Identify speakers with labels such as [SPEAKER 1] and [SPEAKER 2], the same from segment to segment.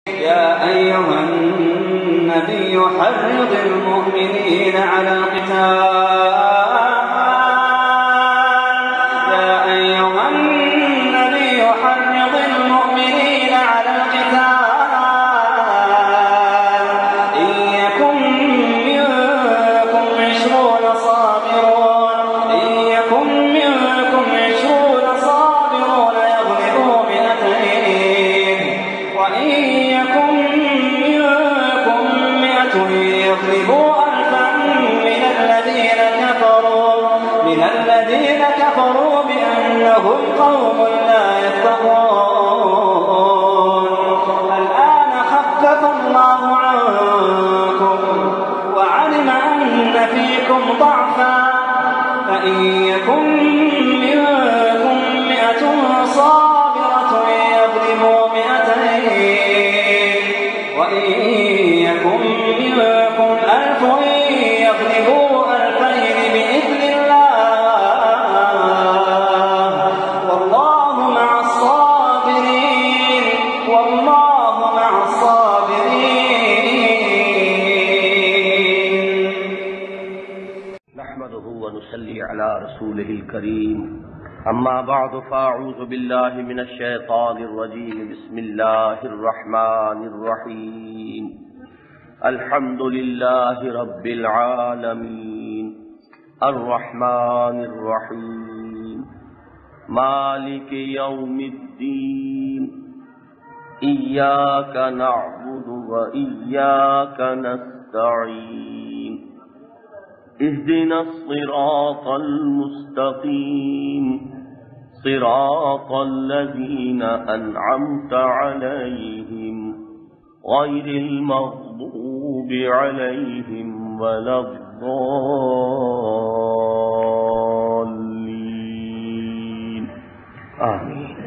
[SPEAKER 1] يا أيها النبي حرض المؤمنين على القتال إن يكن منكم 20 صابرون يغلبوا 200 وإن يكن منكم 100 يغلبوا 1000 من الذين كفروا بأنهم قوم لا يفقهون. الآن خفف الله عنكم وعلم أن فيكم ضعفا فإن يكن منكم 100 صابرة يغلبوا 200 وإن يكن منكم 1000 يغلبوا 2000 بإذن الله والله مع الصابرين.
[SPEAKER 2] نحمده ونصلي على رسوله الكريم أما بعد فأعوذ بالله من الشيطان الرجيم بسم الله الرحمن الرحيم الحمد لله رب العالمين الرحمن الرحيم مالك يوم الدين إياك نعبد وإياك نستعين اهدنا الصراط المستقيم صراط الذين أنعمت عليهم غير المغضوب عليهم ولا الضالين آمين.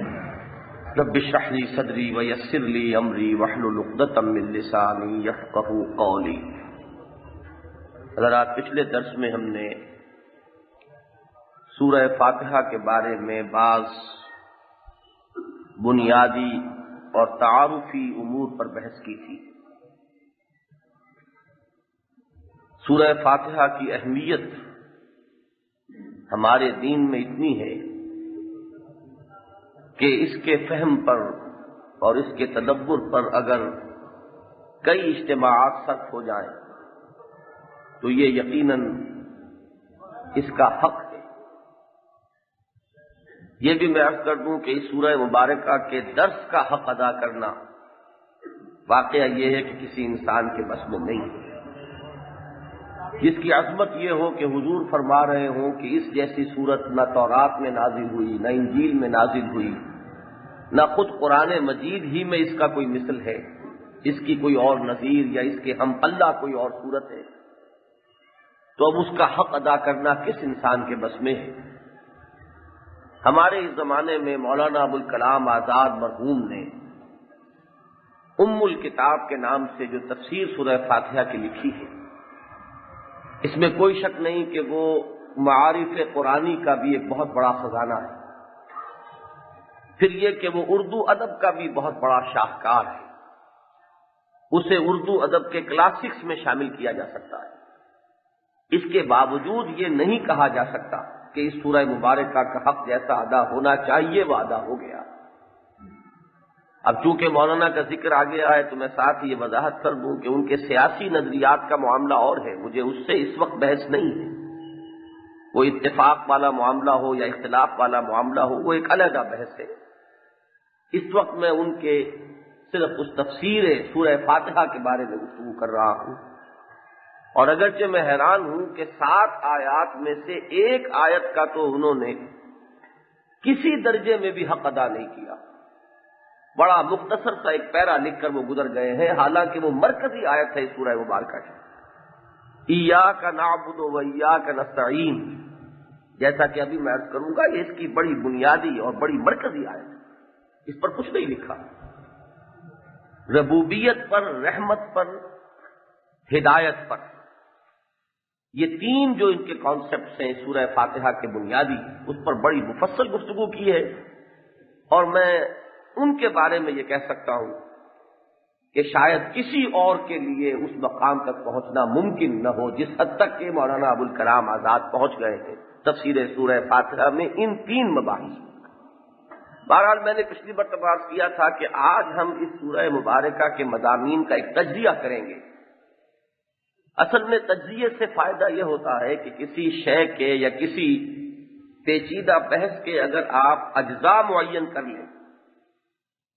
[SPEAKER 2] رب اشرح لي صدري ويسر لي أمري واحلل عقدة من لساني يفقهوا قولي. حضرات، پچھلے درس میں ہم نے سورہ فاتحہ کے بارے میں بعض بنیادی اور تعارفی امور پر بحث کی تھی. سورہ فاتحہ کی اہمیت ہمارے دین میں اتنی ہے کہ اس کے فہم پر اور اس کے تدبر پر اگر کئی اجتماعات صرف ہو جائیں تو یہ یقیناً اس کا حق ہے. یہ بھی میں عرض کر دوں کہ اس سورہ مبارکہ کے درس کا حق ادا کرنا واقعہ یہ ہے کہ کسی انسان کے بس میں نہیں ہے. جس کی عظمت یہ ہو کہ حضور فرما رہے ہوں کہ اس جیسی صورت نہ تورات میں نازل ہوئی، نہ انجیل میں نازل ہوئی، نہ خود قرآن مجید ہی میں اس کا کوئی مثل ہے، اس کی کوئی اور نظیر یا اس کے ہم پلہ کوئی اور صورت ہے، تو اب اس کا حق ادا کرنا کس انسان کے بس میں ہے؟ ہمارے اس زمانے میں مولانا ابوالکلام آزاد مرحوم نے ام الکتاب کے نام سے جو تفسیر سورہ فاتحہ کی لکھی ہے، اس میں کوئی شک نہیں کہ وہ معارف قرآنی کا بھی ایک بہت بڑا خزانہ ہے. پھر یہ کہ وہ اردو ادب کا بھی بہت بڑا شاہکار ہے. اسے اردو ادب کے کلاسکس میں شامل کیا جا سکتا ہے. اس کے باوجود یہ نہیں کہا جا سکتا کہ اس سورہ مبارکہ کا حق جیسا ادا ہونا چاہیے وہ ادا ہو گیا. اب چونکہ مولانا کا ذکر آ گیا ہے تو میں ساتھ یہ وضاحت کر دوں کہ ان کے سیاسی نظریات کا معاملہ اور ہے، مجھے اس سے اس وقت بحث نہیں ہے. وہ اتفاق والا معاملہ ہو یا اختلاف والا معاملہ ہو، وہ ایک علیحدہ بحث ہے. اس وقت میں ان کے صرف اس تفسیر سورہ فاتحہ کے بارے میں گفتگو کر رہا ہوں. اور اگرچہ میں حیران ہوں کہ 7 آیات میں سے ایک آیت کا تو انہوں نے کسی درجے میں بھی حق ادا نہیں کیا. بڑا مختصر سا ایک پیرا لکھ کر وہ گزر گئے ہیں، حالانکہ وہ مرکزی آیت ہے سورہ مبارکہ کی. ایاک نعبد و ایاک نستعین، جیسا کہ ابھی میں عرض کروں گا، یہ اس کی بڑی بنیادی اور بڑی مرکزی آیت ہے. اس پر کچھ نہیں لکھا. ربوبیت پر، رحمت پر، ہدایت پر، یہ 3 جو ان کے کانسیپٹس ہیں سورہ فاتحہ کے بنیادی، اس پر بڑی مفصل گفتگو کی ہے. اور میں ان کے بارے میں یہ کہہ سکتا ہوں کہ شاید کسی اور کے لیے اس مقام تک پہنچنا ممکن نہ ہو جس حد تک کہ مولانا ابوالکلام آزاد پہنچ گئے ہیں تفسیر سورہ فاتحہ میں ان 3 مباحث میں۔ بہرحال میں نے پچھلی مرتبہ عرض کیا تھا کہ آج ہم اس سورہ مبارکہ کے مضامین کا ایک تجزیہ کریں گے۔ اصل میں تجزیے سے فائدہ یہ ہوتا ہے کہ کسی شے کے یا کسی پیچیدہ بحث کے اگر آپ اجزاء معین کر لیں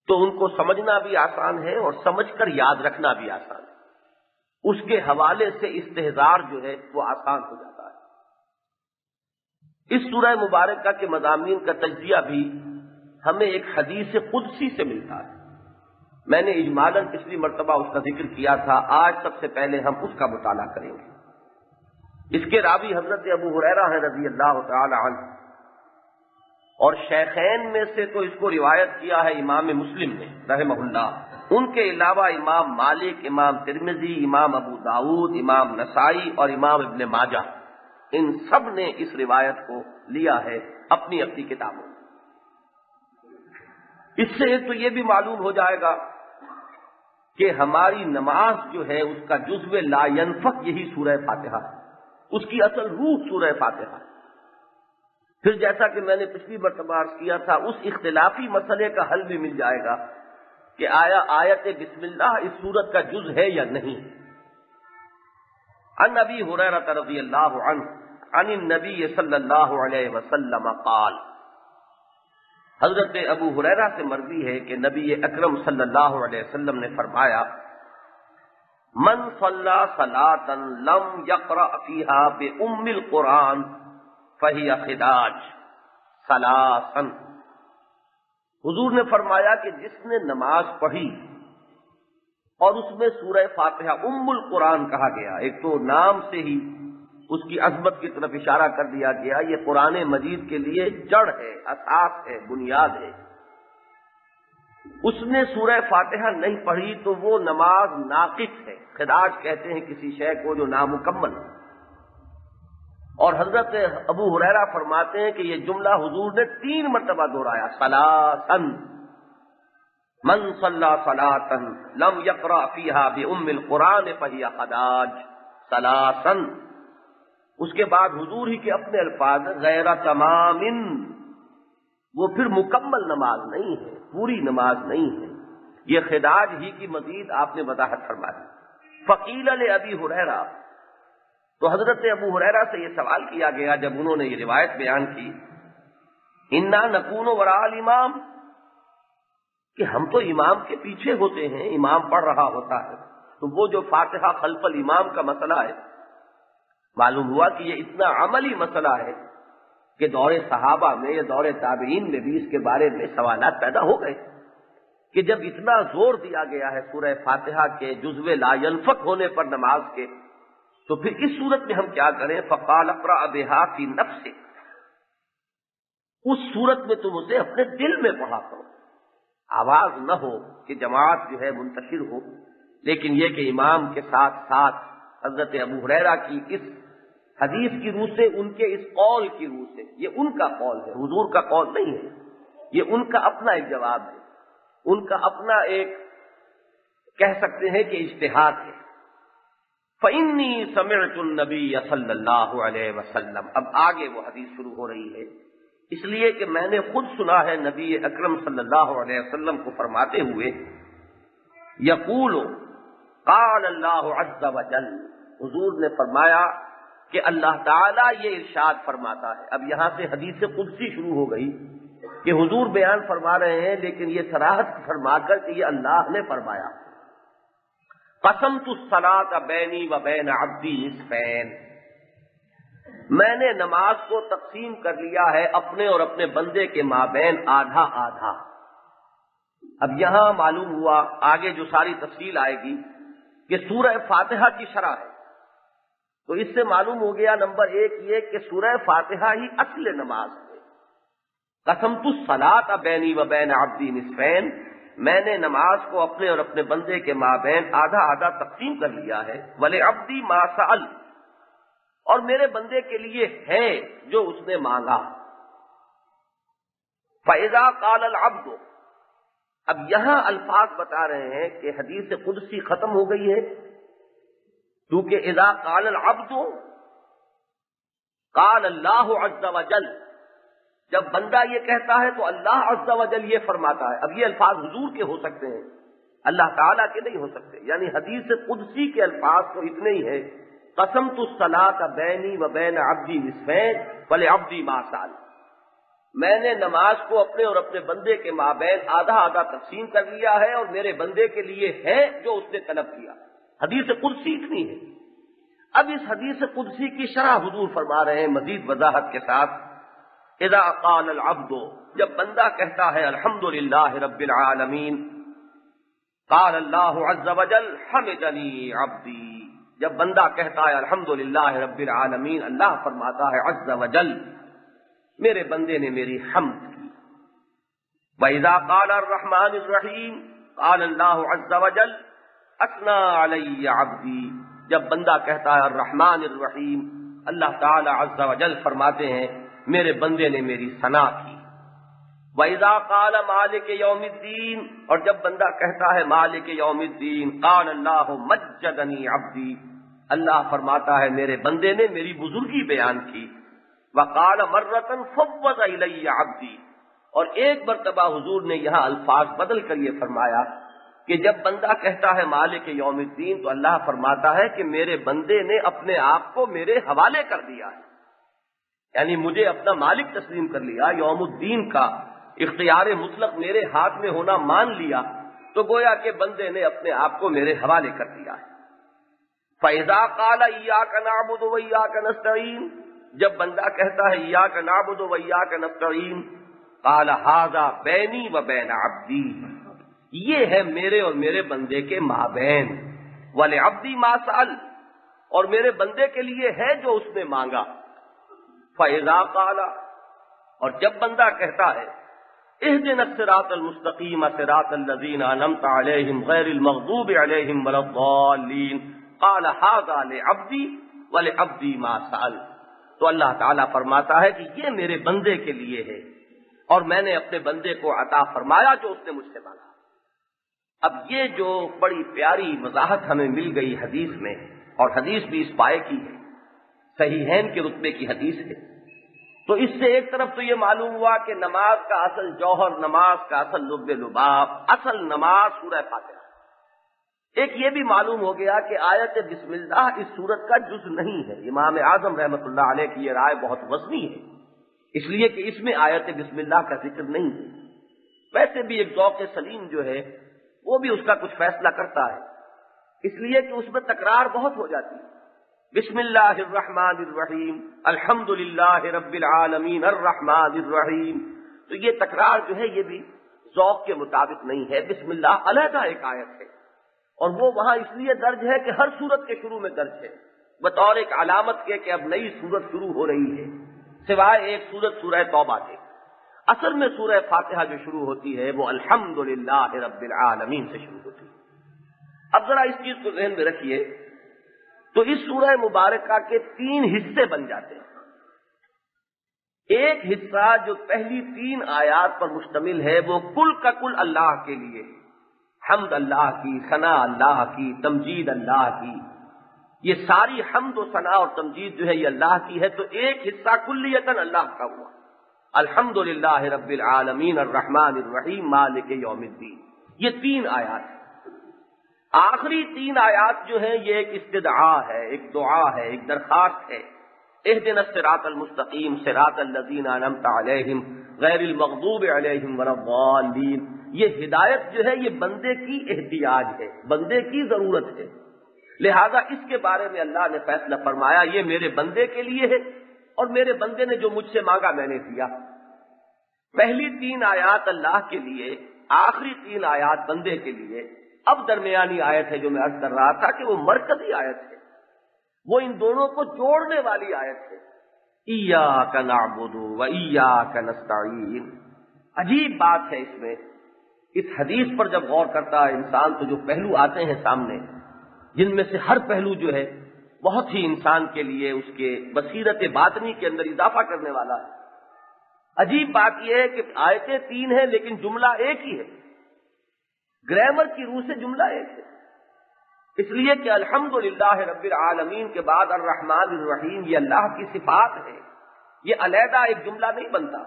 [SPEAKER 2] تو ان کو سمجھنا بھی آسان ہے اور سمجھ کر یاد رکھنا بھی آسان ہے۔ اس کے حوالے سے استحضار جو ہے وہ آسان ہو جاتا ہے۔ اس سورہ مبارکہ کے مضامین کا تجزیہ بھی ہمیں ایک حدیث قدسی سے ملتا ہے۔ میں نے اجمالاً پچھلی مرتبہ اس کا ذکر کیا تھا، آج سب سے پہلے ہم اس کا مطالعہ کریں گے۔ اس کے راوی حضرت ابو ہریرہ ہیں رضی اللہ تعالی عنہ، اور شیخین میں سے تو اس کو روایت کیا ہے امام مسلم نے رحمہ اللہ، ان کے علاوہ امام مالک، امام ترمذی، امام ابو داؤد، امام نسائی اور امام ابن ماجہ، ان سب نے اس روایت کو لیا ہے اپنی اپنی کتابوں میں۔ اس سے ایک تو یہ بھی معلوم ہو جائے گا کہ ہماری نماز جو ہے اس کا جزو لا ينفق یہی سورہ فاتحہ ہے، اس کی اصل روح سورہ فاتحہ ہے۔ پھر جیسا کہ میں نے پچھلی مرتبہ عرض کیا تھا، اس اختلافی مسئلے کا حل بھی مل جائے گا کہ آیا آیت بسم اللہ اس سورت کا جز ہے یا نہیں۔ عن ابی ہریرہ رضی اللہ عنہ عن النبی صلی اللہ علیہ وسلم قال، حضرت ابو ہریرہ سے مروی ہے کہ نبی اکرم صلی اللہ علیہ وسلم نے فرمایا، من صلی صلاۃ لم یقرأ فیہا بأم القرآن فہی خداج ثلاثا۔ حضور نے فرمایا کہ جس نے نماز پڑھی اور اس میں سورہ فاتحہ ام القرآن کہا گیا، ایک تو نام سے ہی اس کی عظمت کی طرف اشارہ کر دیا گیا، یہ قرآن مجید کے لیے جڑ ہے، اساس ہے، بنیاد ہے، اس نے سورہ فاتحہ نہیں پڑھی تو وہ نماز ناقص ہے۔ خداج کہتے ہیں کسی شے کو جو نامکمل ہے۔ اور حضرت ابو ہریرہ فرماتے ہیں کہ یہ جملہ حضور نے 3 مرتبہ دہرایا، ثلاثا، من صلی صلاۃ لم یقرأ فیہا بأم القرآن فہی خداج ثلاثا۔ اس کے بعد حضور ہی کے اپنے الفاظ غیر تمام، وہ پھر مکمل نماز نہیں ہے، پوری نماز نہیں ہے، یہ خداج ہی کی مزید آپ نے وضاحت فرما دی۔ فقیل لأبی ہریرہ، تو حضرت ابو ہریرہ سے یہ سوال کیا گیا جب انہوں نے یہ روایت بیان کی، انا نکون وراء الامام، کہ ہم تو امام کے پیچھے ہوتے ہیں، امام پڑھ رہا ہوتا ہے، تو وہ جو فاتحہ خلف الامام کا مسئلہ ہے، معلوم ہوا کہ یہ اتنا عملی مسئلہ ہے کہ دور صحابہ میں یا دور تابعین میں بھی اس کے بارے میں سوالات پیدا ہو گئے کہ جب اتنا زور دیا گیا ہے سورہ فاتحہ کے جزو لا ينفق ہونے پر نماز کے، تو پھر اس صورت میں ہم کیا کریں؟ فقال اقرأ بہا فی نفسک، اس صورت میں تم اسے اپنے دل میں پڑھا کرو، آواز نہ ہو کہ جماعت جو ہے منتشر ہو، لیکن یہ کہ امام کے ساتھ ساتھ حضرت ابو ہریرہ کی اس حدیث کی روح سے، ان کے اس قول کی روح سے، یہ ان کا قول ہے، حضور کا قول نہیں ہے، یہ ان کا اپنا ایک جواب ہے، ان کا اپنا ایک کہہ سکتے ہیں کہ اجتہاد ہے۔ فَإِنِّي سَمِعْتُ النَّبِيَّ صلی اللہ علیہ وسلم، اب آگے وہ حدیث شروع ہو رہی ہے، اس لیے کہ میں نے خود سنا ہے نبی اکرم صلی اللہ علیہ وسلم کو فرماتے ہوئے، یقول قال اللہ عز وجل، حضور نے فرمایا کہ اللہ تعالیٰ یہ ارشاد فرماتا ہے۔ اب یہاں سے حدیث قدسی شروع ہو گئی کہ حضور بیان فرما رہے ہیں، لیکن یہ صراحت فرما کر کہ یہ اللہ نے فرمایا، قسمت الصلاۃ بینی و بین عبدی نصفین، میں نے نماز کو تقسیم کر لیا ہے اپنے اور اپنے بندے کے مابین آدھا آدھا۔ اب یہاں معلوم ہوا، آگے جو ساری تفصیل آئے گی، کہ سورہ فاتحہ کی شرح ہے، تو اس سے معلوم ہو گیا نمبر 1 یہ کہ سورہ فاتحہ ہی اصل نماز ہے۔ قسمت الصلاۃ بینی و بین عبدی نصفین، میں نے نماز کو اپنے اور اپنے بندے کے مابین آدھا آدھا تقسیم کر لیا ہے، وَلِعَبْدِي مَا سَأَلَ، اور میرے بندے کے لیے ہے جو اس نے مانگا۔ فَإِذَا قَالَ الْعَبْدُ، اب یہاں الفاظ بتا رہے ہیں کہ حدیث قدسی ختم ہو گئی ہے، کیونکہ اذا قال العبد قال اللہ عز وجل، جب بندہ یہ کہتا ہے تو اللہ عز وجل یہ فرماتا ہے۔ اب یہ الفاظ حضور کے ہو سکتے ہیں، اللہ تعالیٰ کے نہیں ہو سکتے۔ یعنی حدیث قدسی کے الفاظ تو اتنے ہی ہے، قسمت الصلاۃ بینی و بین عبدی نصفین فلعبدی ما سأل، میں نے نماز کو اپنے اور اپنے بندے کے مابین آدھا آدھا تقسیم کر لیا ہے، اور میرے بندے کے لیے ہے جو اس نے طلب کیا۔ حدیث قدسی اتنی ہے۔ اب اس حدیث قدسی کی شرح حضور فرما رہے ہیں مزید وضاحت کے ساتھ، اذا قال العبد، جب بندہ کہتا ہے الحمدللہ رب العالمین، قال اللہ عز وجل حمدنی عبدی، جب بندہ کہتا ہے الحمدللہ رب العالمین، اللہ فرماتا ہے عز وجل میرے بندے نے میری حمد کی۔ وَإِذَا قَالَ الرَّحْمَٰنِ الرَّحِيمِ قَالَ اللَّهُ عَزَّ وَجَلَّ أَثْنَىٰ عَلَيَّ عَبْدِي، جب بندہ کہتا ہے الرحمن الرحیم، اللہ تعالی عز وجل فرماتے ہیں میرے بندے نے میری ثنا کی۔ وَإِذَا قَالَ مَالِكِ يَوْمِ الدِّينِ، اور جب بندہ کہتا ہے مالک یوم الدین، قال اللہ مجدنی عبدی، اللہ فرماتا ہے میرے بندے نے میری بزرگی بیان کی۔ وقال مرۃ فوض الی عبدی، اور ایک مرتبہ حضور نے یہاں الفاظ بدل کر یہ فرمایا کہ جب بندہ کہتا ہے مالک یوم الدین تو اللہ فرماتا ہے کہ میرے بندے نے اپنے آپ کو میرے حوالے کر دیا ہے، یعنی مجھے اپنا مالک تسلیم کر لیا، یوم الدین کا اختیار مطلق میرے ہاتھ میں ہونا مان لیا، تو گویا کہ بندے نے اپنے آپ کو میرے حوالے کر دیا ہے۔ فَإِذَا قَالَ إِيَّاكَ نَعْبُدُ وَإِيَّاكَ نَسْتَعِينُ، جب بندہ کہتا ہے ایاک نعبد و ایاک نستعین، قال ھذا بینی و بین عبدی، یہ ہے میرے اور میرے بندے کے مابین، ولعبدی ما سأل، اور میرے بندے کے لیے ہے جو اس نے مانگا۔ فاذا قال، اور جب بندہ کہتا ہے اهدنا الصراط المستقیم صراط الذین انعمت علیہم غیر المغضوب علیہم ولا الضالین، قال ھذا لعبدی ولعبدی ما سأل، تو اللہ تعالیٰ فرماتا ہے کہ یہ میرے بندے کے لیے ہے، اور میں نے اپنے بندے کو عطا فرمایا جو اس نے مجھ سے مانگا۔ اب یہ جو بڑی پیاری وضاحت ہمیں مل گئی حدیث میں، اور حدیث بھی اس پائے کی ہے، صحیحین کے رتبے کی حدیث ہے، تو اس سے ایک طرف تو یہ معلوم ہوا کہ نماز کا اصل جوہر، نماز کا اصل لب لباب، اصل نماز سورہ فاتحہ۔ ایک یہ بھی معلوم ہو گیا کہ آیت بسم اللہ اس سورت کا جز نہیں ہے۔ امام اعظم رحمۃ اللہ علیہ کی یہ رائے بہت وزنی ہے، اس لیے کہ اس میں آیت بسم اللہ کا ذکر نہیں ہے۔ ویسے بھی ایک ذوق سلیم جو ہے وہ بھی اس کا کچھ فیصلہ کرتا ہے، اس لیے کہ اس میں تکرار بہت ہو جاتی ہے۔ بسم اللہ الرحمن الرحیم، الحمد للہ رب العالمین الرحمن الرحیم، تو یہ تکرار جو ہے یہ بھی ذوق کے مطابق نہیں ہے۔ بسم اللہ علیحدہ ایک آیت ہے، اور وہ وہاں اس لیے درج ہے کہ ہر سورت کے شروع میں درج ہے، بطور ایک علامت کے کہ اب نئی سورت شروع ہو رہی ہے، سوائے ایک سورت سورہ توبہ کے۔ اصل میں سورہ فاتحہ جو شروع ہوتی ہے وہ الحمدللہ رب العالمین سے شروع ہوتی ہے۔ اب ذرا اس چیز کو ذہن میں رکھیے، تو اس سورہ مبارکہ کے 3 حصے بن جاتے ہیں۔ ایک حصہ جو پہلی 3 آیات پر مشتمل ہے وہ کل کا کل اللہ کے لیے، حمد اللہ کی، ثنا اللہ کی، تمجید اللہ کی، یہ ساری حمد و ثنا اور تمجید جو ہے یہ اللہ کی ہے، تو ایک حصہ کلیتاً اللہ کا ہوا، الحمدللہ رب العالمین الرحمن الرحیم مالک یوم الدین، یہ 3 آیات ہیں۔ آخری 3 آیات جو ہیں یہ ایک استدعا ہے، ایک دعا ہے، ایک درخواست ہے، اہدنا الصراط المستقیم صراط الذین انعمت علیہم غیر المغضوب علیہم ولا الضالین، یہ ہدایت جو ہے یہ بندے کی احتیاج ہے، بندے کی ضرورت ہے، لہذا اس کے بارے میں اللہ نے فیصلہ فرمایا یہ میرے بندے کے لیے ہے، اور میرے بندے نے جو مجھ سے مانگا میں نے دیا۔ پہلی 3 آیات اللہ کے لیے، آخری 3 آیات بندے کے لیے۔ اب درمیانی آیت ہے جو میں عرض کر رہا تھا کہ وہ مرکزی آیت ہے، وہ ان دونوں کو جوڑنے والی آیت ہے، ایاک نعبد و ایاک نستعین۔ عجیب بات ہے اس میں، اس حدیث پر جب غور کرتا ہے انسان تو جو پہلو آتے ہیں سامنے، جن میں سے ہر پہلو جو ہے بہت ہی انسان کے لیے اس کے بصیرت باطنی کے اندر اضافہ کرنے والا ہے۔ عجیب بات یہ ہے کہ آیتیں 3 ہیں لیکن جملہ ایک ہی ہے، گرامر کی روح سے جملہ ایک ہے، اس لیے کہ الحمدللہ رب العالمین کے بعد الرحمن الرحیم یہ اللہ کی صفات ہے، یہ علیحدہ ایک جملہ نہیں بنتا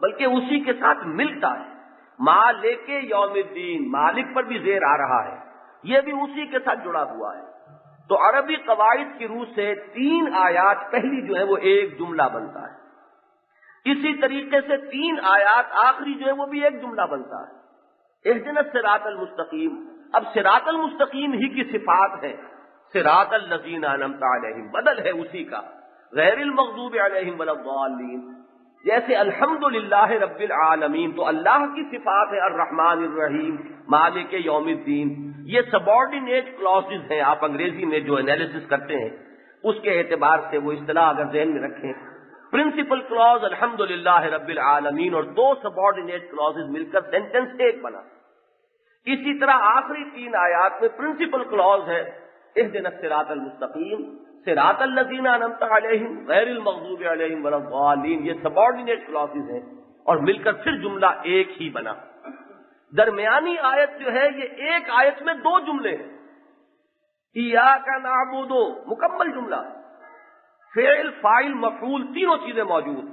[SPEAKER 2] بلکہ اسی کے ساتھ ملتا ہے۔ مالک یوم الدین، مالک پر بھی زیر آ رہا ہے، یہ بھی اسی کے ساتھ جڑا ہوا ہے۔ تو عربی قواعد کی روح سے 3 آیات پہلی جو ہے وہ ایک جملہ بنتا ہے، اسی طریقے سے 3 آیات آخری جو ہے وہ بھی ایک جملہ بنتا ہے۔ اہدنا الصراط المستقیم، اب صراط المستقیم ہی کی صفات ہے، صراط الذین انعمت علیہم بدل ہے اسی کا، غیر المغضوب علیہم ولا الضالین۔ جیسے الحمدللہ رب العالمین تو اللہ کی صفات ہے الرحمن الرحیم مالک یوم الدین، یہ سبارڈینیٹ کلاسز ہیں، آپ انگریزی میں جو انالیسس کرتے ہیں اس کے اعتبار سے وہ اصطلاح اگر ذہن میں رکھیں، پرنسپل کلوز الحمدللہ رب العالمین اور 2 سبارڈینیٹ کلاسز مل کر سینٹنس ایک بنا۔ اسی طرح آخری 3 آیات میں پرنسپل کلوز ہے اہدنا الصراط المستقیم، صراط الذین انعمت علیہم غیر المغضوب علیہم ولا الضالین، یہ سبارڈینیٹ کلاسز ہیں اور مل کر پھر جملہ ایک ہی بنا۔ درمیانی آیت جو ہے یہ ایک آیت میں 2 جملے ہیں، ایاک نعبد مکمل جملہ، فعل فاعل مفعول تینوں چیزیں موجود،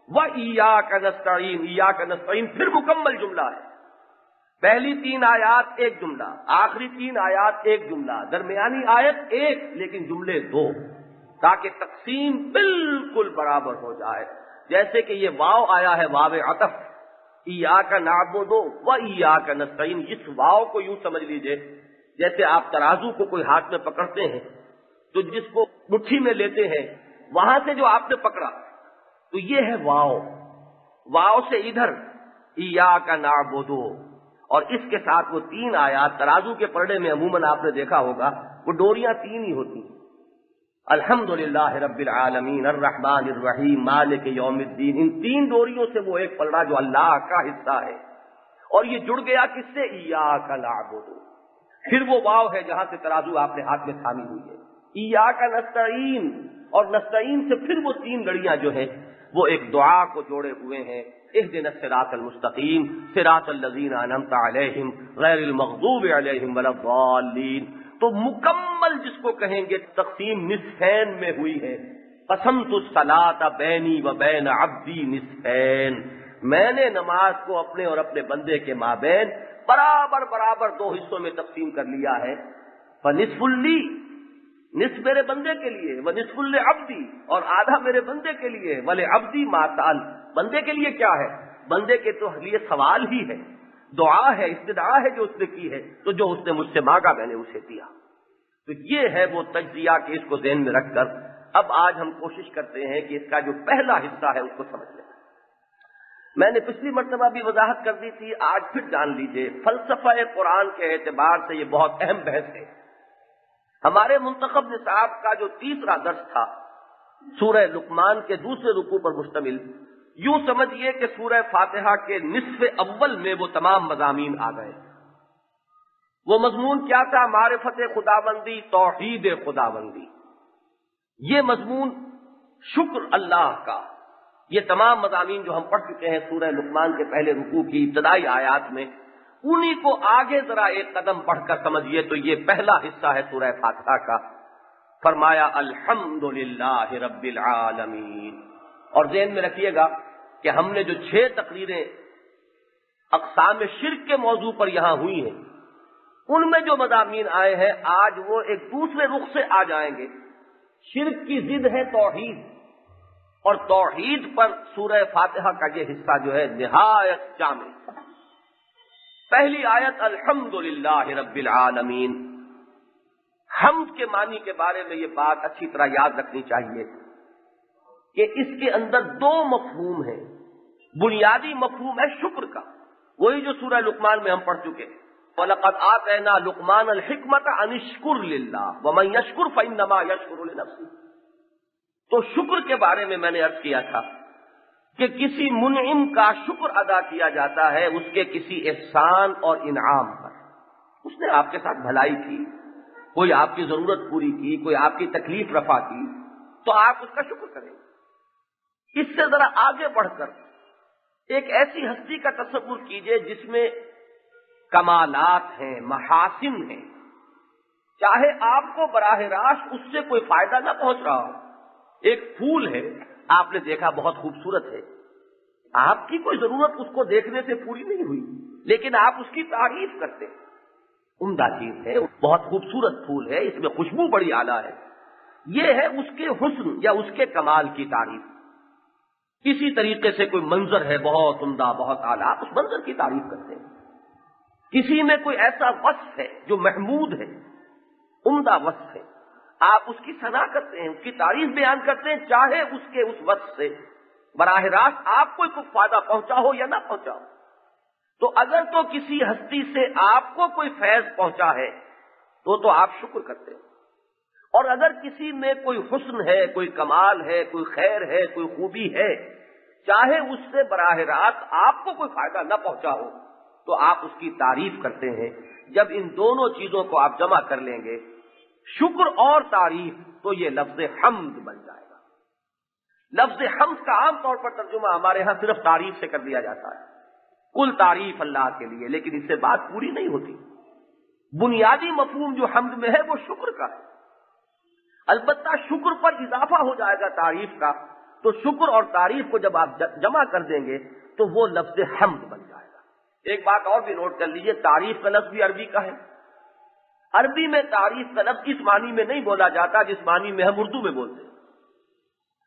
[SPEAKER 2] و ایاک نستعین، ایاک نستعین پھر مکمل جملہ ہے۔ پہلی 3 آیات ایک جملہ، آخری 3 آیات ایک جملہ، درمیانی آیت ایک لیکن جملے 2، تاکہ تقسیم بالکل برابر ہو جائے۔ جیسے کہ یہ واو آیا ہے واو عطف، ایاک نعبد و ایاک نستعین، اس واو کو یوں سمجھ لیجئے جیسے آپ ترازو کو کوئی ہاتھ میں پکڑتے ہیں تو جس کو مٹھی میں لیتے ہیں وہاں سے جو آپ نے پکڑا تو یہ ہے واو، واو سے ادھر ایاک نعبد، اور اس کے ساتھ وہ 3 آیات ترازو کے پلڑے میں عموماً آپ نے دیکھا ہوگا وہ ڈوریاں 3 ہی ہوتی ہیں، الحمدللہ رب العالمین الرحمن الرحیم مالک یوم الدین، ان 3 ڈوریوں سے وہ ایک پلڑا جو اللہ کا حصہ ہے، اور یہ جڑ گیا کس سے؟ ایاک نعبد، پھر وہ واو ہے جہاں سے ترازو آپ نے ہاتھ میں تھامی ہوئی ہے، ایاک نستعین، اور نستعین سے پھر وہ 3 لڑیاں جو ہیں وہ ایک دعا کو جوڑے ہوئے ہیں، اہدنا الصراط المستقیم صراط الذین انعمت علیہم غیر المغضوب علیہم ولا الضالین۔ تو مکمل جس کو کہیں گے تقسیم نصفین میں ہوئی ہے، قسمت الصلاۃ بینی و بین عبدی نصفین، میں نے نماز کو اپنے اور اپنے بندے کے مابین برابر برابر 2 حصوں میں تقسیم کر لیا ہے، فنصف لی، نصف میرے بندے کے لیے، ونصف لعبدی، اور آدھا میرے بندے کے لیے، ولعبدی ما سأل، بندے کے لیے کیا ہے؟ بندے کے تو لیے سوال ہی ہے، دعا ہے، استدعا ہے جو اس نے کی ہے، تو جو اس نے مجھ سے مانگا میں نے اسے دیا۔ تو یہ ہے وہ تجزیہ کہ اس کو ذہن میں رکھ کر اب آج ہم کوشش کرتے ہیں کہ اس کا جو پہلا حصہ ہے اس کو سمجھ لیں۔ میں نے پچھلی مرتبہ بھی وضاحت کر دی تھی، آج پھر جان لیجئے، فلسفہ قرآن کے اعتبار سے یہ بہت اہم بحث ہے۔ ہمارے منتخب نصاب کا جو 3را درس تھا سورہ لقمان کے 2 رکوع پر مشتمل، یوں سمجھیے کہ سورہ فاتحہ کے نصف اول میں وہ تمام مضامین آ گئے۔ وہ مضمون کیا تھا؟ معرفت خداوندی، توحید خداوندی، یہ مضمون شکر اللہ کا، یہ تمام مضامین جو ہم پڑھ چکے ہیں سورہ لقمان کے پہلے رکوع کی ابتدائی آیات میں، انہی کو آگے ذرا ایک قدم بڑھ کر سمجھیے تو یہ پہلا حصہ ہے سورہ فاتحہ کا۔ فرمایا الحمدللہ رب العالمین، اور ذہن میں رکھیے گا کہ ہم نے جو 6 تقریریں اقسام شرک کے موضوع پر یہاں ہوئی ہیں ان میں جو مضامین آئے ہیں آج وہ ایک دوسرے رخ سے آ جائیں گے۔ شرک کی ضد ہے توحید، اور توحید پر سورہ فاتحہ کا یہ حصہ جو ہے نہایت جامع۔ پہلی آیت الحمدللہ رب العالمین، حمد کے معنی کے بارے میں یہ بات اچھی طرح یاد رکھنی چاہیے کہ اس کے اندر 2 مفہوم ہیں۔ بنیادی مفہوم ہے شکر کا، وہی جو سورہ لقمان میں ہم پڑھ چکے، وَلَقَدْ آتَيْنَا لُقْمَانَ الْحِكْمَةَ أَنِ اشْكُرْ لِلَّهِ وَمَنْ يَشْكُرْ فَإِنَّمَا يَشْكُرُ لِنَفْسِهِ۔ تو شکر کے بارے میں نے عرض کیا تھا کہ کسی منعم کا شکر ادا کیا جاتا ہے اس کے کسی احسان اور انعام پر، اس نے آپ کے ساتھ بھلائی کی، کوئی آپ کی ضرورت پوری کی، کوئی آپ کی تکلیف رفع کی، تو آپ اس کا شکر کریں گے۔ اس سے ذرا آگے بڑھ کر ایک ایسی ہستی کا تصور کیجئے جس میں کمالات ہیں، محاسن ہیں، چاہے آپ کو براہ راست اس سے کوئی فائدہ نہ پہنچ رہا ہو. ایک پھول ہے، آپ نے دیکھا بہت خوبصورت ہے، آپ کی کوئی ضرورت اس کو دیکھنے سے پوری نہیں ہوئی، لیکن آپ اس کی تعریف کرتے ہیں. عمدہ چیز ہے، بہت خوبصورت پھول ہے، اس میں خوشبو بڑی اعلیٰ ہے. یہ ہے اس کے حسن یا اس کے کمال کی تعریف. اسی طریقے سے کوئی منظر ہے بہت عمدہ، بہت اعلیٰ، اس منظر کی تعریف کرتے ہیں. کسی میں کوئی ایسا وصف ہے جو محمود ہے، عمدہ وصف ہے، آپ اس کی ثنا کرتے ہیں، اس کی تعریف بیان کرتے ہیں، چاہے اس کے اس وصف سے براہ راست آپ کو کوئی فائدہ پہنچا ہو یا نہ پہنچا ہو. تو اگر تو کسی ہستی سے آپ کو کوئی فیض پہنچا ہے تو آپ شکر کرتے ہیں، اور اگر کسی میں کوئی حسن ہے، کوئی کمال ہے، کوئی خیر ہے، کوئی خوبی ہے، چاہے اس سے براہ راست آپ کو کوئی فائدہ نہ پہنچا ہو تو آپ اس کی تعریف کرتے ہیں. جب ان دونوں چیزوں کو آپ جمع کر لیں گے، شکر اور تعریف، تو یہ لفظ حمد بن جائے گا. لفظ حمد کا عام طور پر ترجمہ ہمارے ہاں صرف تعریف سے کر دیا جاتا ہے، کل تعریف اللہ کے لیے، لیکن اس سے بات پوری نہیں ہوتی. بنیادی مفہوم جو حمد میں ہے وہ شکر کا ہے. البتہ شکر پر اضافہ ہو جائے گا تعریف کا، تو شکر اور تعریف کو جب آپ جمع کر دیں گے تو وہ لفظ حمد بن جائے گا. ایک بات اور بھی نوٹ کر لیجئے، تعریف کا لفظ بھی عربی کا ہے. عربی میں تعریف کا لفظ اس معنی میں نہیں بولا جاتا جس معنی میں ہم اردو میں بولتے ہیں.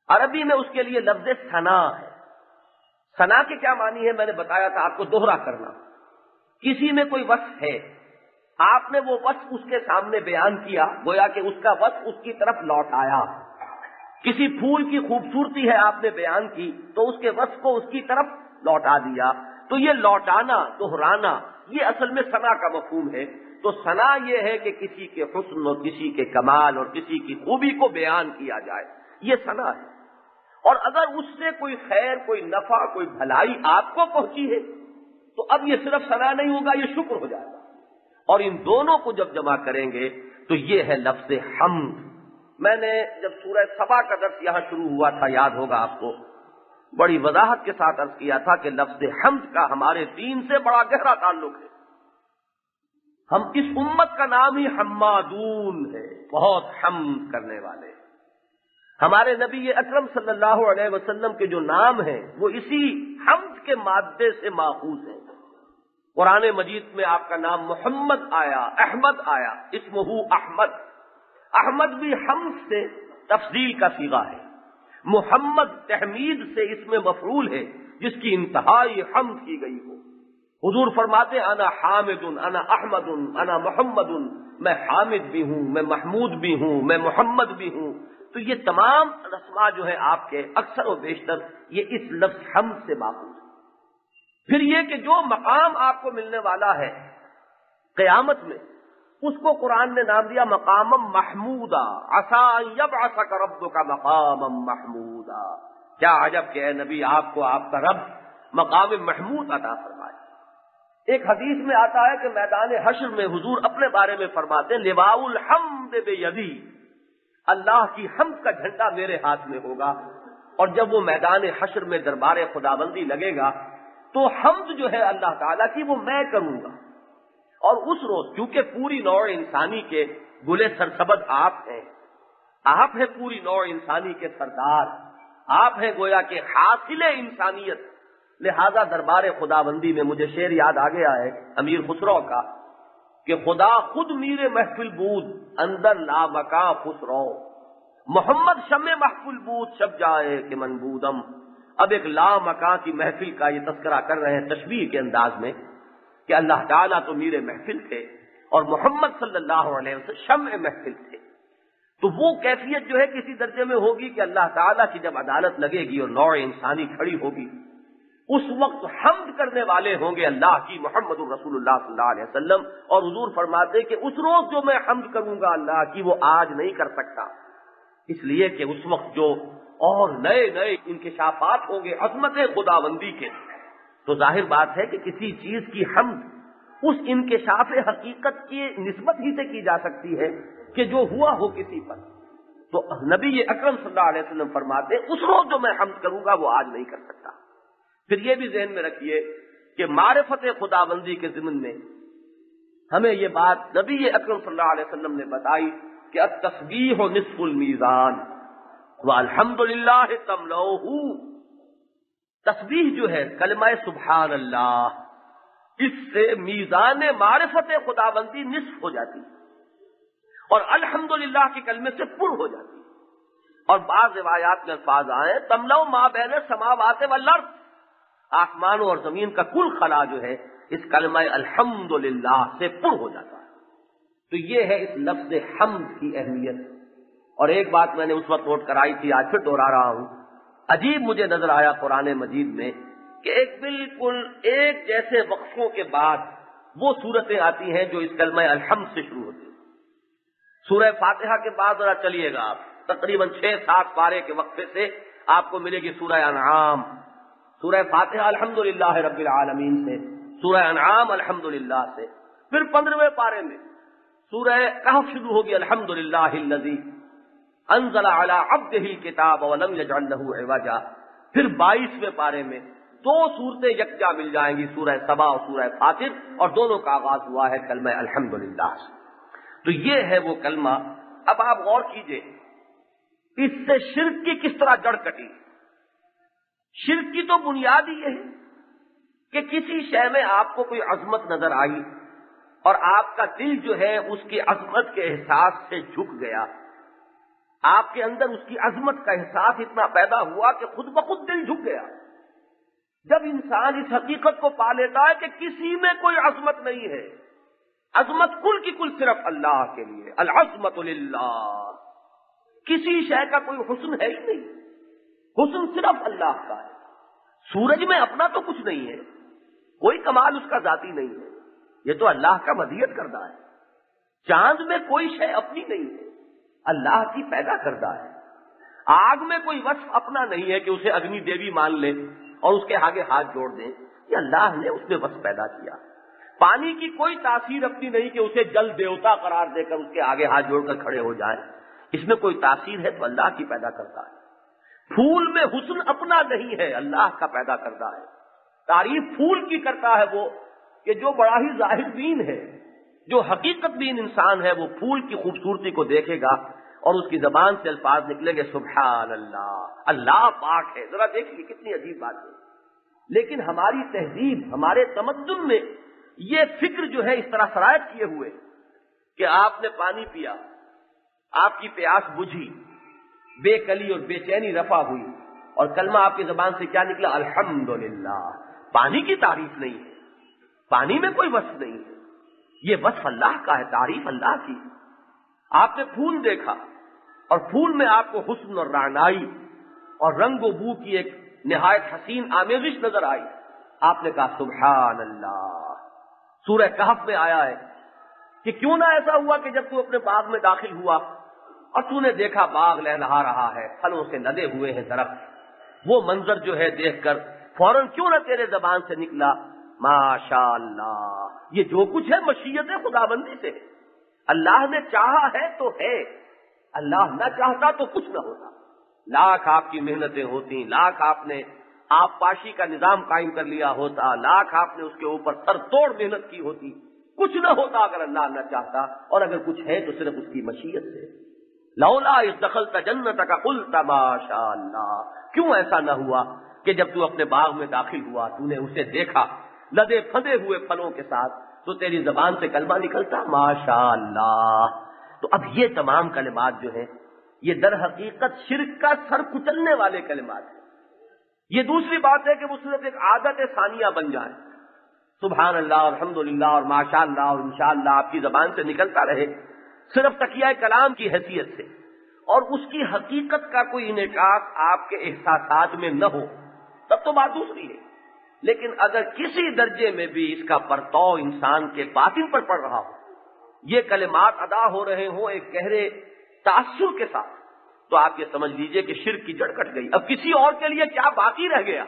[SPEAKER 2] عربی میں اس کے لیے لفظ ثنا ہے. ثنا کے کیا معنی ہے میں نے بتایا تھا آپ کو، دوہرا کرنا. کسی میں کوئی وصف ہے، آپ نے وہ وصف اس کے سامنے بیان کیا، گویا کہ اس کا وصف اس کی طرف لوٹایا. کسی پھول کی خوبصورتی ہے آپ نے بیان کی تو اس کے وصف کو اس کی طرف لوٹا دیا. تو یہ لوٹانا، دہرانا، یہ اصل میں ثنا کا مفہوم ہے. تو ثنا یہ ہے کہ کسی کے حسن اور کسی کے کمال اور کسی کی خوبی کو بیان کیا جائے، یہ ثنا ہے. اور اگر اس سے کوئی خیر، کوئی نفع، کوئی بھلائی آپ کو پہنچی ہے تو اب یہ صرف ثنا نہیں ہوگا، یہ شکر ہو جائے گا. اور ان دونوں کو جب جمع کریں گے تو یہ ہے لفظ حمد. میں نے جب سورہ سبا کا درس یہاں شروع ہوا تھا، یاد ہوگا آپ کو، بڑی وضاحت کے ساتھ عرض کیا تھا کہ لفظ حمد کا ہمارے دین سے بڑا گہرا تعلق ہے. ہم اس امت کا نام ہی حمادون ہے، بہت حمد کرنے والے. ہمارے نبی اکرم صلی اللہ علیہ وسلم کے جو نام ہیں وہ اسی حمد کے مادے سے ماخوذ ہیں. قرآن مجید میں آپ کا نام محمد آیا، احمد آیا، اسمہ احمد. احمد بھی حمد سے تفضیل کا صیغہ ہے. محمد تحمید سے اس میں مفعول ہے جس کی انتہائی حمد کی گئی ہو. حضور فرماتے انا حامد، انا احمد، انا محمد، میں حامد بھی ہوں، میں محمود بھی ہوں، میں محمد بھی ہوں. تو یہ تمام اسماء جو ہے آپ کے اکثر و بیشتر یہ اس لفظ حمد سے ماخوذ ہے. پھر یہ کہ جو مقام آپ کو ملنے والا ہے قیامت میں، اس کو قرآن نے نام دیا مقام محمودا. عسیٰ ان یبعثک ربک مقاما محمودا. کیا عجب کہ اے نبی آپ کو آپ کا رب مقام محمود عطا فرمائے. ایک حدیث میں آتا ہے کہ میدان حشر میں حضور اپنے بارے میں فرماتے ہیں لواء الحمد بیدی، اللہ کی حمد کا جھنڈا میرے ہاتھ میں ہوگا. اور جب وہ میدان حشر میں دربار خداوندی لگے گا تو حمد جو ہے اللہ تعالیٰ کی وہ میں کروں گا. اور اس روز کیونکہ پوری نوع انسانی کے گلے سرسبد آپ ہیں، آپ ہیں پوری نوع انسانی کے سردار، آپ ہیں گویا کہ حاصل انسانیت، لہذا دربار خداوندی میں مجھے شعر یاد آ گیا ہے امیر خسرو کا کہ خدا خود میر محفل بود اندر لا مکاں خسرو، محمد شمع محفل بود شب جائے کہ من بودم. اب ایک لا مکاں کی محفل کا یہ تذکرہ کر رہے ہیں تشبیہ کے انداز میں کہ اللہ تعالیٰ تو میر محفل تھے اور محمد صلی اللہ علیہ وسلم شمع محفل تھے. تو وہ کیفیت جو ہے کسی درجے میں ہوگی کہ اللہ تعالیٰ کی جب عدالت لگے گی اور نوع انسانی کھڑی ہوگی، اس وقت حمد کرنے والے ہوں گے اللہ کی محمد الرسول اللہ صلی اللہ علیہ وسلم. اور حضور فرماتے کہ اس روز جو میں حمد کروں گا اللہ کی وہ آج نہیں کر سکتا، اس لیے کہ اس وقت جو اور نئے نئے انکشافات ہوں گے عظمت خداوندی کے. تو ظاہر بات ہے کہ کسی چیز کی حمد اس انکشاف حقیقت کی نسبت ہی سے کی جا سکتی ہے کہ جو ہوا ہو کسی پر. تو نبی اکرم صلی اللہ علیہ وسلم فرماتے اس روز جو میں حمد کروں گا وہ آج نہیں کر سکتا. پھر یہ بھی ذہن میں رکھیے کہ معرفت خداوندی کے ضمن میں ہمیں یہ بات نبی اکرم صلی اللہ علیہ وسلم نے بتائی کہ التسبیح نصف المیزان والحمدللہ تملؤہ. تسبیح جو ہے کلمہ سبحان اللہ، اس سے میزان معرفت خداوندی نصف ہو جاتی اور الحمدللہ کے کلمے سے پر ہو جاتی. اور بعض روایات میں الفاظ آئے تملؤ ما بین السماوات والارض، آسمانوں اور زمین کا کل خلا جو ہے اس کلمہ الحمدللہ سے پر ہو جاتا ہے. تو یہ ہے اس لفظ حمد کی اہمیت. اور ایک بات میں نے اس وقت نوٹ کرائی تھی، آج پھر دوہرا رہا ہوں. عجیب مجھے نظر آیا قرآن مجید میں کہ ایک بالکل ایک جیسے وقفوں کے بعد وہ صورتیں آتی ہیں جو اس کلمہ الحمد سے شروع ہوتی ہیں. سورہ فاتحہ کے بعد ذرا چلیے گا آپ، تقریباً 6-7 پارے کے وقفے سے آپ کو ملے گی سورہ انعام. سورہ فاتحہ الحمدللہ رب العالمین سے، سورہ انعام الحمدللہ سے، پھر 15ویں پارے میں سورہ کہف شروع ہوگی الحمدللہ الذی انزل علی عبدہ الکتاب ولم یجعل لہ عوجا. پھر 22ویں پارے میں 2 صورتیں یکجا مل جائیں گی، سورہ سبا اور سورہ فاطر، اور دونوں کا آغاز ہوا ہے کلمہ الحمدللہ سے. تو یہ ہے وہ کلمہ. اب آپ غور کیجئے اس سے شرک کی کس طرح جڑ کٹی. شرک کی تو بنیاد ہی یہ ہے کہ کسی شے میں آپ کو کوئی عظمت نظر آئی اور آپ کا دل جو ہے اس کی عظمت کے احساس سے جھک گیا. آپ کے اندر اس کی عظمت کا احساس اتنا پیدا ہوا کہ خود بخود دل جھک گیا. جب انسان اس حقیقت کو پا لیتا ہے کہ کسی میں کوئی عظمت نہیں ہے، عظمت کل کی کل صرف اللہ کے لیے، العظمت للہ، کسی شے کا کوئی حسن ہے ہی نہیں، حسن صرف اللہ کا ہے. سورج میں اپنا تو کچھ نہیں ہے، کوئی کمال اس کا ذاتی نہیں ہے، یہ تو اللہ کا مدیت کردہ ہے. چاند میں کوئی شے اپنی نہیں ہے، اللہ کی پیدا کردہ ہے. آگ میں کوئی وصف اپنا نہیں ہے کہ اسے اگنی دیوی مان لیں اور اس کے آگے ہاتھ جوڑ دیں، یہ اللہ نے اس میں وصف پیدا کیا. پانی کی کوئی تاثیر اپنی نہیں کہ اسے جل دیوتا قرار دے کر اس کے آگے ہاتھ جوڑ کر کھڑے ہو جائیں، اس میں کوئی تاثیر ہے تو اللہ کی پیدا کرتا ہے. پھول میں حسن اپنا نہیں ہے، اللہ کا پیدا کرتا ہے. تعریف پھول کی کرتا ہے وہ کہ جو بڑا ہی ظاہر بین ہے، جو حقیقت بین انسان ہے، وہ پھول کی خوبصورتی کو دیکھے گا اور اس کی زبان سے الفاظ نکلیں گے سبحان اللہ، اللہ پاک ہے. ذرا دیکھیے کتنی عجیب بات ہے. لیکن ہماری تہذیب، ہمارے تمدن میں یہ فکر جو ہے اس طرح سرایت کیے ہوئے کہ آپ نے پانی پیا، آپ کی پیاس بجھی، بے کلی اور بے چینی رفع ہوئی، اور کلمہ آپ کی زبان سے کیا نکلا؟ الحمدللہ. پانی کی تعریف نہیں ہے، پانی میں کوئی وصف نہیں ہے، یہ وصف اللہ کا ہے، تعریف اللہ کی. آپ نے پھول دیکھا اور پھول میں آپ کو حسن اور رعنائی اور رنگ و بو کی ایک نہایت حسین آمیزش نظر آئی، آپ نے کہا سبحان اللہ. سورہ کہف میں آیا ہے کہ کیوں نہ ایسا ہوا کہ جب تو اپنے باغ میں داخل ہوا اور تو نے دیکھا باغ لہلہا رہا ہے، پھلوں سے لدے ہوئے ہیں درخت، وہ منظر جو ہے دیکھ کر فوراً کیوں نہ تیرے زبان سے نکلا ماشاء اللہ. یہ جو کچھ ہے مشیت خداوندی سے، اللہ نے چاہا ہے تو ہے، اللہ نہ چاہتا تو کچھ نہ ہوتا. لاکھ آپ کی محنتیں ہوتی، لاکھ آپ نے آپ پاشی کا نظام قائم کر لیا ہوتا، لاکھ آپ نے اس کے اوپر سر توڑ محنت کی ہوتی، کچھ نہ ہوتا اگر اللہ نہ چاہتا. اور اگر کچھ ہے تو صرف اس کی مشیت سے. لولا اذ دخلت جنتک قلت ما شاء اللہ. کیوں ایسا نہ ہوا کہ جب تو اپنے باغ میں داخل ہوا تو نے اسے دیکھا لدے پھدے ہوئے پھلوں کے ساتھ، تو تیری زبان سے کلمہ نکلتا ماشاء اللہ. تو اب یہ تمام کلمات جو ہیں یہ در حقیقت شرک کا سر کچلنے والے کلمات ہیں. یہ دوسری بات ہے کہ وہ صرف ایک عادت ثانیہ بن جائے، سبحان اللہ، الحمدللہ اور ماشاء اللہ اور انشاءاللہ آپ کی زبان سے نکلتا رہے صرف تکیہ کلام کی حیثیت سے، اور اس کی حقیقت کا کوئی انعکاس آپ کے احساسات میں نہ ہو، تب تو بات دوسری ہے. لیکن اگر کسی درجے میں بھی اس کا پرتو انسان کے باطن پر پڑ رہا ہو، یہ کلمات ادا ہو رہے ہوں ایک گہرے تاثر کے ساتھ، تو آپ یہ سمجھ لیجئے کہ شرک کی جڑ کٹ گئی. اب کسی اور کے لیے کیا باقی رہ گیا؟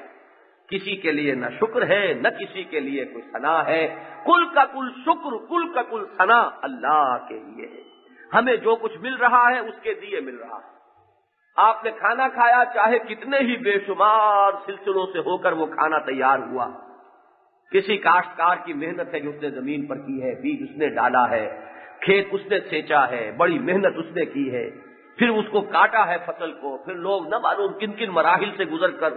[SPEAKER 2] کسی کے لیے نہ شکر ہے، نہ کسی کے لیے کوئی ثنا ہے. کل کا کل شکر، کل کا کل ثنا اللہ کے لیے ہے. ہمیں جو کچھ مل رہا ہے اس کے دیے مل رہا ہے. آپ نے کھانا کھایا، چاہے کتنے ہی بے شمار سلسلوں سے ہو کر وہ کھانا تیار ہوا، کسی کاشتکار کی محنت ہے جو اس نے زمین پر کی ہے، بیج اس نے ڈالا ہے، کھیت اس نے سینچا ہے، بڑی محنت اس نے کی ہے، پھر اس کو کاٹا ہے فصل کو، پھر لوگ نہ معلوم کن کن مراحل سے گزر کر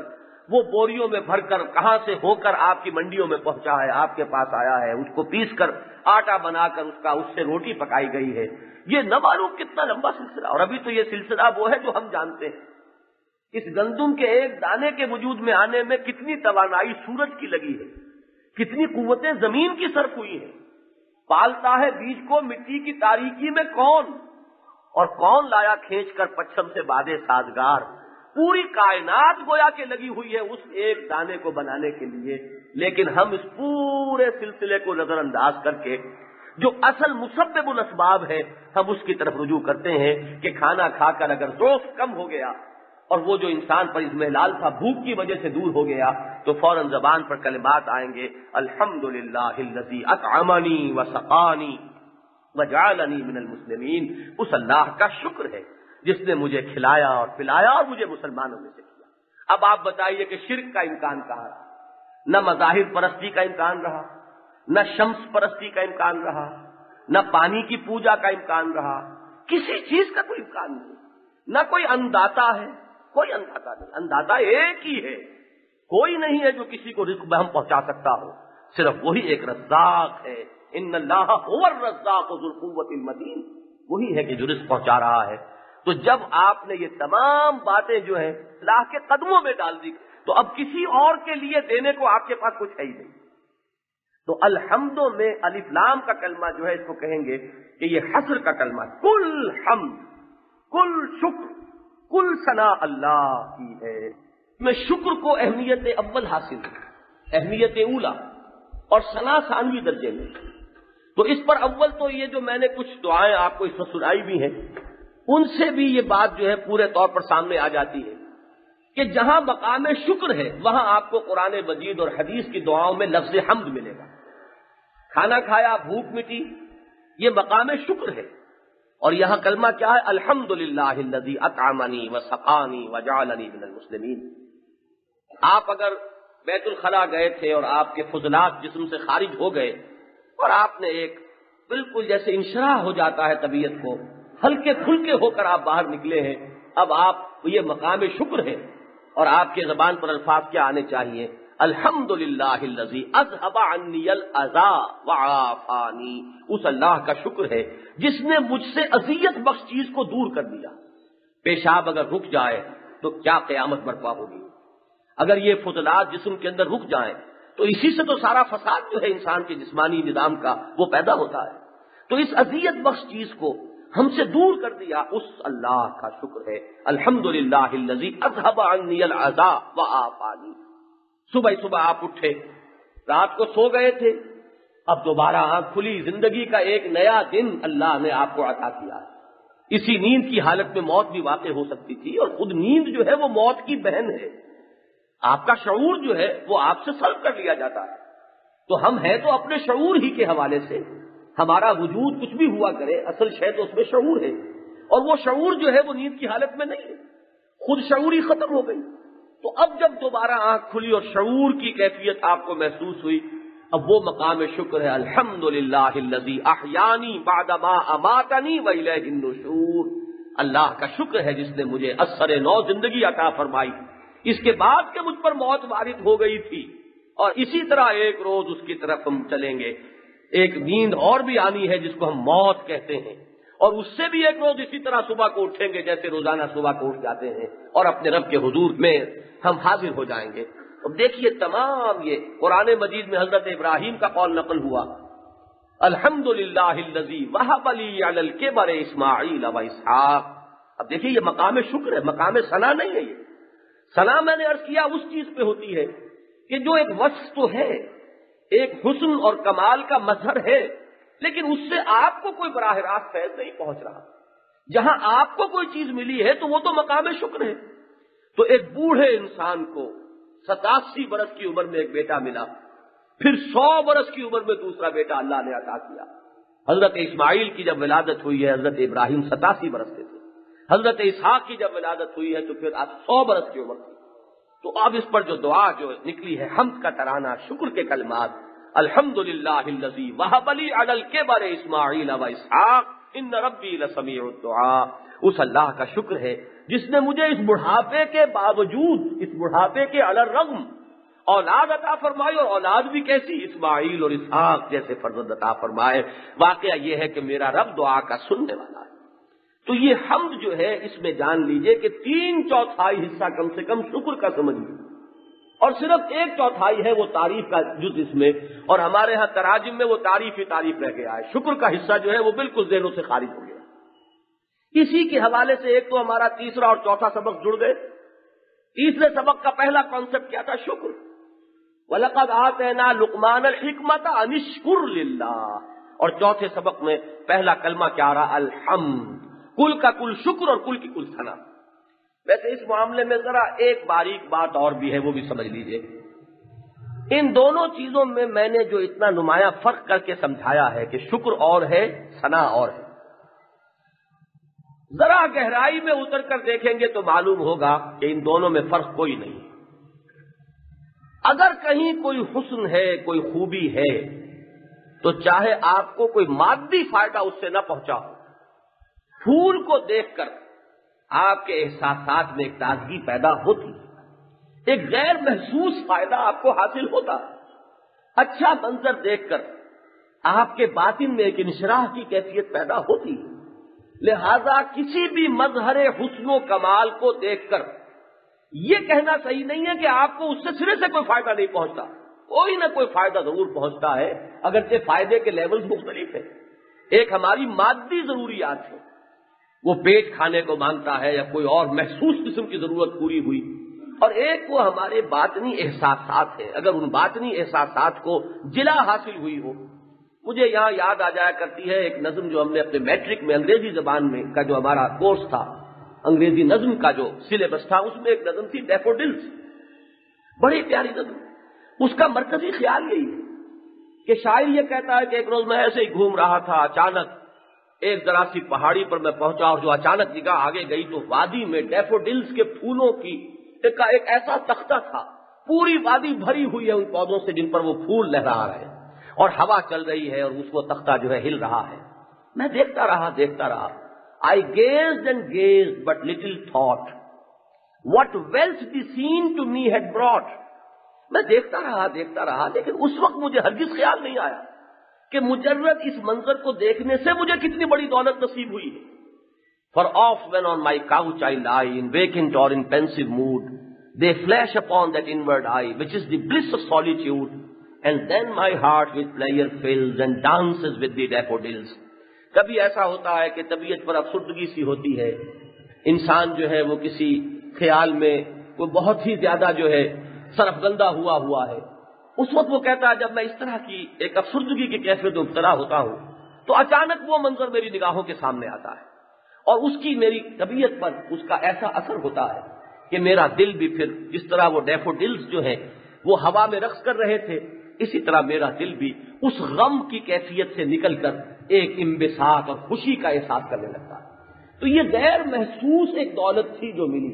[SPEAKER 2] وہ بوریوں میں بھر کر کہاں سے ہو کر آپ کی منڈیوں میں پہنچا ہے، آپ کے پاس آیا ہے، اس کو پیس کر آٹا بنا کر اس سے روٹی پکائی گئی ہے. یہ نہ معلوم کتنا لمبا سلسلہ. اور ابھی تو یہ سلسلہ وہ ہے جو ہم جانتے ہیں. اس گندم کے ایک دانے کے وجود میں آنے میں کتنی توانائی سورج کی لگی ہے، کتنی قوتیں زمین کی صرف ہوئی ہیں. پالتا ہے بیج کو مٹی کی تاریکی میں کون، اور کون لایا کھینچ کر پچھم سے بادے سازگار. پوری کائنات گویا کہ لگی ہوئی ہے اس ایک دانے کو بنانے کے لیے. لیکن ہم اس پورے سلسلے کو نظر انداز کر کے جو اصل مسبب الاسباب ہے ہم اس کی طرف رجوع کرتے ہیں کہ کھانا کھا کر اگر ذوق کم ہو گیا اور وہ جو انسان پر اضمحلال تھا بھوک کی وجہ سے دور ہو گیا تو فوراً زبان پر کلمات آئیں گے، الحمدللہ الذی اطعمنی وسقانی وجعلنی من المسلمین. اس اللہ کا شکر ہے جس نے مجھے کھلایا اور پلایا اور مجھے مسلمانوں میں سے کیا. اب آپ بتائیے کہ شرک کا امکان کہاں رہا؟ نہ مظاہر پرستی کا امکان رہا، نہ شمس پرستی کا امکان رہا، نہ پانی کی پوجا کا امکان رہا. کسی چیز کا کوئی امکان نہیں. نہ کوئی انداتا ہے، کوئی انداتا نہیں. انداتا ایک ہی ہے، کوئی نہیں ہے جو کسی کو رزق بہم پہنچا سکتا ہو، صرف وہی ایک رزاق ہے. ان اللہ هو الرزاق ذو القوة المتین. وہی ہے کہ جو رزق پہنچا رہا ہے. تو جب آپ نے یہ تمام باتیں جو ہیں اللہ کے قدموں میں ڈال دی تو اب کسی اور کے لیے دینے کو آپ کے پاس کچھ ہے ہی نہیں. تو الحمد میں الف لام کا کلمہ جو ہے اس کو کہیں گے کہ یہ حصر کا کلمہ. کل حمد، کل شکر، کل ثنا اللہ کی ہے. میں شکر کو اہمیت اول حاصل ہے، اہمیت اولا، اور ثنا ثانوی درجے میں. تو اس پر اول تو یہ جو میں نے کچھ دعائیں آپ کو اس میں سنائی بھی ہیں ان سے بھی یہ بات جو ہے پورے طور پر سامنے آ جاتی ہے کہ جہاں مقام شکر ہے وہاں آپ کو قرآن مجید اور حدیث کی دعاؤں میں لفظ حمد ملے گا. کھانا کھایا، بھوک مٹی، یہ مقام شکر ہے. اور یہاں کلمہ کیا ہے؟ الحمدللہ الذی اطعمنی وسقانی وجعلنی من المسلمین. آپ اگر بیت الخلاء گئے تھے اور آپ کے فضلات جسم سے خارج ہو گئے اور آپ نے ایک بالکل جیسے انشراح ہو جاتا ہے طبیعت کو، ہلکے پھلکے ہو کر آپ باہر نکلے ہیں، اب آپ یہ مقام شکر ہے. اور آپ کے زبان پر الفاظ کیا آنے چاہیے؟ الحمدللہ الذی اذھب عنی الاذی وعافانی. اس اللہ کا شکر ہے جس نے مجھ سے اذیت بخش چیز کو دور کر دیا. پیشاب اگر رک جائے تو کیا قیامت برپا ہوگی. اگر یہ فضلات جسم کے اندر رک جائیں تو اسی سے تو سارا فساد جو ہے انسان کے جسمانی نظام کا وہ پیدا ہوتا ہے. تو اس اذیت بخش چیز کو ہم سے دور کر دیا، اس اللہ کا شکر ہے. الحمدللہ الذی اذھب عنی الاذی وعافانی. صبح صبح آپ اٹھے، رات کو سو گئے تھے، اب دوبارہ آنکھ کھلی، زندگی کا ایک نیا دن اللہ نے آپ کو عطا کیا ہے. اسی نیند کی حالت میں موت بھی واقع ہو سکتی تھی، اور خود نیند جو ہے وہ موت کی بہن ہے. آپ کا شعور جو ہے وہ آپ سے سلب کر لیا جاتا ہے. تو ہم ہیں تو اپنے شعور ہی کے حوالے سے، ہمارا وجود کچھ بھی ہوا کرے اصل شے تو اس میں شعور ہے، اور وہ شعور جو ہے وہ نیند کی حالت میں نہیں ہے، خود شعوری ختم ہو گئی. تو اب جب دوبارہ آنکھ کھلی اور شعور کی کیفیت آپ کو محسوس ہوئی، اب وہ مقام شکر ہے. الحمدللہ الذی احیانی بعد ما اماتنی والیہ النشور. اللہ کا شکر ہے جس نے مجھے اثر نو زندگی عطا فرمائی، اس کے بعد کہ مجھ پر موت وارد ہو گئی تھی. اور اسی طرح ایک روز اس کی طرف ہم چلیں گے. ایک نیند اور بھی آنی ہے جس کو ہم موت کہتے ہیں، اور اس سے بھی ایک روز اسی طرح صبح کو اٹھیں گے جیسے روزانہ صبح کو اٹھ جاتے ہیں، اور اپنے رب کے حضور میں ہم حاضر ہو جائیں گے. اب دیکھیے تمام یہ قرآن مجید میں حضرت ابراہیم کا قول نقل ہوا، الحمدللہ الذی وہب لی علی الکبر اسماعیل و اسحاق. اب دیکھیے یہ مقام شکر ہے، مقام ثنا نہیں ہے. یہ ثنا میں نے عرض کیا اس چیز پہ ہوتی ہے کہ جو ایک وصف تو ہے، ایک حسن اور کمال کا مظہر ہے، لیکن اس سے آپ کو کوئی براہ راست فیض نہیں پہنچ رہا. جہاں آپ کو کوئی چیز ملی ہے تو وہ تو مقام شکر ہے. تو ایک بوڑھے انسان کو 87 برس کی عمر میں ایک بیٹا ملا، پھر 100 برس کی عمر میں دوسرا بیٹا اللہ نے عطا کیا. حضرت اسماعیل کی جب ولادت ہوئی ہے حضرت ابراہیم 87 برس کے تھے. حضرت اسحاق کی جب ولادت ہوئی ہے تو پھر آپ 100 برس کی عمر تھی. تو اب اس پر جو دعا جو نکلی ہے حمد کا ترانہ، شکر کے کلمات، الحمدللہ الذی وہب لی علی الکبر اسماعیل و اسحاق ان ربی لسمیع الدعاء. اس اللہ کا شکر ہے جس نے مجھے اس بڑھاپے کے باوجود، اس بڑھاپے کے علی الرغم اولاد عطا فرمائی، اور اولاد بھی کیسی، اسماعیل اور اسحاق جیسے فرزند عطا فرمائے. واقعہ یہ ہے کہ میرا رب دعا کا سننے والا ہے. تو یہ حمد جو ہے اس میں جان لیجئے کہ 3/4 حصہ کم سے کم شکر کا سمجھیے، اور صرف 1/4 ہے وہ تعریف کا جز اس میں. اور ہمارے ہاں تراجم میں وہ تعریف ہی تعریف رہ گیا ہے، شکر کا حصہ جو ہے وہ بالکل ذہنوں سے خارج ہو گیا. اسی کے حوالے سے ایک تو ہمارا تیسرا اور چوتھا سبق جڑ گئے. تیسرے سبق کا پہلا کانسیپٹ کیا تھا؟ شکر. وَلَقَدْ آتَيْنَا لُقْمَانَ الْحِكْمَةَ أَنِ اشْكُرْ لِلَّهِ. اور چوتھے سبق میں پہلا کلمہ کیا رہا؟ الحمد. کل کا کل شکر اور کل کی کل ثنا. ویسے اس معاملے میں ذرا ایک باریک بات اور بھی ہے، وہ بھی سمجھ لیجئے. ان دونوں چیزوں میں نے جو اتنا نمایاں فرق کر کے سمجھایا ہے کہ شکر اور ہے، ثنا اور ہے، ذرا گہرائی میں اتر کر دیکھیں گے تو معلوم ہوگا کہ ان دونوں میں فرق کوئی نہیں. اگر کہیں کوئی حسن ہے، کوئی خوبی ہے، تو چاہے آپ کو کوئی مادی فائدہ اس سے نہ پہنچا ہو، پھول کو دیکھ کر آپ کے احساسات میں ایک تازگی پیدا ہوتی، ایک غیر محسوس فائدہ آپ کو حاصل ہوتا. اچھا منظر دیکھ کر آپ کے باطن میں ایک انشراح کی کیفیت پیدا ہوتی. لہذا کسی بھی مظہر حسن و کمال کو دیکھ کر یہ کہنا صحیح نہیں ہے کہ آپ کو اس سے سرے سے کوئی فائدہ نہیں پہنچتا. کوئی نہ کوئی فائدہ ضرور پہنچتا ہے، اگرچہ فائدے کے لیولز مختلف ہیں. ایک ہماری مادی ضروریات ہے، وہ پیٹ کھانے کو مانگتا ہے یا کوئی اور محسوس قسم کی ضرورت پوری ہوئی، اور ایک وہ ہمارے باطنی احساسات ہیں. اگر ان باطنی احساسات کو جلا حاصل ہوئی ہو. مجھے یہاں یاد آ جایا کرتی ہے ایک نظم جو ہم نے اپنے میٹرک میں انگریزی زبان میں کا جو ہمارا کورس تھا، انگریزی نظم کا جو سلیبس تھا، اس میں ایک نظم تھی ڈیفوڈلز. بڑی پیاری نظم. اس کا مرکزی خیال یہی ہے کہ شاعر یہ کہتا ہے کہ ایک روز میں ایسے ہی گھوم رہا تھا، اچانک ایک ذرا سی پہاڑی پر میں پہنچا، اور جو اچانک نگاہ آگے گئی تو وادی میں ڈیفوڈلز کے پھولوں کی ایک ایسا تختہ تھا. پوری وادی بھری ہوئی ہے ان پودوں سے جن پر وہ پھول لہرا رہے ہیں، اور ہوا چل رہی ہے اور اس وہ تختہ جو ہے ہل رہا ہے. میں دیکھتا رہا. I gazed and gazed, but little thought what wealth the scene to me had brought. میں دیکھتا رہا لیکن اس وقت مجھے ہرگز خیال نہیں آیا کہ مجرد اس منظر کو دیکھنے سے مجھے کتنی بڑی دولت نصیب ہوئی ہے. For oft when on my couch I lie in vacant or in pensive mood, they flash upon that inward eye, which is the bliss of solitude, and then my heart with pleasure fills and dances with the daffodils. کبھی ایسا ہوتا ہے کہ طبیعت پر افسردگی سی ہوتی ہے، انسان جو ہے وہ کسی خیال میں وہ بہت ہی زیادہ جو ہے سرفگندہ ہوا ہے. اس وقت وہ کہتا ہے جب میں اس طرح کی ایک افسردگی کی کیفیت میں مبتلا ہوتا ہوں تو اچانک وہ منظر میری نگاہوں کے سامنے آتا ہے، اور اس کی میری طبیعت پر اس کا ایسا اثر ہوتا ہے کہ میرا دل بھی پھر جس طرح وہ ڈیفوڈلز جو ہیں وہ ہوا میں رقص کر رہے تھے، اسی طرح میرا دل بھی اس غم کی کیفیت سے نکل کر ایک انبساط اور خوشی کا احساس کرنے لگتا ہے. تو یہ غیر محسوس ایک دولت تھی جو ملی،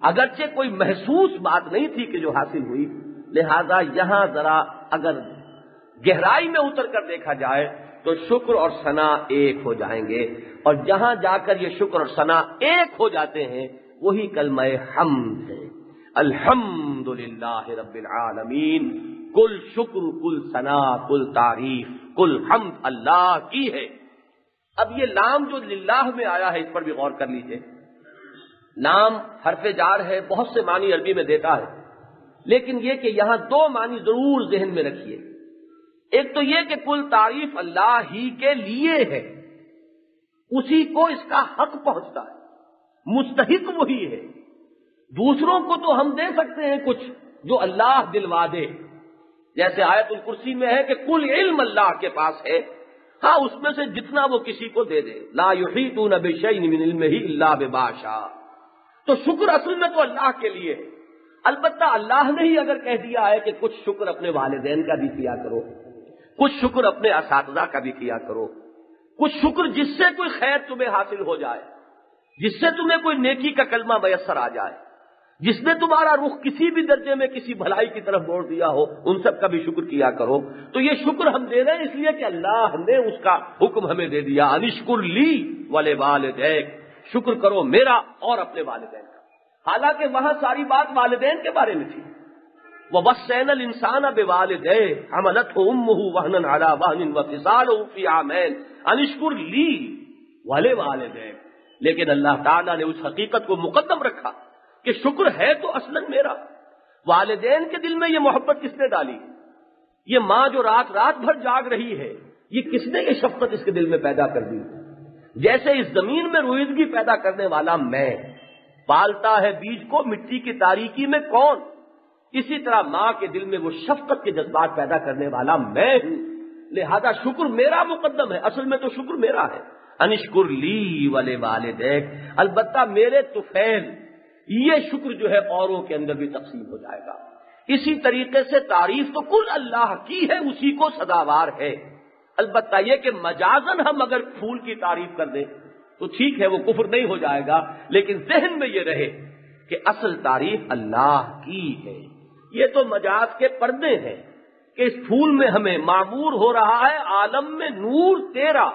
[SPEAKER 2] اگرچہ کوئی محسوس بات نہیں تھی کہ جو حاصل ہوئی. لہذا یہاں ذرا اگر گہرائی میں اتر کر دیکھا جائے تو شکر اور ثنا ایک ہو جائیں گے، اور جہاں جا کر یہ شکر اور ثنا ایک ہو جاتے ہیں وہی کلمہ حمد ہے. الحمد للہ رب العالمین. کل شکر، کل ثنا، کل تعریف، کل حمد اللہ کی ہے. اب یہ لام جو للہ میں آیا ہے اس پر بھی غور کر لیجئے. لام حرف جار ہے، بہت سے معنی عربی میں دیتا ہے، لیکن یہ کہ یہاں دو معنی ضرور ذہن میں رکھیے. ایک تو یہ کہ کل تعریف اللہ ہی کے لیے ہے، اسی کو اس کا حق پہنچتا ہے، مستحق وہی ہے. دوسروں کو تو ہم دے سکتے ہیں کچھ جو اللہ دلوا دے، جیسے آیت الکرسی میں ہے کہ کل علم اللہ کے پاس ہے، ہاں اس میں سے جتنا وہ کسی کو دے دے. لا یحیطون بشیء من علمہ الا بما شاء. تو شکر اصل میں تو اللہ کے لیے ہے. البتہ اللہ نے ہی اگر کہہ دیا ہے کہ کچھ شکر اپنے والدین کا بھی کیا کرو، کچھ شکر اپنے اساتذہ کا بھی کیا کرو، کچھ شکر جس سے کوئی خیر تمہیں حاصل ہو جائے، جس سے تمہیں کوئی نیکی کا کلمہ میسر آ جائے، جس نے تمہارا رخ کسی بھی درجے میں کسی بھلائی کی طرف موڑ دیا ہو، ان سب کا بھی شکر کیا کرو۔ تو یہ شکر ہم دے رہے ہیں اس لیے کہ اللہ نے اس کا حکم ہمیں دے دیا، انشکر لی ولوالدیک، شکر کرو میرا اور اپنے والدین کا۔ حالانکہ وہاں ساری بات والدین کے بارے میں تھی۔ وَوَصَّيْنَا الْإِنسَانَ بِوَالِدَيْهِ حَمَلَتْهُ أُمُّهُ وَهْنًا عَلَى وَهْنٍ وَفِصَالُهُ فِي عَامَيْنِ أَنِ اشْكُرْ لِي وَلِوَالِدَيْكَ، لیکن اللہ تعالیٰ نے اس حقیقت کو مقدم رکھا کہ شکر ہے تو اصلاً میرا۔ والدین کے دل میں یہ محبت کس نے ڈالی؟ یہ ماں جو رات رات بھر جاگ رہی ہے، یہ کس نے یہ شفقت اس کے دل میں پیدا کر دی؟ جیسے اس زمین میں روئیدگی پیدا کرنے والا میں، پالتا ہے بیج کو مٹی کی تاریکی میں کون، اسی طرح ماں کے دل میں وہ شفقت کے جذبات پیدا کرنے والا میں ہوں، لہذا شکر میرا مقدم ہے، اصل میں تو شکر میرا ہے۔ انشکر لی ولوالدیک، البتہ میرے طفیل، یہ شکر جو ہے اوروں کے اندر بھی تقسیم ہو جائے گا۔ اسی طریقے سے تعریف تو کل اللہ کی ہے، اسی کو سزاوار ہے، البتہ یہ کہ مجازن ہم اگر پھول کی تعریف کر دیں تو ٹھیک ہے، وہ کفر نہیں ہو جائے گا، لیکن ذہن میں یہ رہے کہ اصل تعریف اللہ کی ہے۔ یہ تو مجاز کے پردے ہیں کہ اس پھول میں ہمیں معمور ہو رہا ہے عالم میں نور تیرا،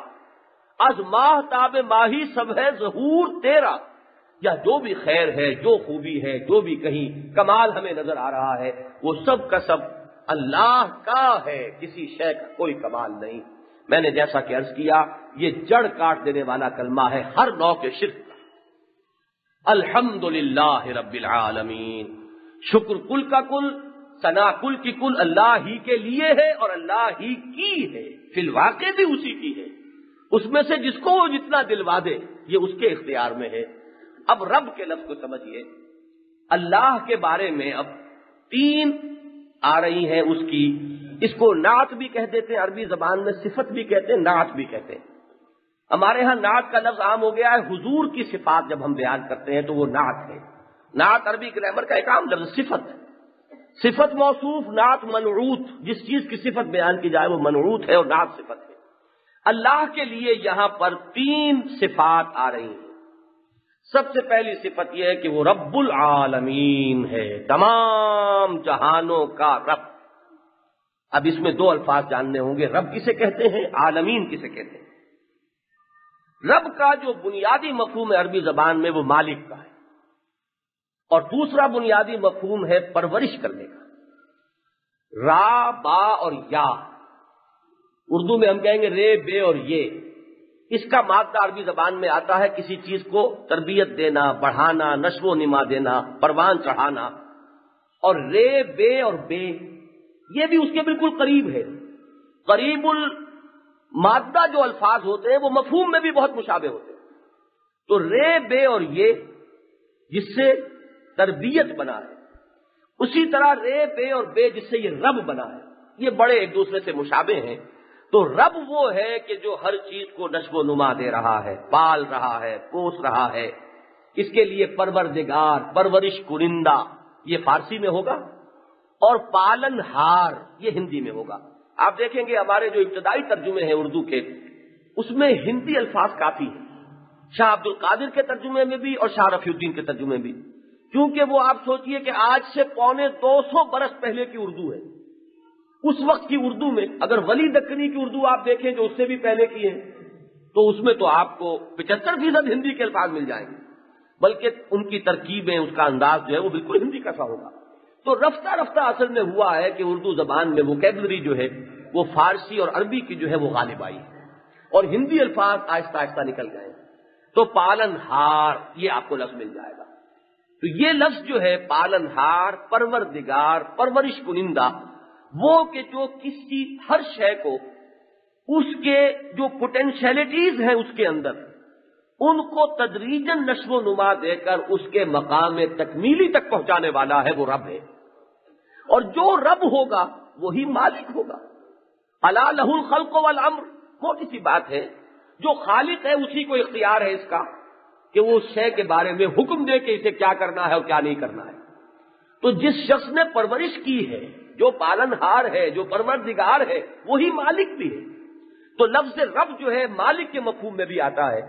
[SPEAKER 2] از ماہ تاب ماہی سب ہے ظہور تیرا، یا جو بھی خیر ہے، جو خوبی ہے، جو بھی کہیں کمال ہمیں نظر آ رہا ہے، وہ سب کا سب اللہ کا ہے، کسی شے کا کوئی کمال نہیں۔ میں نے جیسا کہ عرض کیا، یہ جڑ کاٹ دینے والا کلمہ ہے ہر نوع کے شرک کا۔ الحمدللہ رب العالمین، شکر کل کا کل، ثنا کل کی کل اللہ ہی کے لیے ہے اور اللہ ہی کی ہے، فی الواقع بھی اسی کی ہے۔ اس میں سے جس کو وہ جتنا دلوا دے یہ اس کے اختیار میں ہے۔ اب رب کے لفظ کو سمجھیے، اللہ کے بارے میں اب تین آ رہی ہیں اس کی، اس کو نعت بھی کہہ دیتے ہیں، عربی زبان میں صفت بھی کہتے ہیں، نعت بھی کہتے ہیں۔ ہمارے ہاں نعت کا لفظ عام ہو گیا ہے، حضور کی صفات جب ہم بیان کرتے ہیں تو وہ نعت ہے۔ نعت عربی گرامر کا ایک عام لفظ صفت، صفت موصوف، نعت منعوت، جس چیز کی صفت بیان کی جائے وہ منعوت ہے اور نعت صفت ہے۔ اللہ کے لیے یہاں پر تین صفات آ رہی ہیں۔ سب سے پہلی صفت یہ ہے کہ وہ رب العالمین ہے، تمام جہانوں کا رب۔ اب اس میں دو الفاظ جاننے ہوں گے، رب کسے کہتے ہیں، عالمین کسے کہتے ہیں۔ رب کا جو بنیادی مفہوم ہے عربی زبان میں وہ مالک کا ہے، اور دوسرا بنیادی مفہوم ہے پرورش کرنے کا۔ را، با اور یا، اردو میں ہم کہیں گے رے، بے اور یہ، اس کا مادہ عربی زبان میں آتا ہے کسی چیز کو تربیت دینا، بڑھانا، نشو و نما دینا، پروان چڑھانا۔ اور رے، بے اور بے یہ بھی اس کے بالکل قریب ہے۔ قریب المادہ جو الفاظ ہوتے ہیں وہ مفہوم میں بھی بہت مشابہ ہوتے ہیں۔ تو رے، بے اور یہ جس سے تربیت بنا ہے، اسی طرح رے، بے اور بے جس سے یہ رب بنا ہے، یہ بڑے ایک دوسرے سے مشابہ ہیں۔ تو رب وہ ہے کہ جو ہر چیز کو نشو و نما دے رہا ہے، پال رہا ہے، پوس رہا ہے، اس کے لیے پروردگار، پرورش کنندہ یہ فارسی میں ہوگا، اور پالن ہار یہ ہندی میں ہوگا۔ آپ دیکھیں گے ہمارے جو ابتدائی ترجمے ہیں اردو کے، اس میں ہندی الفاظ کافی ہیں، شاہ عبد القادر کے ترجمے میں بھی اور شاہ رفیع الدین کے ترجمے میں بھی، کیونکہ وہ آپ سوچئے کہ آج سے 250 برس پہلے کی اردو ہے۔ اس وقت کی اردو میں اگر ولی دکنی کی اردو آپ دیکھیں جو اس سے بھی پہلے کی ہے، تو اس میں تو آپ کو 75% ہندی کے الفاظ مل جائیں گے، بلکہ ان کی ترکیبیں، اس کا انداز جو ہے وہ بالکل ہندی کا سا ہوگا۔ تو رفتہ رفتہ اصل میں ہوا ہے کہ اردو زبان میں ووکیبلری جو ہے وہ فارسی اور عربی کی جو ہے وہ غالب آئی ہے، اور ہندی الفاظ آہستہ آہستہ نکل گئے۔ تو پالن ہار یہ آپ کو لفظ مل جائے گا۔ تو یہ لفظ جو ہے پالن ہار، پروردگار، پرورش کنندہ، وہ کہ جو کسی ہر شے کو اس کے جو پوٹینشیلٹیز ہیں اس کے اندر، ان کو تدریجاً نشو و نما دے کر اس کے مقام تکمیلی تک پہنچانے والا ہے، وہ رب ہے۔ اور جو رب ہوگا وہی مالک ہوگا۔ الا لہ الخلق والامر، موٹی سی بات ہے، جو خالق ہے اسی کو اختیار ہے اس کا کہ وہ اس شے کے بارے میں حکم دے کہ اسے کیا کرنا ہے اور کیا نہیں کرنا ہے۔ تو جس شخص نے پرورش کی ہے، جو پالن ہار ہے، جو پروردگار ہے، وہی مالک بھی ہے۔ تو لفظ رب جو ہے مالک کے مفہوم میں بھی آتا ہے،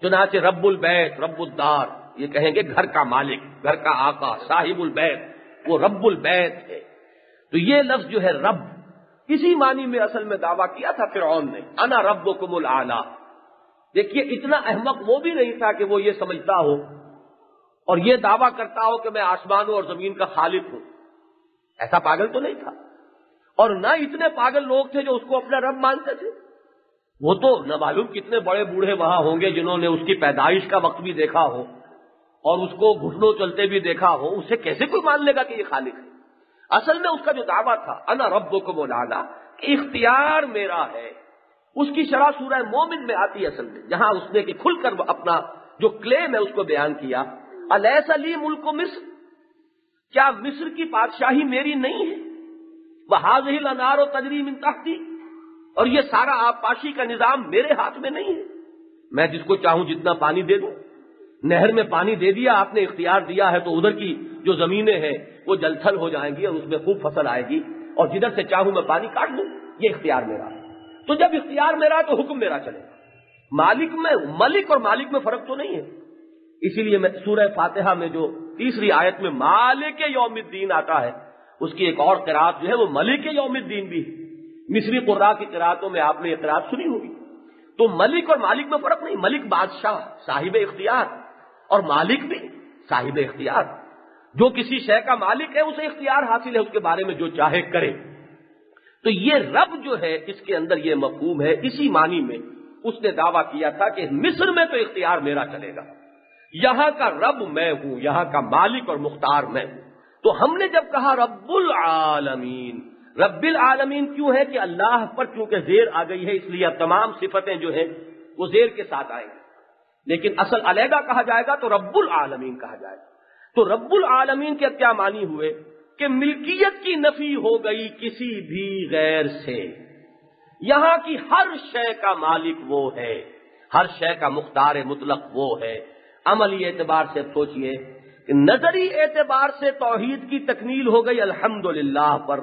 [SPEAKER 2] چنانچہ رب البیت، رب الدار، یہ کہیں گے گھر کا مالک، گھر کا آقا، صاحب البیت، وہ رب البیت ہے۔ تو یہ لفظ جو ہے رب، اسی معنی میں اصل میں دعویٰ کیا تھا فرعون نے، انا ربکم الاعلی۔ دیکھیے اتنا احمق وہ بھی نہیں تھا کہ وہ یہ سمجھتا ہو اور یہ دعویٰ کرتا ہو کہ میں آسمانوں اور زمین کا خالق ہوں، ایسا پاگل تو نہیں تھا۔ اور نہ اتنے پاگل لوگ تھے جو اس کو اپنا رب مانتے تھے، وہ تو نہ معلوم کتنے بڑے بوڑھے وہاں ہوں گے جنہوں نے اس کی پیدائش کا وقت بھی دیکھا ہو اور اس کو گھٹنوں چلتے بھی دیکھا ہو، اسے کیسے کوئی مان لے گا کہ یہ خالق ہے؟ اصل میں اس کا جو دعویٰ تھا انا ربکم الاعلی، کہ اختیار میرا ہے، اس کی شرح سورہ مومن میں آتی ہے اصل میں، جہاں اس نے کہ کھل کر اپنا جو کلیم ہے اس کو بیان کیا، الیس لی ملک مصر، کیا مصر کی بادشاہی میری نہیں ہے؟ وہذہ الانہار تجری من تحتی، اور یہ سارا آبپاشی کا نظام میرے ہاتھ میں نہیں ہے، میں جس کو چاہوں جتنا پانی دے دوں۔ نہر میں پانی دے دیا آپ نے، اختیار دیا ہے تو ادھر کی جو زمینیں ہیں وہ جل تھل ہو جائیں گی اور اس میں خوب فصل آئے گی، اور جدھر سے چاہوں میں پانی کاٹ دوں، یہ اختیار میرا ہے۔ تو جب اختیار میرا تو حکم میرا چلے گا۔ مالک میں، ملک اور مالک میں فرق تو نہیں ہے۔ اسی لیے میں سورہ فاتحہ میں جو تیسری آیت میں مالک یوم الدین آتا ہے، اس کی ایک اور قرات جو ہے وہ ملک یوم الدین بھی ہے۔ مصری قراء کی قراتوں میں آپ نے یہ قرات سنی ہوگی۔ تو ملک اور مالک میں فرق نہیں، ملک بادشاہ صاحب اختیار، اور مالک بھی صاحب اختیار۔ جو کسی شے کا مالک ہے اسے اختیار حاصل ہے، اس کے بارے میں جو چاہے کرے۔ تو یہ رب جو ہے اس کے اندر یہ مفہوم ہے، اسی معنی میں اس نے دعویٰ کیا تھا کہ مصر میں تو اختیار میرا چلے گا، یہاں کا رب میں ہوں، یہاں کا مالک اور مختار میں ہوں۔ تو ہم نے جب کہا رب العالمین، رب العالمین کیوں ہے کہ اللہ پر چونکہ زیر آ گئی ہے، اس لیے اب تمام صفتیں جو ہیں وہ زیر کے ساتھ آئیں گی، لیکن اصل علیحدہ کہا جائے گا تو رب العالمین کہا جائے گا۔ تو رب العالمین کے کیا معنی ہوئے کہ ملکیت کی نفی ہو گئی کسی بھی غیر سے، یہاں کی ہر شے کا مالک وہ ہے، ہر شے کا مختار مطلق وہ ہے۔ عملی اعتبار سے سوچئے کہ نظری اعتبار سے توحید کی تکمیل ہو گئی الحمدللہ پر،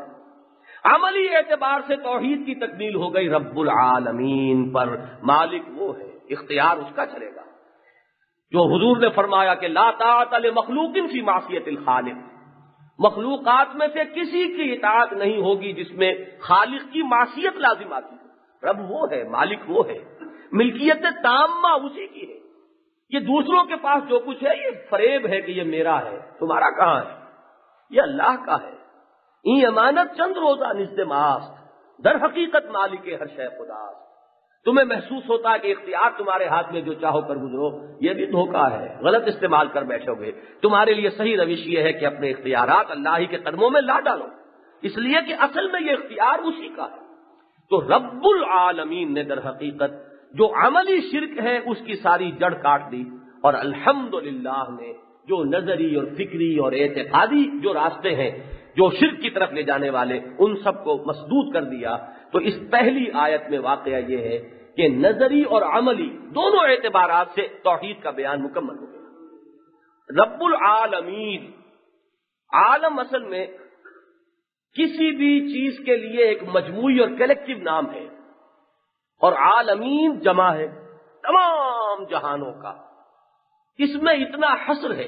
[SPEAKER 2] عملی اعتبار سے توحید کی تکمیل ہو گئی رب العالمین پر۔ مالک وہ ہے، اختیار اس کا چلے گا۔ جو حضور نے فرمایا کہ لا طاعت لمخلوق فی معصیت الخالق، مخلوقات میں سے کسی کی اطاعت نہیں ہوگی جس میں خالق کی معصیت لازم آتی ہے۔ رب وہ ہے، مالک وہ ہے، ملکیت تامہ اسی کی ہے۔ یہ دوسروں کے پاس جو کچھ ہے یہ فریب ہے کہ یہ میرا ہے، تمہارا کہاں ہے؟ یہ اللہ کا ہے۔ این امانت چند روزہ نزد ماست، در حقیقت مالک ہر شے خداست۔ تمہیں محسوس ہوتا ہے کہ اختیار تمہارے ہاتھ میں، جو چاہو کر گزرو، یہ بھی دھوکہ ہے، غلط استعمال کر بیٹھو گے۔ تمہارے لیے صحیح روش یہ ہے کہ اپنے اختیارات اللہ ہی کے قدموں میں لا ڈالو، اس لیے کہ اصل میں یہ اختیار اسی کا ہے۔ تو رب العالمین نے در حقیقت جو عملی شرک ہے اس کی ساری جڑ کاٹ دی، اور الحمدللہ نے جو نظری اور فکری اور اعتقادی جو راستے ہیں جو شرک کی طرف لے جانے والے، ان سب کو مسدود کر دیا۔ تو اس پہلی آیت میں واقعہ یہ ہے کہ نظری اور عملی دونوں اعتبارات سے توحید کا بیان مکمل ہو گیا۔ رب العالمین، عالم اصل میں کسی بھی چیز کے لیے ایک مجموعی اور کلیکٹیو نام ہے، اور عالمین جمع ہے تمام جہانوں کا۔ اس میں اتنا حصر ہے،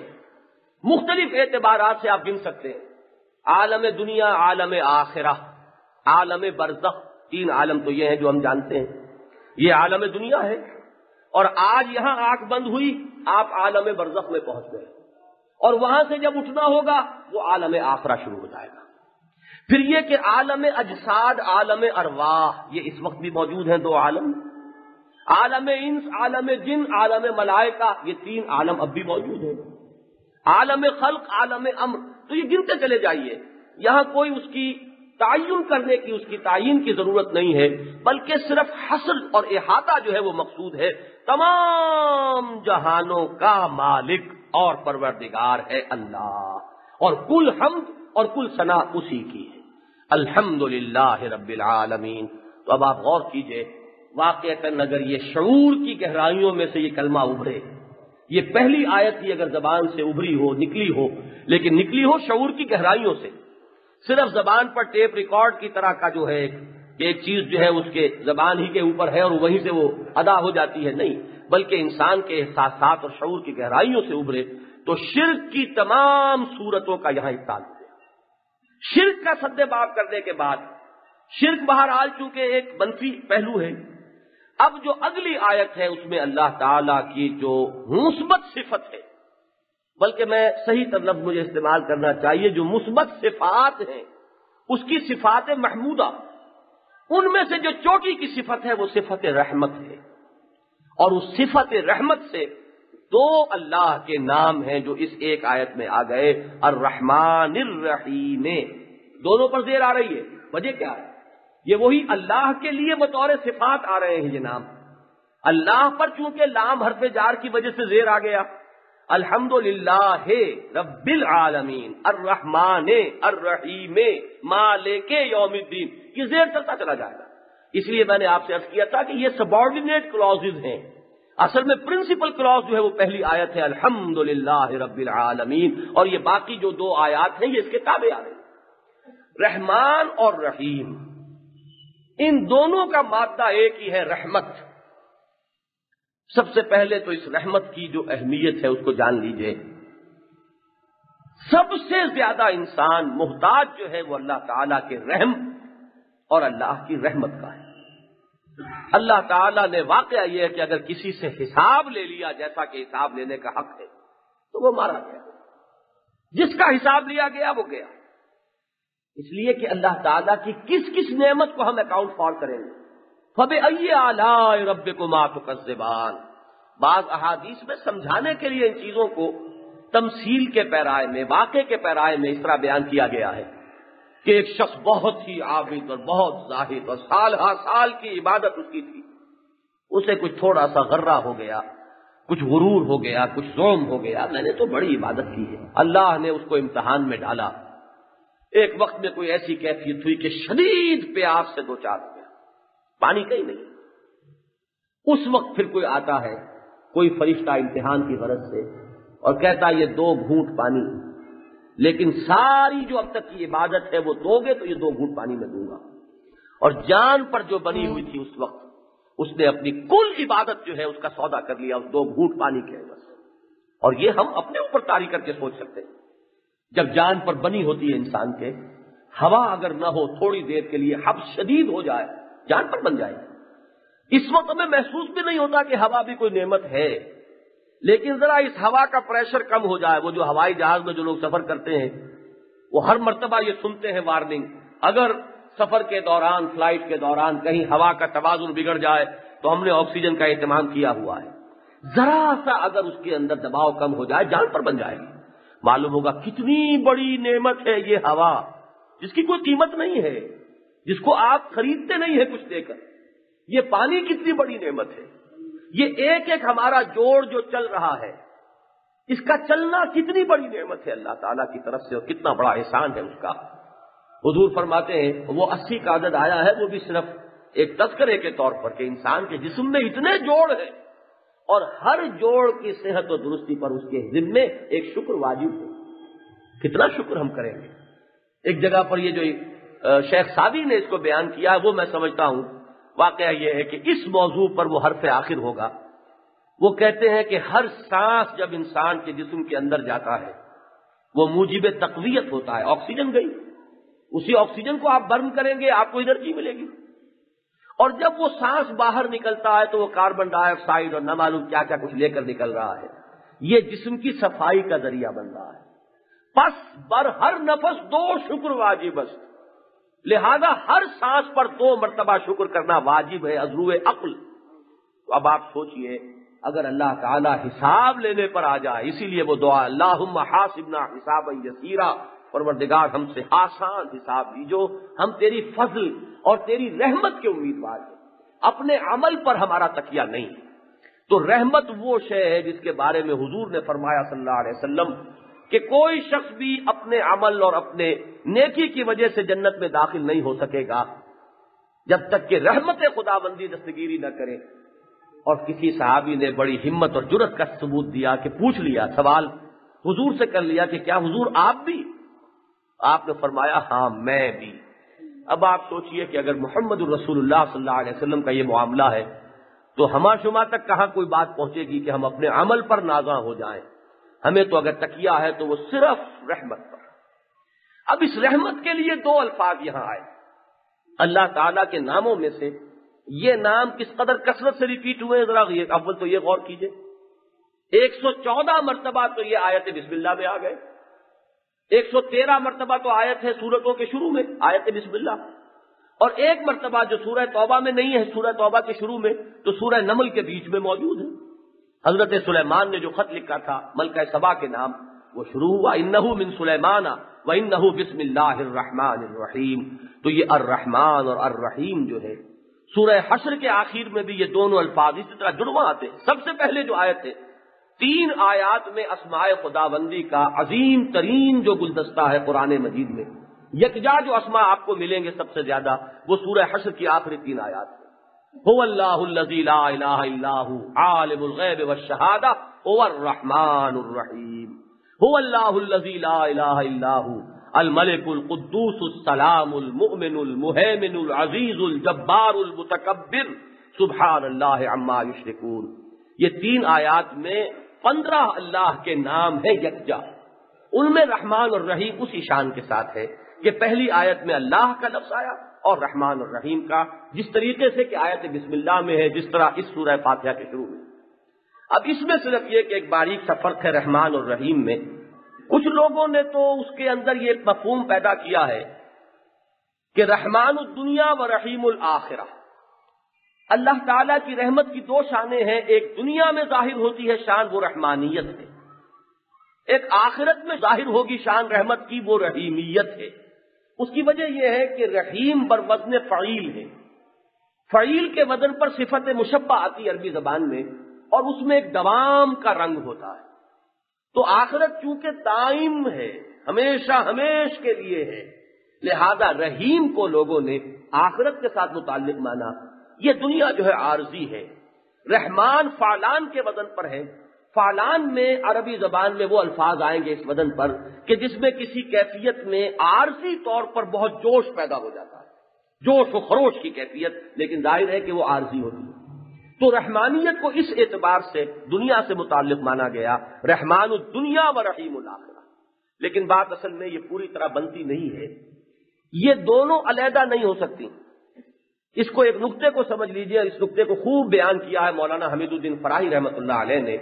[SPEAKER 2] مختلف اعتبارات سے آپ گن سکتے ہیں۔ عالم دنیا، عالم آخرہ، عالم برزخ، تین عالم تو یہ ہیں جو ہم جانتے ہیں۔ یہ عالم دنیا ہے، اور آج یہاں آنکھ بند ہوئی آپ عالم برزخ میں پہنچ گئے، اور وہاں سے جب اٹھنا ہوگا وہ عالم آخرہ شروع ہو جائے گا۔ پھر یہ کہ عالم اجساد، عالم ارواح، یہ اس وقت بھی موجود ہیں دو عالم، عالم انس، عالم جن، عالم ملائکہ، یہ تین عالم اب بھی موجود ہیں۔ عالم خلق، عالم امر، تو یہ گنتے چلے جائیے، یہاں کوئی اس کی تعین کرنے کی، اس کی تعین کی ضرورت نہیں ہے، بلکہ صرف حصر اور احاطہ جو ہے وہ مقصود ہے۔ تمام جہانوں کا مالک اور پروردگار ہے اللہ، اور کل حمد اور کل ثنا اسی کی ہے۔ الحمدللہ رب العالمین۔ تو اب آپ غور کیجئے، واقعتاً اگر یہ شعور کی گہرائیوں میں سے یہ کلمہ ابھرے، یہ پہلی آیت ہی اگر زبان سے ابھری ہو، نکلی ہو، لیکن نکلی ہو شعور کی گہرائیوں سے، صرف زبان پر ٹیپ ریکارڈ کی طرح کا جو ہے ایک چیز جو ہے اس کے زبان ہی کے اوپر ہے اور وہیں سے وہ ادا ہو جاتی ہے، نہیں، بلکہ انسان کے احساسات اور شعور کی گہرائیوں سے ابھرے تو شرک کی تمام صورتوں کا یہاں ابطال ہو گیا۔ شرک کا سد باب کرنے کے بعد شرک بہرحال چونکہ ایک منفی پہلو ہے، اب جو اگلی آیت ہے اس میں اللہ تعالیٰ کی جو مثبت صفت ہے، بلکہ میں صحیح لفظ مجھے استعمال کرنا چاہیے، جو مثبت صفات ہیں اس کی صفات محمودہ، ان میں سے جو چوٹی کی صفت ہے وہ صفت رحمت ہے، اور اس صفت رحمت سے دو اللہ کے نام ہیں جو اس ایک آیت میں آ گئے، الرحمن الرحیم، دونوں پر زیر آ رہی ہے۔ وجہ کیا ہے؟ یہ وہی اللہ کے لیے بطور صفات آ رہے ہیں یہ نام، اللہ پر چونکہ لام حرف جار کی وجہ سے زیر آ گیا، الحمدللہ رب العالمین الرحمن الرحیم مالک یوم الدین، یہ زیر چلتا چلا جائے گا۔ اس لیے میں نے آپ سے عرض کیا تھا کہ یہ سبارڈینیٹ کلازز ہیں، اصل میں پرنسپل کلاز جو ہے وہ پہلی آیت ہے الحمدللہ رب العالمین، اور یہ باقی جو دو آیات ہیں یہ اس کے تابع آ رہے ہیں۔ رحمان اور رحیم، ان دونوں کا مادہ ایک ہی ہے، رحمت۔ سب سے پہلے تو اس رحمت کی جو اہمیت ہے اس کو جان لیجئے۔ سب سے زیادہ انسان محتاج جو ہے وہ اللہ تعالیٰ کے رحم اور اللہ کی رحمت کا ہے۔ اللہ تعالیٰ نے واقعہ یہ ہے کہ اگر کسی سے حساب لے لیا جیسا کہ حساب لینے کا حق ہے تو وہ مارا گیا، جس کا حساب لیا گیا وہ گیا، اس لیے کہ اللہ تعالیٰ کی کس کس نعمت کو ہم اکاؤنٹ فار کریں گے۔ فَبِأَيِّ آلَاءِ رَبِّكُمَا تُكَذِّبَانِ، بعض احادیث میں سمجھانے کے لیے ان چیزوں کو تمثیل کے پیرائے میں، واقعے کے پیرائے میں اس طرح بیان کیا گیا ہے کہ ایک شخص بہت ہی عابد اور بہت زاہد اور سال ہا سال کی عبادت اس کی تھی، اسے کچھ تھوڑا سا غرہ ہو گیا، کچھ غرور ہو گیا، کچھ ظلم ہو گیا، میں نے تو بڑی عبادت کی ہے، اللہ نے اس کو امتحان میں ڈالا۔ ایک وقت میں کوئی ایسی کیفیت ہوئی کہ شدید پیاس سے دوچار ہو گیا، پانی کہیں نہیں۔ اس وقت پھر کوئی آتا ہے، کوئی فرشتہ امتحان کی غرض سے، اور کہتا یہ 2 گھونٹ پانی، لیکن ساری جو اب تک کی عبادت ہے وہ دو گے تو یہ 2 گھونٹ پانی میں دوں گا۔ اور جان پر جو بنی ہوئی تھی اس وقت، اس نے اپنی کل عبادت جو ہے اس کا سودا کر لیا اس 2 گھونٹ پانی کے عوض۔ اور یہ ہم اپنے اوپر طاری کر کے سوچ سکتے ہیں، جب جان پر بنی ہوتی ہے انسان کے، ہوا اگر نہ ہو تھوڑی دیر کے لیے حبس شدید ہو جائے، جان پر بن جائے۔ اس وقت ہمیں محسوس بھی نہیں ہوتا کہ ہوا بھی کوئی نعمت ہے، لیکن ذرا اس ہوا کا پریشر کم ہو جائے۔ وہ جو ہوائی جہاز میں جو لوگ سفر کرتے ہیں وہ ہر مرتبہ یہ سنتے ہیں وارننگ، اگر سفر کے دوران، فلائٹ کے دوران کہیں ہوا کا توازن بگڑ جائے تو ہم نے آکسیجن کا اہتمام کیا ہوا ہے، ذرا سا اگر اس کے اندر دباؤ کم ہو جائے جان پر بن جائے گی۔ معلوم ہوگا کتنی بڑی نعمت ہے یہ ہوا، جس کی کوئی قیمت نہیں ہے، جس کو آپ خریدتے نہیں ہیں کچھ دے کر۔ یہ پانی کتنی بڑی نعمت ہے، یہ ایک ایک ہمارا جوڑ جو چل رہا ہے، اس کا چلنا کتنی بڑی نعمت ہے اللہ تعالیٰ کی طرف سے، اور کتنا بڑا احسان ہے اس کا۔ حضور فرماتے ہیں وہ 80 کا عدد آیا ہے، وہ بھی صرف ایک تذکرے کے طور پر کہ انسان کے جسم میں اتنے جوڑ ہیں، اور ہر جوڑ کی صحت و درستی پر اس کے ذمے ایک شکر واجب ہے۔ کتنا شکر ہم کریں گے۔ ایک جگہ پر یہ جو شیخ سعدی نے اس کو بیان کیا ہے وہ میں سمجھتا ہوں واقعہ یہ ہے کہ اس موضوع پر وہ حرف آخر ہوگا۔ وہ کہتے ہیں کہ ہر سانس جب انسان کے جسم کے اندر جاتا ہے وہ موجب تقویت ہوتا ہے۔ آکسیجن گئی، اسی آکسیجن کو آپ برن کریں گے آپ کو انرجی ملے گی، اور جب وہ سانس باہر نکلتا ہے تو وہ کاربن ڈائی آکسائڈ اور نہ معلوم کیا کیا کچھ لے کر نکل رہا ہے۔ یہ جسم کی صفائی کا ذریعہ بن رہا ہے۔ پس بر ہر نفس 2 شکر واجب است، لہذا ہر سانس پر 2 مرتبہ شکر کرنا واجب ہے از روئے عقل۔ تو اب آپ سوچئے اگر اللہ تعالی حساب لینے پر آ جائے، اسی لیے وہ دعا اللہم حاسبنا حسابا یسیرا، پروردگار ہم سے آسان حساب لیجو، ہم تیری فضل اور تیری رحمت کے امیدوار ہیں، اپنے عمل پر ہمارا تکیہ نہیں۔ تو رحمت وہ شے ہے جس کے بارے میں حضور نے فرمایا صلی اللہ علیہ وسلم کہ کوئی شخص بھی اپنے عمل اور اپنے نیکی کی وجہ سے جنت میں داخل نہیں ہو سکے گا جب تک کہ رحمت خداوندی دستگیری نہ کرے۔ اور کسی صحابی نے بڑی ہمت اور جرأت کا ثبوت دیا کہ پوچھ لیا، سوال حضور سے کر لیا کہ کیا حضور آپ بھی؟ آپ نے فرمایا ہاں میں بھی۔ اب آپ سوچئے کہ اگر محمد الرسول اللہ صلی اللہ علیہ وسلم کا یہ معاملہ ہے تو ہما شما تک کہاں کوئی بات پہنچے گی کہ ہم اپنے عمل پر نازاں ہو جائیں. ہمیں تو اگر تکیہ ہے تو وہ صرف رحمت پر. اب اس رحمت کے لیے دو الفاظ یہاں آئے. اللہ تعالیٰ کے ناموں میں سے یہ نام کس قدر کثرت سے ریپیٹ ہوئے ذرا اول تو یہ غور کیجئے. 114 مرتبہ تو یہ آیت بسم اللہ میں آ گئے. 113 مرتبہ تو آیت ہے سورتوں کے شروع میں آیت بسم اللہ، اور ایک مرتبہ جو سورہ توبہ میں نہیں ہے، سورہ توبہ کے شروع میں، تو سورہ نمل کے بیچ میں موجود ہے. حضرت سلیمان نے جو خط لکھا تھا ملکہ سبا کے نام، وہ شروع ہوا انہ من سلیمان وانہ بسم اللہ الرحمن الرحیم. تو یہ الرحمن اور الرحیم جو ہے سورہ حشر کے آخر میں بھی یہ دونوں الفاظ اسی طرح جڑواں آتے ہیں. سب سے پہلے جو آیت ہے 3 آیات میں اسماء خداوندی کا عظیم ترین جو گلدستہ ہے قرآن مجید میں، یکجا جو اسماء آپ کو ملیں گے سب سے زیادہ وہ سورہ حشر کی آخری 3 آیات ہیں. هو اللہ الذی لا الہ الا هو عالم الغیب والشہادہ هو الرحمن الرحیم. هو اللہ الذی لا الہ الا هو الملک القدوس السلام المؤمن المہیمن العزیز الجبار المتکبر سبحان اللہ عما یشرکون. یہ 3 آیات میں 15 اللہ کے نام ہیں یکجا. ان میں رحمان اور رحیم اسی شان کے ساتھ ہے کہ پہلی آیت میں اللہ کا لفظ آیا اور رحمان اور رحیم کا جس طریقے سے کہ آیت بسم اللہ میں ہے، جس طرح اس سورہ فاتحہ کے شروع میں. اب اس میں صرف یہ کہ ایک باریک سا فرق ہے رحمان اور رحیم میں. کچھ لوگوں نے تو اس کے اندر یہ مفہوم پیدا کیا ہے کہ رحمان الدنیا و رحیم الآخرہ. اللہ تعالیٰ کی رحمت کی 2 شانیں ہیں، ایک دنیا میں ظاہر ہوتی ہے شان وہ رحمانیت ہے، ایک آخرت میں ظاہر ہوگی شان رحمت کی وہ رحیمیت ہے. اس کی وجہ یہ ہے کہ رحیم بر وزن فعیل ہے. فعیل کے وزن پر صفت مشبہ آتی ہے عربی زبان میں، اور اس میں ایک دوام کا رنگ ہوتا ہے. تو آخرت چونکہ دائم ہے، ہمیشہ ہمیش کے لیے ہے، لہذا رحیم کو لوگوں نے آخرت کے ساتھ متعلق مانا. یہ دنیا جو ہے عارضی ہے. رحمان فعلان کے وزن پر ہے. فعلان میں عربی زبان میں وہ الفاظ آئیں گے اس وزن پر کہ جس میں کسی کیفیت میں عارضی طور پر بہت جوش پیدا ہو جاتا ہے، جوش و خروش کی کیفیت، لیکن ظاہر ہے کہ وہ عارضی ہوتی ہے. تو رحمانیت کو اس اعتبار سے دنیا سے متعلق مانا گیا، رحمان الدنیا و رحیم الآخرہ. لیکن بات اصل میں یہ پوری طرح بنتی نہیں ہے، یہ دونوں علیحدہ نہیں ہو سکتی. اس کو ایک نقطے کو سمجھ لیجئے. اس نقطے کو خوب بیان کیا ہے مولانا حمید الدین فراہی رحمۃ اللہ علیہ نے.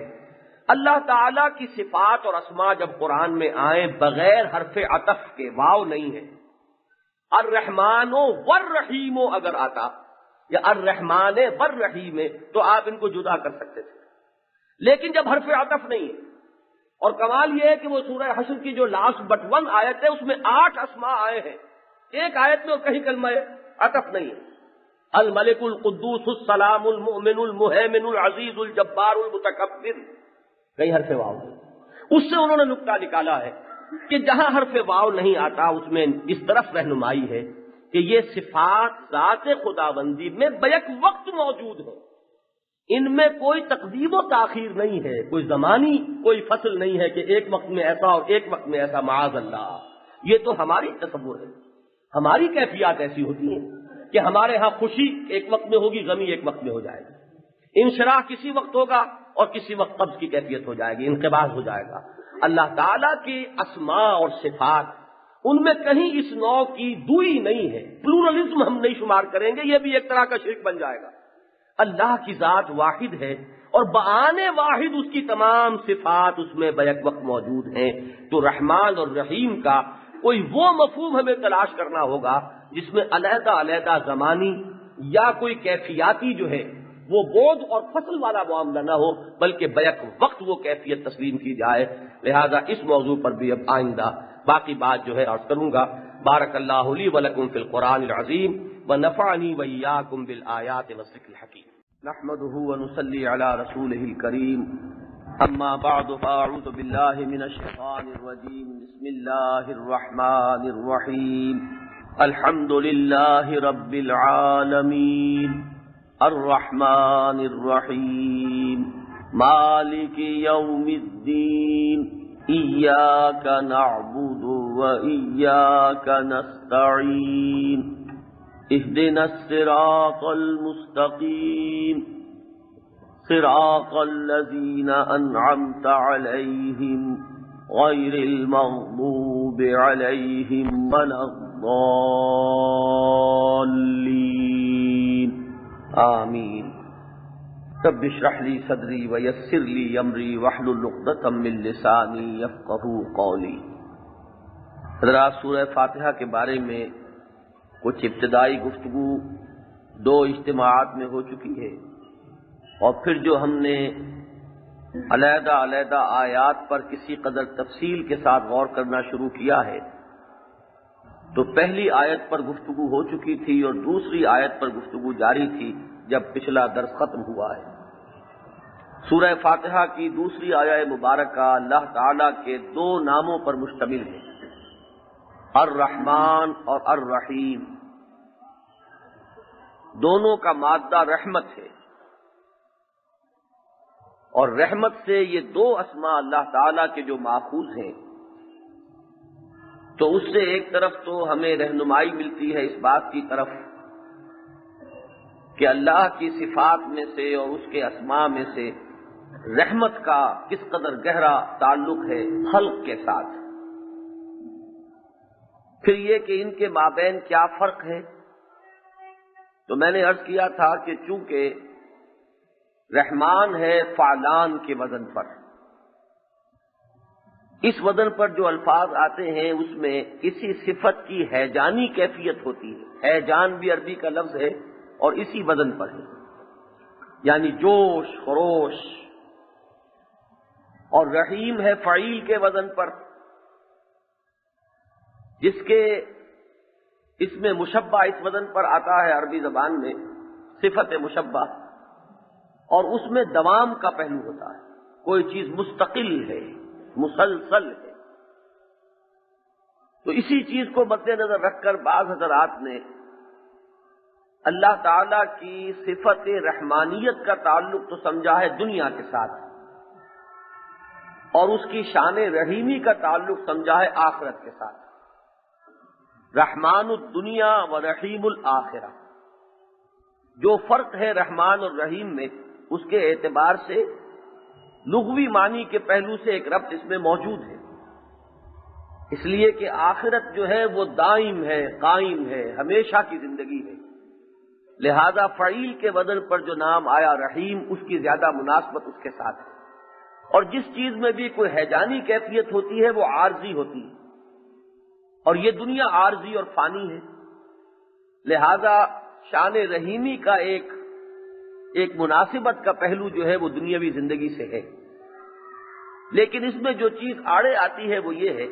[SPEAKER 2] اللہ تعالیٰ کی صفات اور اسماء جب قرآن میں آئیں بغیر حرف عطف کے، واو نہیں ہے، الرحمن والرحیم اگر آتا یا الرحمن والرحیم تو آپ ان کو جدا کر سکتے تھے. لیکن جب حرف عطف نہیں ہے، اور کمال یہ ہے کہ وہ سورہ حشر کی جو لاسٹ بٹ 1 آیت ہے اس میں 8 اسماء آئے ہیں ایک آیت میں، اور کہیں کلمہ عطف نہیں ہے. الملک القدوس السلام المؤمن المہیمن العزیز الجبار المتکبر، کئی حرف واو. اس سے انہوں نے نقطہ نکالا ہے کہ جہاں حرف واو نہیں آتا اس میں اس طرف رہنمائی ہے کہ یہ صفات ذات خداوندی میں بیک وقت موجود ہے. ان میں کوئی تقدیم و تاخیر نہیں ہے، کوئی زمانی کوئی فصل نہیں ہے کہ ایک وقت میں ایسا اور ایک وقت میں ایسا، معاذ اللہ. یہ تو ہماری تصور ہے. ہماری کیفیات ایسی ہوتی ہیں کہ ہمارے ہاں خوشی ایک وقت میں ہوگی، غمی ایک وقت میں ہو جائے گی، انشراح کسی وقت ہوگا اور کسی وقت قبض کی کیفیت ہو جائے گی، انقباض ہو جائے گا. اللہ تعالیٰ کی اسماء اور صفات ان میں کہیں اس نوع کی دوئی نہیں ہے. پلورلزم ہم نہیں شمار کریں گے، یہ بھی ایک طرح کا شرک بن جائے گا. اللہ کی ذات واحد ہے اور بآن واحد اس کی تمام صفات اس میں بیک وقت موجود ہیں. تو رحمان اور رحیم کا کوئی وہ مفہوم ہمیں تلاش کرنا ہوگا جس میں علیحدہ علیحدہ زمانی یا کوئی کیفیاتی جو ہے وہ بود اور فصل والا معاملہ نہ ہو، بلکہ بیک وقت وہ کیفیت تسلیم کی جائے. لہذا اس موضوع پر بھی اب آئندہ باقی بات جو ہے عرض کروں گا. بارک اللہ لی ولکم فی القرآن العظیم ونفعنی وإیاکم بالآیات والذکر الحکیم. نحمده ونصلی علی رسولہ الکریم. اما بعد فاعوذ باللہ من الشیطان الرجیم. بسم اللہ الرحمن الرحیم. الحمد للہ رب العالمین الرحمن الرحیم مالک یوم الدین ایاک نعبد وإیاک نستعین اهدنا الصراط المستقیم صراط الذین انعمت علیہم غیر المغضوب علیہم ولا الضالین آمین۔ رب اشرح لی صدری ویسر لی امری واحلل عقدۃ من لسانی یفقہوا قولی۔ حضرات، سورہ فاتحہ کے بارے میں کچھ ابتدائی گفتگو 2 اجتماعات میں ہو چکی ہے، اور پھر جو ہم نے علیحدہ علیحدہ آیات پر کسی قدر تفصیل کے ساتھ غور کرنا شروع کیا ہے، تو پہلی آیت پر گفتگو ہو چکی تھی اور دوسری آیت پر گفتگو جاری تھی جب پچھلا درس ختم ہوا ہے۔ سورہ فاتحہ کی دوسری آیہ مبارکہ اللہ تعالی کے 2 ناموں پر مشتمل ہے، الرحمن اور الرحیم۔ دونوں کا مادہ رحمت ہے، اور رحمت سے یہ 2 اسماء اللہ تعالی کے جو ماخوذ ہیں، تو اس سے ایک طرف تو ہمیں رہنمائی ملتی ہے اس بات کی طرف کہ اللہ کی صفات میں سے اور اس کے اسماء میں سے رحمت کا کس قدر گہرا تعلق ہے خلق کے ساتھ۔ پھر یہ کہ ان کے مابین کیا فرق ہے، تو میں نے عرض کیا تھا کہ چونکہ رحمان ہے فعلان کے وزن پر، اس وزن پر جو الفاظ آتے ہیں اس میں کسی صفت کی ہیجانی کیفیت ہوتی ہے۔ ہیجان بھی عربی کا لفظ ہے اور اسی وزن پر ہے، یعنی جوش خروش۔ اور رحیم ہے فعیل کے وزن پر، جس کے اس میں مشبہ اس وزن پر آتا ہے عربی زبان میں صفت مشبہ، اور اس میں دوام کا پہلو ہوتا ہے، کوئی چیز مستقل ہے، مسلسل ہے۔ تو اسی چیز کو مد نظر رکھ کر بعض حضرات نے اللہ تعالی کی صفت رحمانیت کا تعلق تو سمجھا ہے دنیا کے ساتھ، اور اس کی شان رحیمی کا تعلق سمجھا ہے آخرت کے ساتھ۔ رحمان الدنیا و رحیم الآخرہ، جو فرق ہے رحمان اور رحیم میں، اس کے اعتبار سے لغوی معنی کے پہلو سے ایک ربط اس میں موجود ہے، اس لیے کہ آخرت جو ہے وہ دائم ہے، قائم ہے، ہمیشہ کی زندگی ہے، لہذا فعیل کے وزن پر جو نام آیا رحیم، اس کی زیادہ مناسبت اس کے ساتھ ہے۔ اور جس چیز میں بھی کوئی ہیجانی کیفیت ہوتی ہے وہ عارضی ہوتی ہے، اور یہ دنیا عارضی اور فانی ہے، لہذا شان رحیمی کا ایک مناسبت کا پہلو جو ہے وہ دنیاوی زندگی سے ہے۔ لیکن اس میں جو چیز آڑے آتی ہے وہ یہ ہے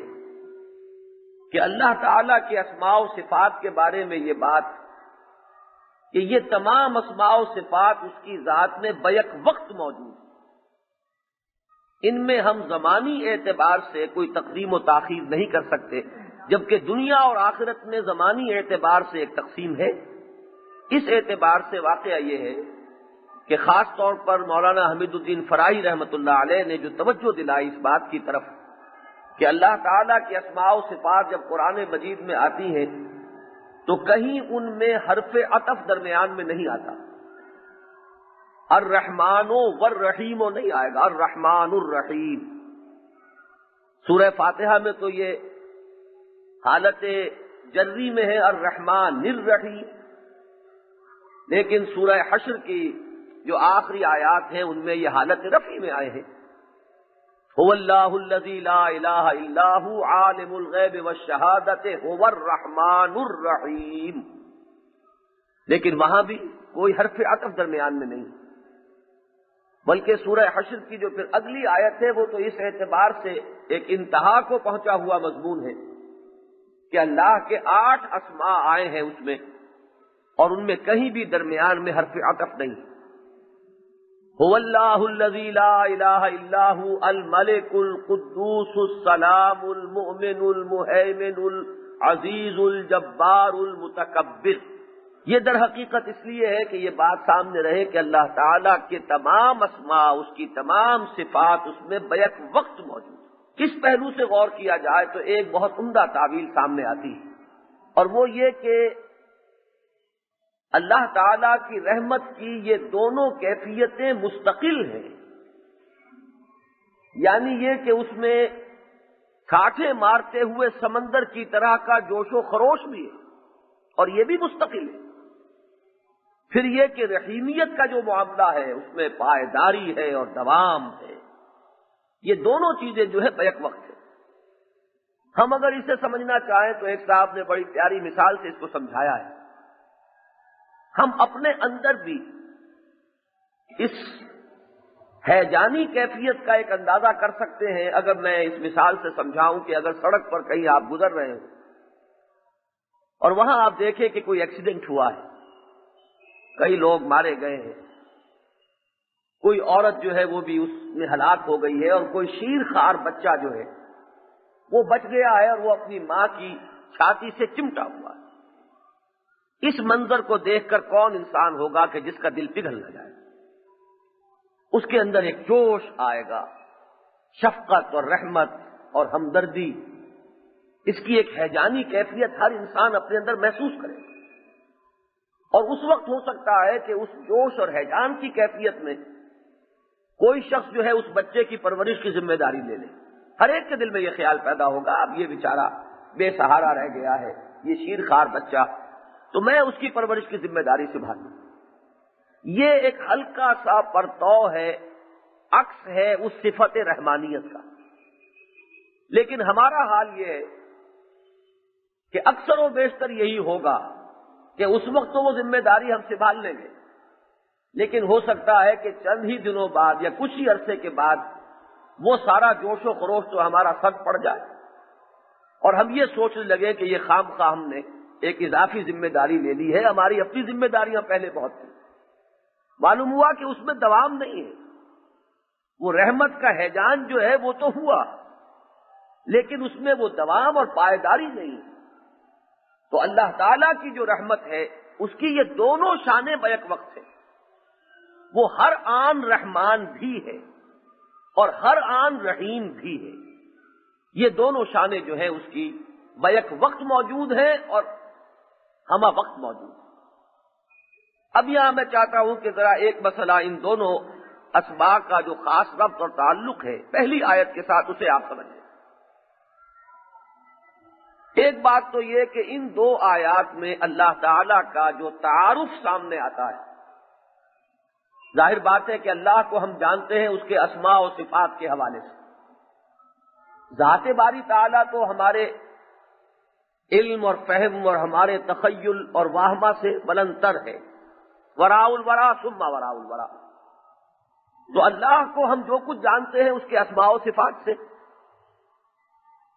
[SPEAKER 2] کہ اللہ تعالی کے اسماء و صفات کے بارے میں یہ بات کہ یہ تمام اسماء و صفات اس کی ذات میں بیک وقت موجود ہیں، ان میں ہم زمانی اعتبار سے کوئی تقدیم و تاخیر نہیں کر سکتے، جبکہ دنیا اور آخرت میں زمانی اعتبار سے ایک تقسیم ہے۔ اس اعتبار سے واقعہ یہ ہے کہ خاص طور پر مولانا حمید الدین فرائی رحمۃ اللہ علیہ نے جو توجہ دلائی اس بات کی طرف کہ اللہ تعالیٰ کی اسماء و صفات جب قرآن مجید میں آتی ہیں تو کہیں ان میں حرف عطف درمیان میں نہیں آتا، الرحمن والرحیم نہیں آئے گا، الرحمن الرحیم۔ سورہ فاتحہ میں تو یہ حالت جری میں ہے الرحمن الرحیم، لیکن سورہ حشر کی جو آخری آیات ہیں ان میں یہ حالت رفعی میں آئے ہیں، هو اللہ الذی لا الہ الا هو عالم الغیب والشہادۃ هو الرحمن الرحیم، لیکن وہاں بھی کوئی حرف عطف درمیان میں نہیں، بلکہ سورہ حشر کی جو پھر اگلی آیت ہے وہ تو اس اعتبار سے ایک انتہا کو پہنچا ہوا مضمون ہے کہ اللہ کے 8 اسماء آئے ہیں اس میں، اور ان میں کہیں بھی درمیان میں حرف عطف نہیں۔ هو اللہ الذی لا الہ الا هو الملک القدوس السلام المؤمن المہیمن العزیز الجبار المتکبر۔ یہ در حقیقت اس لیے ہے کہ یہ بات سامنے رہے کہ اللہ تعالیٰ کے تمام اسماء، اس کی تمام صفات اس میں بیک وقت موجود ہے۔ کس پہلو سے غور کیا جائے تو ایک بہت عمدہ تعویل سامنے آتی ہے، اور وہ یہ کہ اللہ تعالی کی رحمت کی یہ دونوں کیفیتیں مستقل ہیں، یعنی یہ کہ اس میں چھاٹے مارتے ہوئے سمندر کی طرح کا جوش و خروش بھی ہے اور یہ بھی مستقل ہے۔ پھر یہ کہ رحیمیت کا جو معاملہ ہے اس میں پائیداری ہے اور دوام ہے، یہ دونوں چیزیں جو ہے بیک وقت ہے۔ ہم اگر اسے سمجھنا چاہیں تو ایک صاحب نے بڑی پیاری مثال سے اس کو سمجھایا ہے۔ ہم اپنے اندر بھی اس ہیجانی کیفیت کا ایک اندازہ کر سکتے ہیں اگر میں اس مثال سے سمجھاؤں کہ اگر سڑک پر کہیں آپ گزر رہے ہوں اور وہاں آپ دیکھیں کہ کوئی ایکسیڈنٹ ہوا ہے، کئی لوگ مارے گئے ہیں، کوئی عورت جو ہے وہ بھی اس میں ہلاک ہو گئی ہے اور کوئی شیر خوار بچہ جو ہے وہ بچ گیا ہے اور وہ اپنی ماں کی چھاتی سے چمٹا ہوا ہے۔ اس منظر کو دیکھ کر کون انسان ہوگا کہ جس کا دل پگھل نہ جائے؟ اس کے اندر ایک جوش آئے گا، شفقت اور رحمت اور ہمدردی، اس کی ایک ہیجانی کیفیت ہر انسان اپنے اندر محسوس کرے، اور اس وقت ہو سکتا ہے کہ اس جوش اور ہیجان کی کیفیت میں کوئی شخص جو ہے اس بچے کی پرورش کی ذمہ داری لے لے۔ ہر ایک کے دل میں یہ خیال پیدا ہوگا اب یہ بیچارہ بے سہارا رہ گیا ہے، یہ شیر خوار بچہ، تو میں اس کی پرورش کی ذمہ داری سنبھالوں۔ یہ ایک ہلکا سا پرتو ہے، عکس ہے اس صفت رحمانیت کا۔ لیکن ہمارا حال یہ ہے کہ اکثر و بیشتر یہی ہوگا کہ اس وقت تو وہ ذمہ داری ہم سنبھال لیں گے، لیکن ہو سکتا ہے کہ چند ہی دنوں بعد یا کچھ ہی عرصے کے بعد وہ سارا جوش و خروش تو ہمارا سر پڑ جائے اور ہم یہ سوچنے لگے کہ یہ خام خواہ ہم نے ایک اضافی ذمہ داری لے لی ہے، ہماری اپنی ذمہ داریاں پہلے بہت تھیں۔ معلوم ہوا کہ اس میں دوام نہیں ہے، وہ رحمت کا ہیجان جو ہے وہ تو ہوا، لیکن اس میں وہ دوام اور پائیداری نہیں۔ تو اللہ تعالیٰ کی جو رحمت ہے اس کی یہ دونوں شانیں بیک وقت ہیں، وہ ہر آن رحمان بھی ہے اور ہر آن رحیم بھی ہے۔ یہ دونوں شانیں جو ہیں اس کی بیک وقت موجود ہیں اور ہمہ وقت موجود ہیں۔ اب یہاں میں چاہتا ہوں کہ ذرا ایک مسئلہ ان دونوں اسباق کا جو خاص ربط اور تعلق ہے پہلی آیت کے ساتھ اسے آپ سمجھیں۔ ایک بات تو یہ کہ ان دو آیات میں اللہ تعالی کا جو تعارف سامنے آتا ہے، ظاہر بات ہے کہ اللہ کو ہم جانتے ہیں اس کے اسماء و صفات کے حوالے سے، ذات باری تعالیٰ تو ہمارے علم اور فہم اور ہمارے تخیل اور واہمہ سے بلند تر ہے، وراء الورا ثم وراء الورا۔ تو اللہ کو ہم جو کچھ جانتے ہیں اس کے اسماء و صفات سے۔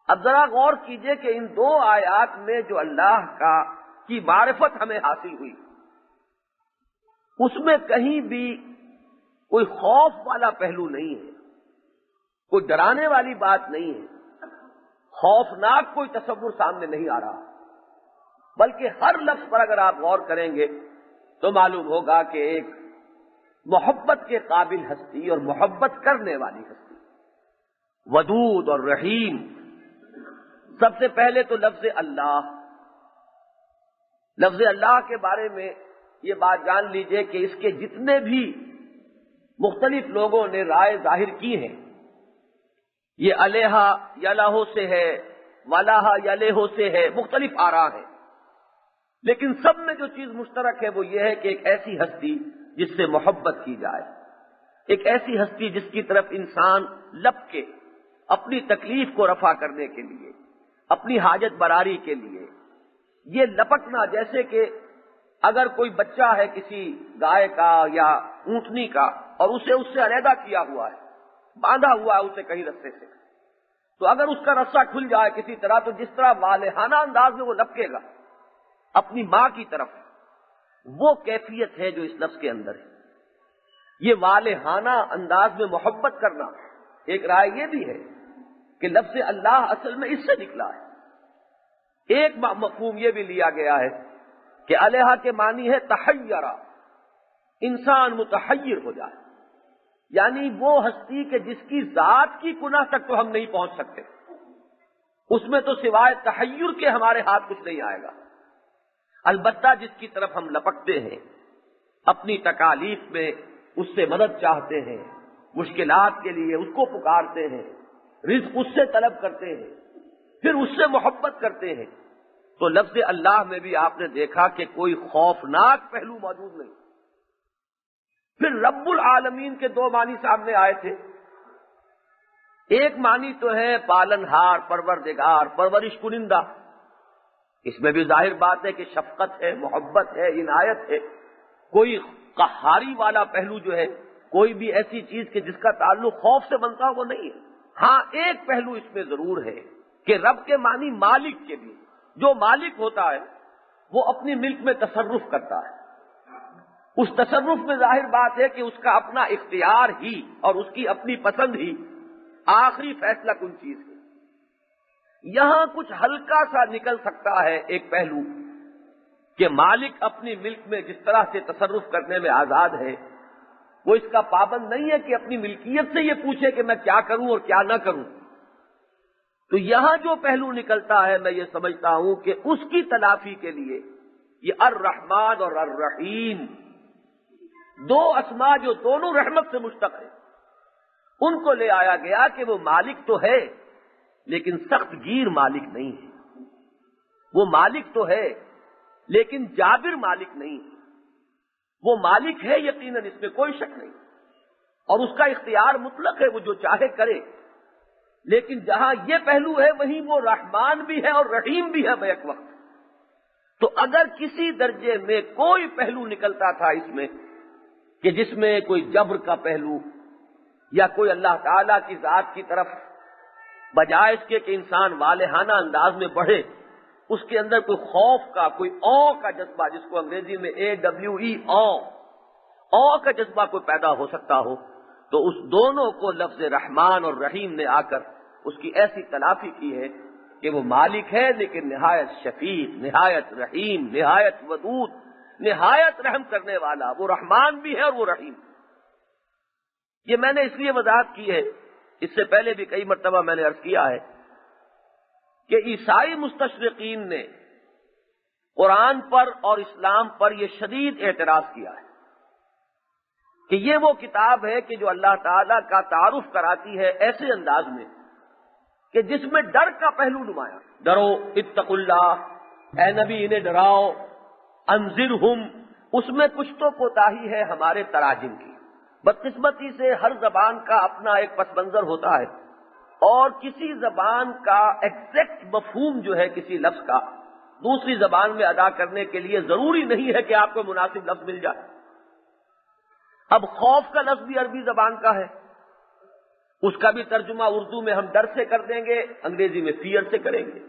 [SPEAKER 2] اب ذرا غور کیجئے کہ ان دو آیات میں جو اللہ کی معرفت ہمیں حاصل ہوئی اس میں کہیں بھی کوئی خوف والا پہلو نہیں ہے، کوئی ڈرانے والی بات نہیں ہے، خوفناک کوئی تصور سامنے نہیں آ رہا، بلکہ ہر لفظ پر اگر آپ غور کریں گے تو معلوم ہوگا کہ ایک محبت کے قابل ہستی اور محبت کرنے والی ہستی، ودود اور رحیم۔ سب سے پہلے تو لفظ اللہ، لفظ اللہ کے بارے میں یہ بات جان لیجئے کہ اس کے جتنے بھی مختلف لوگوں نے رائے ظاہر کی ہیں، یہ علیہ یا لہو سے ہے، ولاہ یا لیہو سے ہے، مختلف آراء ہیں، لیکن سب میں جو چیز مشترک ہے وہ یہ ہے کہ ایک ایسی ہستی جس سے محبت کی جائے، ایک ایسی ہستی جس کی طرف انسان لپ کے اپنی تکلیف کو رفع کرنے کے لیے، اپنی حاجت براری کے لیے یہ لپٹنا، جیسے کہ اگر کوئی بچہ ہے کسی گائے کا یا اونٹنی کا اور اسے اس سے علیحدہ کیا ہوا ہے، باندھا ہوا ہے اسے کہیں رستے سے، تو اگر اس کا رسہ کھل جائے کسی طرح تو جس طرح والہانہ انداز میں وہ لپکے گا اپنی ماں کی طرف، وہ کیفیت ہے جو اس لفظ کے اندر ہے۔ یہ والہانہ انداز میں محبت کرنا، ایک رائے یہ بھی ہے کہ لفظ اللہ اصل میں اس سے نکلا ہے۔ ایک مفہوم یہ بھی لیا گیا ہے کہ علیہ کے معنی ہے تحیرہ، انسان متحیر ہو جائے، یعنی وہ ہستی کہ جس کی ذات کی کنہ تک تو ہم نہیں پہنچ سکتے، اس میں تو سوائے تحیر کے ہمارے ہاتھ کچھ نہیں آئے گا۔ البتہ جس کی طرف ہم لپکتے ہیں، اپنی تکالیف میں اس سے مدد چاہتے ہیں، مشکلات کے لیے اس کو پکارتے ہیں، رزق اس سے طلب کرتے ہیں، پھر اس سے محبت کرتے ہیں، تو لفظ اللہ میں بھی آپ نے دیکھا کہ کوئی خوفناک پہلو موجود نہیں۔ پھر رب العالمین کے دو معنی سامنے آئے تھے۔ ایک معنی تو ہے پالنہار، پروردگار، پرورش کنندہ، اس میں بھی ظاہر بات ہے کہ شفقت ہے، محبت ہے، عنایت ہے۔ کوئی قہاری والا پہلو جو ہے، کوئی بھی ایسی چیز کہ جس کا تعلق خوف سے بنتا وہ نہیں ہے۔ ہاں ایک پہلو اس میں ضرور ہے کہ رب کے معنی مالک کے بھی، جو مالک ہوتا ہے وہ اپنی ملک میں تصرف کرتا ہے، اس تصرف میں ظاہر بات ہے کہ اس کا اپنا اختیار ہی اور اس کی اپنی پسند ہی آخری فیصلہ کن چیز ہے۔ یہاں کچھ ہلکا سا نکل سکتا ہے ایک پہلو کہ مالک اپنی ملک میں جس طرح سے تصرف کرنے میں آزاد ہے، وہ اس کا پابند نہیں ہے کہ اپنی ملکیت سے یہ پوچھے کہ میں کیا کروں اور کیا نہ کروں۔ تو یہاں جو پہلو نکلتا ہے میں یہ سمجھتا ہوں کہ اس کی تلافی کے لیے یہ الرحمن اور الرحیم دو اسما جو دونوں رحمت سے مشتق ہیں، ان کو لے آیا گیا کہ وہ مالک تو ہے لیکن سخت گیر مالک نہیں ہے، وہ مالک تو ہے لیکن جابر مالک نہیں ہے، وہ مالک ہے یقیناً، اس میں کوئی شک نہیں، اور اس کا اختیار مطلق ہے، وہ جو چاہے کرے، لیکن جہاں یہ پہلو ہے وہیں وہ رحمان بھی ہے اور رحیم بھی ہے بیک وقت۔ تو اگر کسی درجے میں کوئی پہلو نکلتا تھا اس میں کہ جس میں کوئی جبر کا پہلو یا کوئی اللہ تعالی کی ذات کی طرف بجائے اس کے کہ انسان والہانہ انداز میں بڑھے، اس کے اندر کوئی خوف کا، کوئی او کا جذبہ، جس کو انگریزی میں AWE او کا جذبہ کوئی پیدا ہو سکتا ہو، تو اس دونوں کو لفظ رحمان اور رحیم نے آ کر اس کی ایسی تلافی کی ہے کہ وہ مالک ہے لیکن نہایت شفیق، نہایت رحیم، نہایت ودود، نہایت رحم کرنے والا، وہ رحمان بھی ہے اور وہ رحیم۔ یہ میں نے اس لیے وضاحت کی ہے، اس سے پہلے بھی کئی مرتبہ میں نے عرض کیا ہے کہ عیسائی مستشرقین نے قرآن پر اور اسلام پر یہ شدید اعتراض کیا ہے کہ یہ وہ کتاب ہے کہ جو اللہ تعالیٰ کا تعارف کراتی ہے ایسے انداز میں کہ جس میں ڈر کا پہلو نمایاں، ڈرو، اتقوا اللہ، اے نبی انہیں ڈراؤ، انذرہم، اس میں کچھ تو کوتاہی ہے ہمارے تراجم کی۔ بدقسمتی سے ہر زبان کا اپنا ایک پس منظر ہوتا ہے، اور کسی زبان کا ایگزیکٹ مفہوم جو ہے کسی لفظ کا دوسری زبان میں ادا کرنے کے لیے ضروری نہیں ہے کہ آپ کو مناسب لفظ مل جائے۔ اب خوف کا لفظ بھی عربی زبان کا ہے، اس کا بھی ترجمہ اردو میں ہم ڈر سے کر دیں گے، انگریزی میں فیئر سے کریں گے۔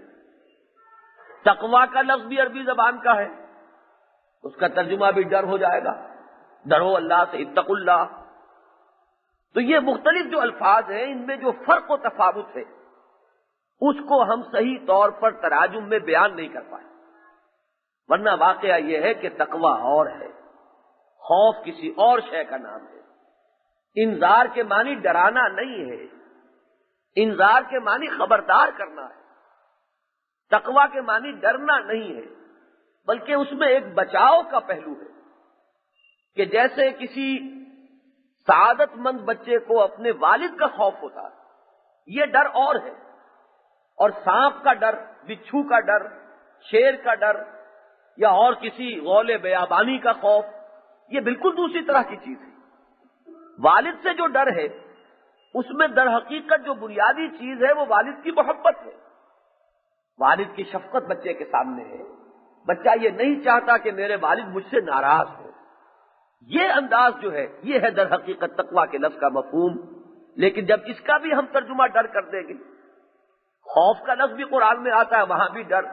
[SPEAKER 2] تقویٰ کا لفظ بھی عربی زبان کا ہے، اس کا ترجمہ بھی ڈر ہو جائے گا، ڈرو اللہ سے، اتقوا اللہ۔ تو یہ مختلف جو الفاظ ہیں ان میں جو فرق و تفاوت ہے اس کو ہم صحیح طور پر تراجم میں بیان نہیں کر پائے، ورنہ واقعہ یہ ہے کہ تقویٰ اور ہے، خوف کسی اور شے کا نام ہے۔ انذار کے معنی ڈرانا نہیں ہے، انذار کے معنی خبردار کرنا ہے، تقویٰ کے معنی ڈرنا نہیں ہے، بلکہ اس میں ایک بچاؤ کا پہلو ہے کہ جیسے کسی سعادت مند بچے کو اپنے والد کا خوف ہوتا ہے، یہ ڈر اور ہے، اور سانپ کا ڈر، بچھو کا ڈر، شیر کا ڈر یا اور کسی غول بیابانی کا خوف، یہ بالکل دوسری طرح کی چیز ہے۔ والد سے جو ڈر ہے اس میں در حقیقت جو بنیادی چیز ہے وہ والد کی محبت ہے، والد کی شفقت بچے کے سامنے ہے، بچہ یہ نہیں چاہتا کہ میرے والد مجھ سے ناراض ہو۔ یہ انداز جو ہے یہ ہے در حقیقت تقویٰ کے لفظ کا مفہوم۔ لیکن جب اس کا بھی ہم ترجمہ ڈر کر دیں گے، خوف کا لفظ بھی قرآن میں آتا ہے، وہاں بھی ڈر،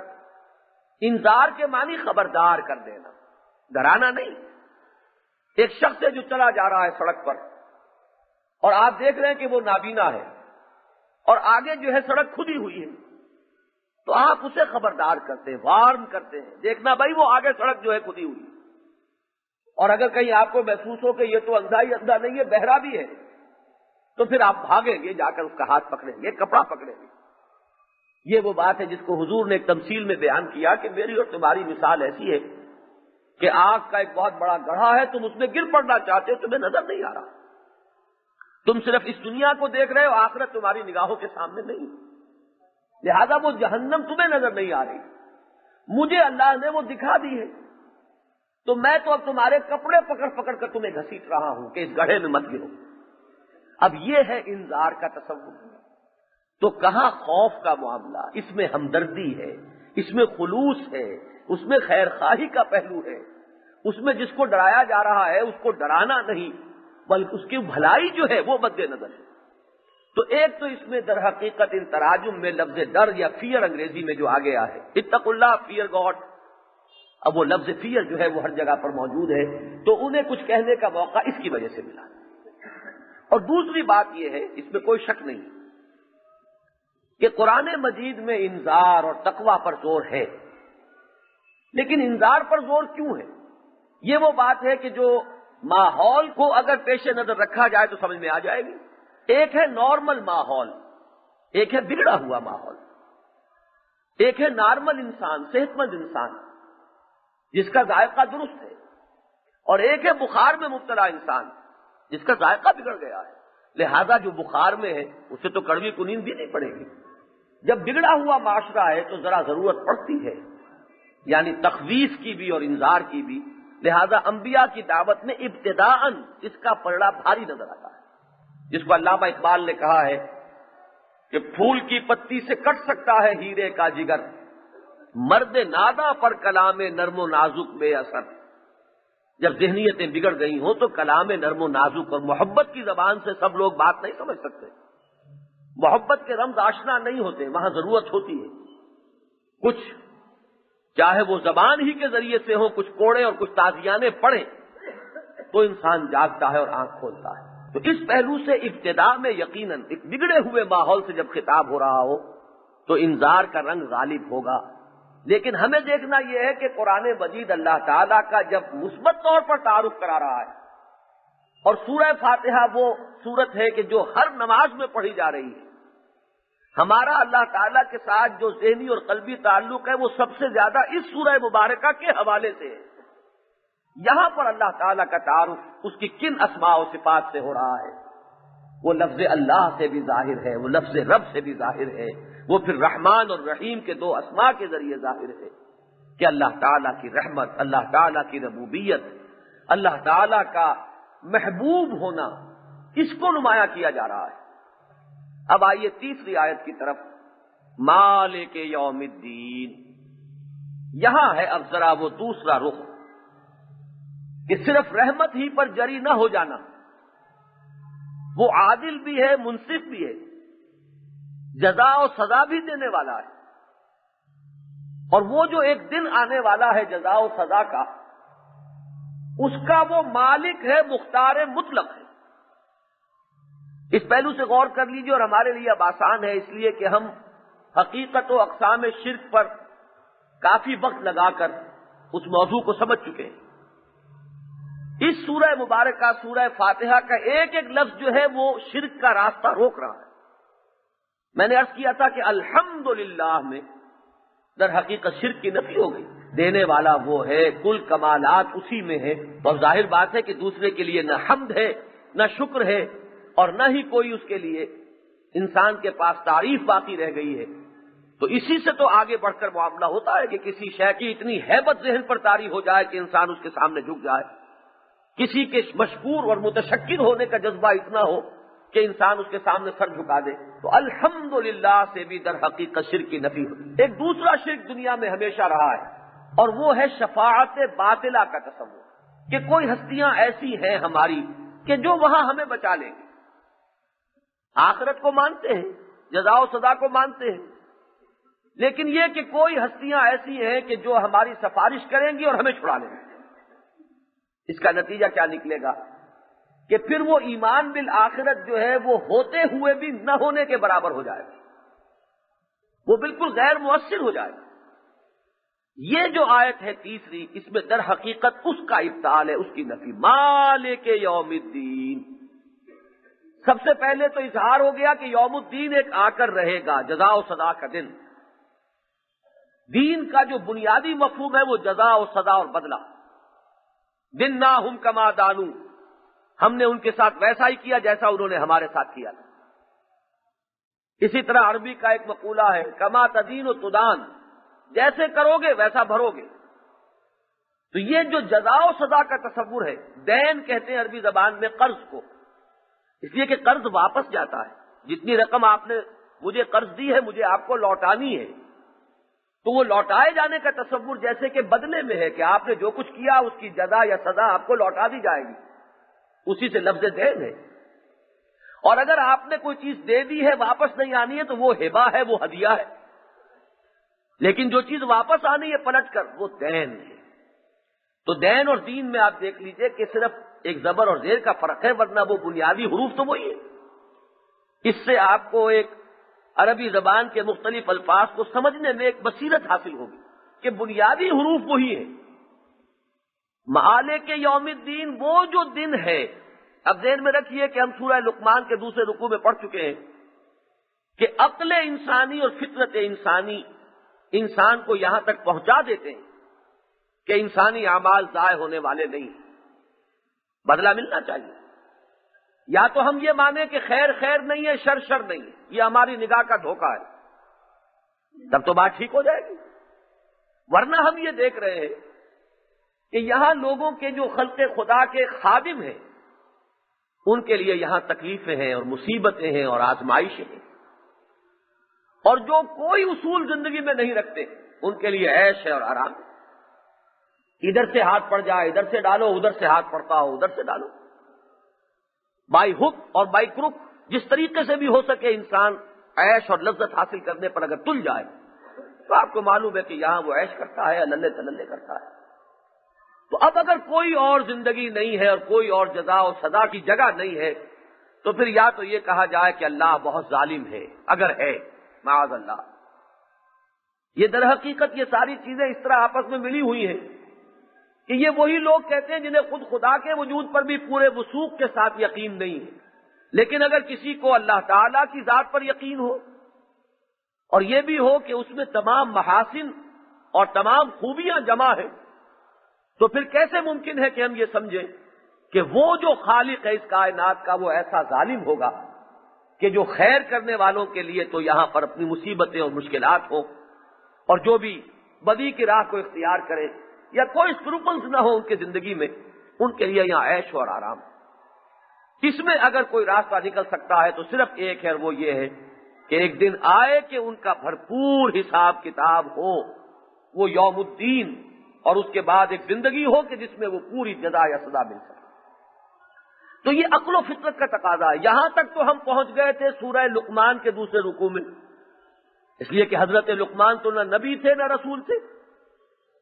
[SPEAKER 2] انذار کے معنی خبردار کر دینا، ڈرانا نہیں۔ ایک شخص ہے جو چلا جا رہا ہے سڑک پر اور آپ دیکھ رہے ہیں کہ وہ نابینا ہے اور آگے جو ہے سڑک کھدی ہوئی ہے، تو آپ اسے خبردار کرتے ہیں، وارن کرتے ہیں، دیکھنا بھائی وہ آگے سڑک جو ہے کھدی ہوئی ہے، اور اگر کہیں آپ کو محسوس ہو کہ یہ تو اندھا ہی اندھا نہیں ہے، بہرا بھی ہے، تو پھر آپ بھاگیں گے، جا کر اس کا ہاتھ پکڑیں گے، کپڑا پکڑیں گے، یہ وہ بات ہے جس کو حضور نے ایک تمثیل میں بیان کیا کہ میری اور تمہاری مثال ایسی ہے کہ آگ کا ایک بہت بڑا گڑھا ہے، تم اس میں گر پڑنا چاہتے ہو، تمہیں نظر نہیں آ رہا، تم صرف اس دنیا کو دیکھ رہے ہو، آخرت تمہاری نگاہوں کے سامنے نہیں، لہذا وہ جہنم تمہیں نظر نہیں آ رہی، مجھے اللہ نے وہ دکھا دی ہے، تو میں تو اب تمہارے کپڑے پکڑ پکڑ کر تمہیں گھسیٹ رہا ہوں کہ اس گڑھے میں مت گرو۔ اب یہ ہے انذار کا تصور۔ تو کہاں خوف کا معاملہ، اس میں ہمدردی ہے، اس میں خلوص ہے، اس میں خیر خواہی کا پہلو ہے، اس میں جس کو ڈرایا جا رہا ہے اس کو ڈرانا نہیں بلکہ اس کی بھلائی جو ہے وہ مد نظر ہے۔ تو ایک تو اس میں در حقیقت ان تراجم میں لفظ ڈر یا فیئر انگریزی میں جو آ گیا ہے، اتقوا اللہ فیئر گاڈ، اب وہ لفظ فیئر جو ہے وہ ہر جگہ پر موجود ہے، تو انہیں کچھ کہنے کا موقع اس کی وجہ سے ملا۔ اور دوسری بات یہ ہے، اس میں کوئی شک نہیں کہ قرآن مجید میں انذار اور تقویٰ پر زور ہے، لیکن انذار پر زور کیوں ہے؟ یہ وہ بات ہے کہ جو ماحول کو اگر پیش نظر رکھا جائے تو سمجھ میں آ جائے گی۔ ایک ہے نارمل ماحول، ایک ہے بگڑا ہوا ماحول، ایک ہے نارمل انسان، صحت مند انسان جس کا ذائقہ درست ہے، اور ایک ہے بخار میں مبتلا انسان جس کا ذائقہ بگڑ گیا ہے، لہذا جو بخار میں ہے اسے تو کڑوی کو نیند بھی نہیں پڑے گی۔ جب بگڑا ہوا معاشرہ ہے تو ذرا ضرورت پڑتی ہے یعنی تخویف کی بھی اور انذار کی بھی، لہذا انبیاء کی دعوت میں ابتداءً اس کا پلڑا بھاری نظر آتا ہے، جس کو علامہ اقبال نے کہا ہے کہ پھول کی پتی سے کٹ سکتا ہے ہیرے کا جگر، مرد نادا پر کلام نرم و نازک بے اثر۔ جب ذہنیتیں بگڑ گئی ہوں تو کلام نرم و نازک اور محبت کی زبان سے سب لوگ بات نہیں سمجھ سکتے، محبت کے رمز آشنا نہیں ہوتے، وہاں ضرورت ہوتی ہے کچھ، چاہے وہ زبان ہی کے ذریعے سے ہو، کچھ کوڑے اور کچھ تازیانے پڑھیں تو انسان جاگتا ہے اور آنکھ کھولتا ہے۔ تو اس پہلو سے ابتدا میں یقیناً ایک بگڑے ہوئے ماحول سے جب خطاب ہو رہا ہو تو انذار کا رنگ غالب ہوگا، لیکن ہمیں دیکھنا یہ ہے کہ قرآن مجید اللہ تعالیٰ کا جب مثبت طور پر تعارف کرا رہا ہے، اور سورہ فاتحہ وہ سورت ہے کہ جو ہر نماز میں پڑھی جا رہی ہے، ہمارا اللہ تعالیٰ کے ساتھ جو ذہنی اور قلبی تعلق ہے وہ سب سے زیادہ اس سورہ مبارکہ کے حوالے سے ہے۔ یہاں پر اللہ تعالیٰ کا تعارف اس کی کن اسماء و صفات سے ہو رہا ہے، وہ لفظ اللہ سے بھی ظاہر ہے، وہ لفظ رب سے بھی ظاہر ہے، وہ پھر رحمان اور رحیم کے دو اسماء کے ذریعے ظاہر ہے کہ اللہ تعالیٰ کی رحمت، اللہ تعالیٰ کی ربوبیت، اللہ تعالیٰ کا محبوب ہونا، اس کو نمایاں کیا جا رہا ہے۔ اب آئیے تیسری آیت کی طرف، مالک یوم الدین۔ یہاں ہے اب ذرا وہ دوسرا رخ کہ صرف رحمت ہی پر جری نہ ہو جانا، وہ عادل بھی ہے، منصف بھی ہے، جزا و سزا بھی دینے والا ہے، اور وہ جو ایک دن آنے والا ہے جزا و سزا کا، اس کا وہ مالک ہے، مختار مطلق ہے۔ اس پہلو سے غور کر لیجیے، اور ہمارے لیے اب آسان ہے اس لیے کہ ہم حقیقت و اقسام شرک پر کافی وقت لگا کر اس موضوع کو سمجھ چکے ہیں۔ اس سورہ مبارکہ سورہ فاتحہ کا ایک ایک لفظ جو ہے وہ شرک کا راستہ روک رہا ہے۔ میں نے عرض کیا تھا کہ الحمدللہ میں در حقیقت شرک کی نفی ہو گئی، دینے والا وہ ہے، کل کمالات اسی میں ہے، اور ظاہر بات ہے کہ دوسرے کے لیے نہ حمد ہے، نہ شکر ہے، اور نہ ہی کوئی اس کے لیے انسان کے پاس تعریف باقی رہ گئی ہے۔ تو اسی سے تو آگے بڑھ کر معاملہ ہوتا ہے کہ کسی شے کی اتنی ہیبت ذہن پر طاری ہو جائے کہ انسان اس کے سامنے جھک جائے، کسی کے مشکور اور متشکر ہونے کا جذبہ اتنا ہو کہ انسان اس کے سامنے سر جھکا دے۔ تو الحمدللہ سے بھی در حقیقت شرک کی نفی ہوتی۔ ایک دوسرا شرک دنیا میں ہمیشہ رہا ہے، اور وہ ہے شفاعت باطلہ کا تصور، کہ کوئی ہستیاں ایسی ہیں ہماری کہ جو وہاں ہمیں بچا لیں گے۔ آخرت کو مانتے ہیں، جزا و سزا کو مانتے ہیں، لیکن یہ کہ کوئی ہستیاں ایسی ہیں کہ جو ہماری سفارش کریں گی اور ہمیں چھڑا لیں گی۔ اس کا نتیجہ کیا نکلے گا کہ پھر وہ ایمان بالآخرت جو ہے وہ ہوتے ہوئے بھی نہ ہونے کے برابر ہو جائے گا، وہ بالکل غیر مؤثر ہو جائے گا۔ یہ جو آیت ہے تیسری، اس میں در حقیقت اس کا ابطال ہے، اس کی نفی، مالک یوم الدین۔ سب سے پہلے تو اظہار ہو گیا کہ یوم الدین ایک آ کر رہے گا، جزا و سزا کا دن، دین کا جو بنیادی مفہوم ہے وہ جزا و سزا اور بدلہ. دِنَّاهُمْ كَمَا دَانُوا، ہم نے ان کے ساتھ ویسا ہی کیا جیسا انہوں نے ہمارے ساتھ کیا. اسی طرح عربی کا ایک مقولہ ہے کما تدین و تدان، جیسے کرو گے ویسا بھرو گے. تو یہ جو جزا و سزا کا تصور ہے، دین کہتے ہیں عربی زبان میں قرض کو، اس لیے کہ قرض واپس جاتا ہے. جتنی رقم آپ نے مجھے قرض دی ہے مجھے آپ کو لوٹانی ہے. تو وہ لوٹائے جانے کا تصور جیسے کہ بدلے میں ہے کہ آپ نے جو کچھ کیا اس کی جزا یا سزا آپ کو لوٹا دی جائے گی، اسی سے لفظ دین ہے. اور اگر آپ نے کوئی چیز دے دی ہے واپس نہیں آنی ہے تو وہ ہبہ ہے، وہ ہدیہ ہے. لیکن جو چیز واپس آنی ہے پلٹ کر وہ دین ہے. تو دین اور دین میں آپ دیکھ لیجئے کہ صرف ایک زبر اور زیر کا فرق ہے، ورنہ وہ بنیادی حروف تو وہی ہے. اس سے آپ کو ایک عربی زبان کے مختلف الفاظ کو سمجھنے میں ایک بصیرت حاصل ہوگی کہ بنیادی حروف وہی ہے. مالک یوم الدین وہ جو دن ہے. اب ذہن میں رکھیے کہ ہم سورہ لقمان کے دوسرے رکوع میں پڑھ چکے ہیں کہ عقل انسانی اور فطرت انسانی انسان کو یہاں تک پہنچا دیتے ہیں کہ انسانی اعمال ضائع ہونے والے نہیں، بدلہ ملنا چاہیے. یا تو ہم یہ مانیں کہ خیر خیر نہیں ہے، شر شر نہیں ہے، یہ ہماری نگاہ کا دھوکہ ہے، تب تو بات ٹھیک ہو جائے گی. ورنہ ہم یہ دیکھ رہے ہیں کہ یہاں لوگوں کے جو خلق خدا کے خادم ہیں ان کے لیے یہاں تکلیفیں ہیں اور مصیبتیں ہیں اور آزمائشیں ہیں. اور جو کوئی اصول زندگی میں نہیں رکھتے ان کے لیے عیش ہے اور آرام ہے. ادھر سے ہاتھ پڑ جائے ادھر سے ڈالو، ادھر سے ہاتھ پڑتا ہو ادھر سے ڈالو. بائی ہک اور بائی کروک جس طریقے سے بھی ہو سکے انسان عیش اور لذت حاصل کرنے پر اگر تل جائے تو آپ کو معلوم ہے کہ یہاں وہ عیش کرتا ہے، للے تللے کرتا ہے. تو اب اگر کوئی اور زندگی نہیں ہے اور کوئی اور جزا و سزا کی جگہ نہیں ہے تو پھر یا تو یہ کہا جائے کہ اللہ بہت ظالم ہے، اگر ہے معاذ اللہ. یہ در حقیقت یہ ساری چیزیں اس طرح آپس میں ملی ہوئی ہیں کہ یہ وہی لوگ کہتے ہیں جنہیں خود خدا کے وجود پر بھی پورے وثوق کے ساتھ یقین نہیں ہے. لیکن اگر کسی کو اللہ تعالیٰ کی ذات پر یقین ہو اور یہ بھی ہو کہ اس میں تمام محاسن اور تمام خوبیاں جمع ہیں تو پھر کیسے ممکن ہے کہ ہم یہ سمجھیں کہ وہ جو خالق ہے اس کائنات کا وہ ایسا ظالم ہوگا کہ جو خیر کرنے والوں کے لیے تو یہاں پر اپنی مصیبتیں اور مشکلات ہوں اور جو بھی بدی کی راہ کو اختیار کرے یا کوئی اسکروپلز نہ ہو ان کی زندگی میں ان کے لیے یہاں عیش اور آرام. اس میں اگر کوئی راستہ نکل سکتا ہے تو صرف ایک ہے، وہ یہ ہے کہ ایک دن آئے کہ ان کا بھرپور حساب کتاب ہو، وہ یوم الدین، اور اس کے بعد ایک زندگی ہو کہ جس میں وہ پوری جزا یا سزا مل سکے. تو یہ عقل و فطرت کا تقاضا ہے. یہاں تک تو ہم پہنچ گئے تھے سورہ لقمان کے دوسرے رکوع میں، اس لیے کہ حضرت لقمان تو نہ نبی تھے نہ رسول تھے.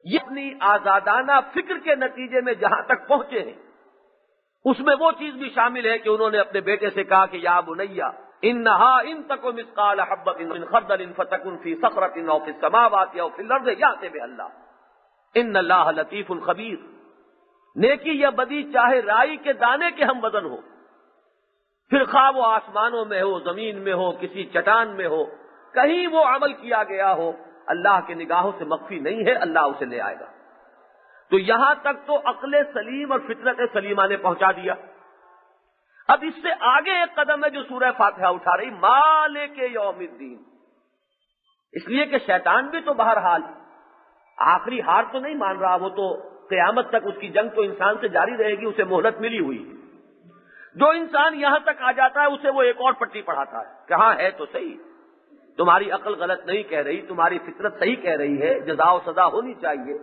[SPEAKER 2] یہ اپنی آزادانہ فکر کے نتیجے میں جہاں تک پہنچے ہیں اس میں وہ چیز بھی شامل ہے کہ انہوں نے اپنے بیٹے سے کہا کہ یا بنیا انہا ان تک مثقال حبۃ من خردل فتکن فی صخرۃ او فی السماوات او فی الارض یأتی بہا ان اللہ لطیف خبیر. نیکی یا بدی چاہے رائی کے دانے کے ہم وزن ہو، پھر خواہ وہ آسمانوں میں ہو، زمین میں ہو، کسی چٹان میں ہو، کہیں وہ عمل کیا گیا ہو، اللہ کے نگاہوں سے مخفی نہیں ہے، اللہ اسے لے آئے گا. تو یہاں تک تو عقل سلیم اور فطرت سلیمہ نے پہنچا دیا. اب اس سے آگے ایک قدم ہے جو سورہ فاتحہ اٹھا رہی، مالک یوم الدین. اس لیے کہ شیطان بھی تو بہرحال آخری ہار تو نہیں مان رہا، وہ تو قیامت تک اس کی جنگ تو انسان سے جاری رہے گی، اسے مہلت ملی ہوئی. جو انسان یہاں تک آ جاتا ہے اسے وہ ایک اور پٹی پڑھاتا ہے کہ ہاں ہے تو صحیح، تمہاری عقل غلط نہیں کہہ رہی، تمہاری فطرت صحیح کہہ رہی ہے، جزا و سزا ہونی چاہیے،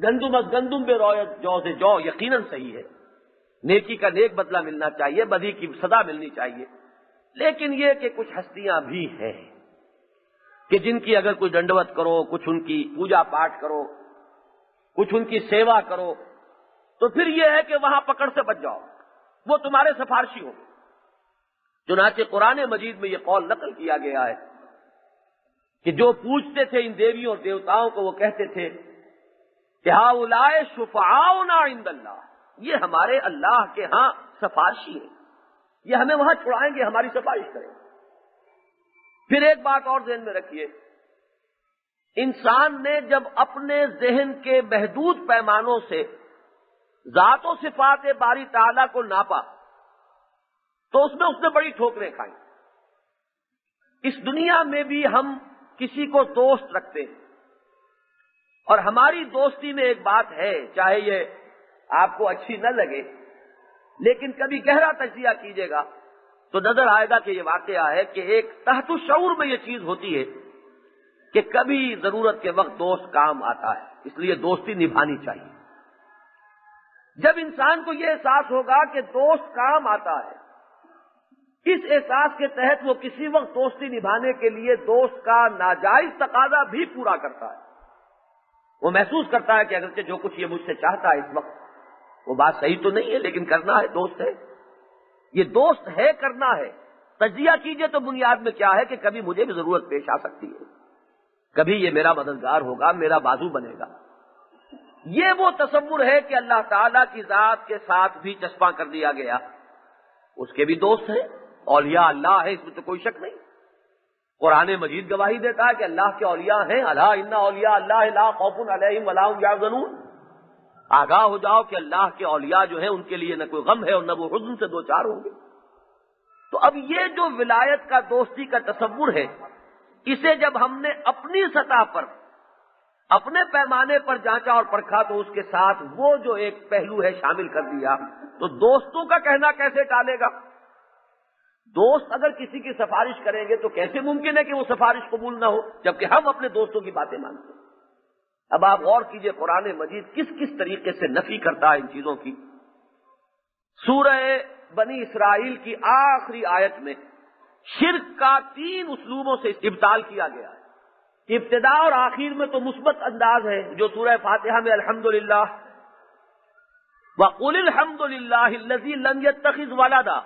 [SPEAKER 2] گندم از گندم بے رویت جو سے جو یقیناً صحیح ہے، نیکی کا نیک بدلہ ملنا چاہیے، بدی کی سزا ملنی چاہیے. لیکن یہ کہ کچھ ہستیاں بھی ہیں کہ جن کی اگر کوئی ڈنڈوت کرو، کچھ ان کی پوجا پاٹ کرو، کچھ ان کی سیوا کرو تو پھر یہ ہے کہ وہاں پکڑ سے بچ جاؤ، وہ تمہارے سفارشی ہو. چنانچہ قرآن مجید میں یہ قول نقل کیا گیا ہے کہ جو پوجتے تھے ان دیویوں اور دیوتاؤں کو وہ کہتے تھے کہ ہؤلاء شفعاؤنا عند اللہ، یہ ہمارے اللہ کے ہاں سفارشی ہیں، یہ ہمیں وہاں چھڑائیں گے، ہماری سفارش کریں. پھر ایک بات اور ذہن میں رکھیے انسان نے جب اپنے ذہن کے محدود پیمانوں سے ذات و صفات باری تعالیٰ کو ناپا تو اس نے بڑی ٹھوکریں کھائیں۔ اس دنیا میں بھی ہم کسی کو دوست رکھتے ہیں، اور ہماری دوستی میں ایک بات ہے، چاہے یہ آپ کو اچھی نہ لگے، لیکن کبھی گہرا تجزیہ کیجیے گا تو نظر آئے گا کہ یہ واقعہ ہے کہ ایک تحت الشعور میں یہ چیز ہوتی ہے کہ کبھی ضرورت کے وقت دوست کام آتا ہے، اس لیے دوستی نبھانی چاہیے۔ جب انسان کو یہ احساس ہوگا کہ دوست کام آتا ہے، اس احساس کے تحت وہ کسی وقت دوستی نبھانے کے لیے دوست کا ناجائز تقاضا بھی پورا کرتا ہے۔ وہ محسوس کرتا ہے کہ اگرچہ جو کچھ یہ مجھ سے چاہتا ہے اس وقت وہ بات صحیح تو نہیں ہے، لیکن کرنا ہے، دوست ہے، یہ دوست ہے، کرنا ہے۔ تجزیہ کیجئے تو بنیاد میں کیا ہے کہ کبھی مجھے بھی ضرورت پیش آ سکتی ہے، کبھی یہ میرا مددگار ہوگا، میرا بازو بنے گا۔ یہ وہ تصور ہے کہ اللہ تعالیٰ کی ذات کے ساتھ بھی چسپاں کر دیا گیا، اس کے بھی دوست ہیں، اولیاء اللہ ہے، اس میں تو کوئی شک نہیں۔ قرآن مجید گواہی دیتا ہے کہ اللہ کے اولیاء ہیں، الا ان اولیاء اللہ لا خوف علیہم ولا هم یحزنون، آگاہ ہو جاؤ کہ اللہ کے اولیاء جو ہیں ان کے لیے نہ کوئی غم ہے اور نہ وہ حزن سے دوچار ہوں گے۔ تو اب یہ جو ولایت کا دوستی کا تصور ہے، اسے جب ہم نے اپنی سطح پر اپنے پیمانے پر جانچا اور پرکھا تو اس کے ساتھ وہ جو ایک پہلو ہے شامل کر دیا، تو دوستوں کا کہنا کیسے ٹالے گا؟ دوست اگر کسی کی سفارش کریں گے تو کیسے ممکن ہے کہ وہ سفارش قبول نہ ہو، جبکہ ہم اپنے دوستوں کی باتیں مانتے ہیں۔ اب آپ غور کیجئے قرآن مجید کس کس طریقے سے نفی کرتا ہے ان چیزوں کی۔ سورہ بنی اسرائیل کی آخری آیت میں شرک کا 3 اسلوبوں سے ابطال کیا گیا ہے۔ ابتدا اور آخر میں تو مثبت انداز ہے، جو سورہ فاتحہ میں الحمدللہ وَقُلِ الْحَمْدُ لِلَّهِ الَّذِي لَمْ يَتَّخِذْ وَلَدًا،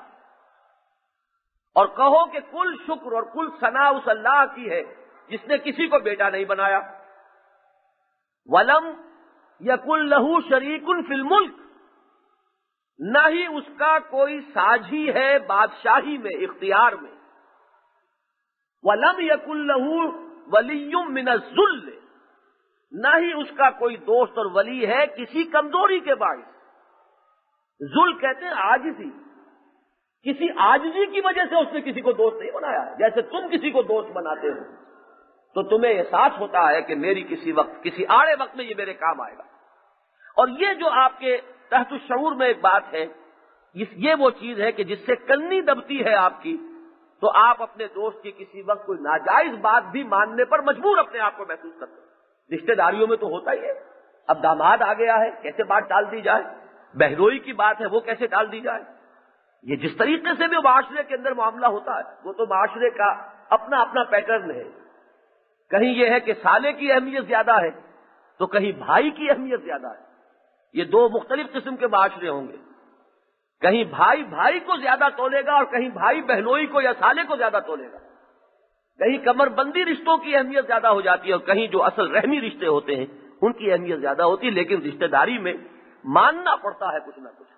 [SPEAKER 2] اور کہو کہ کل شکر اور کل ثنا اس اللہ کی ہے جس نے کسی کو بیٹا نہیں بنایا۔ وَلَمْ يَكُنْ لَهُ شَرِيكٌ فِي الْمُلْكِ، نہ ہی اس کا کوئی ساجھی ہے بادشاہی میں، اختیار میں۔ وَلَمْ يَكُنْ لَهُ وَلِيٌّ مِّنَ الذُّلِّ، نہ ہی اس کا کوئی دوست اور ولی ہے کسی کمزوری کے باعث۔ ذل کہتے ہیں عاجزی، کسی عاجزی کی وجہ سے اس نے کسی کو دوست نہیں بنایا ہے۔ جیسے تم کسی کو دوست بناتے ہو تو تمہیں احساس ہوتا ہے کہ میری کسی وقت، کسی آڑے وقت میں یہ میرے کام آئے گا۔ اور یہ جو آپ کے تحت الشعور میں ایک بات ہے، یہ وہ چیز ہے کہ جس سے کنی دبتی ہے آپ کی، تو آپ اپنے دوست کی کسی وقت کوئی ناجائز بات بھی ماننے پر مجبور اپنے آپ کو محسوس کرتے ہیں۔ رشتہ داریوں میں تو ہوتا ہی ہے، اب داماد آ گیا ہے، کیسے بات ٹال دی جائے، بہنوئی کی بات ہے وہ کیسے ٹال دی جائے۔ یہ جس طریقے سے بھی معاشرے کے اندر معاملہ ہوتا ہے وہ تو معاشرے کا اپنا اپنا پیٹرن ہے۔ کہیں یہ ہے کہ سالے کی اہمیت زیادہ ہے تو کہیں بھائی کی اہمیت زیادہ ہے، یہ 2 مختلف قسم کے معاشرے ہوں گے۔ کہیں بھائی بھائی کو زیادہ تولے گا اور کہیں بھائی بہنوئی کو یا سالے کو زیادہ تولے گا۔ کہیں کمر بندی رشتوں کی اہمیت زیادہ ہو جاتی ہے اور کہیں جو اصل رحمی رشتے ہوتے ہیں ان کی اہمیت زیادہ ہوتی ہے، لیکن رشتہ داری میں ماننا پڑتا ہے کچھ نہ کچھ،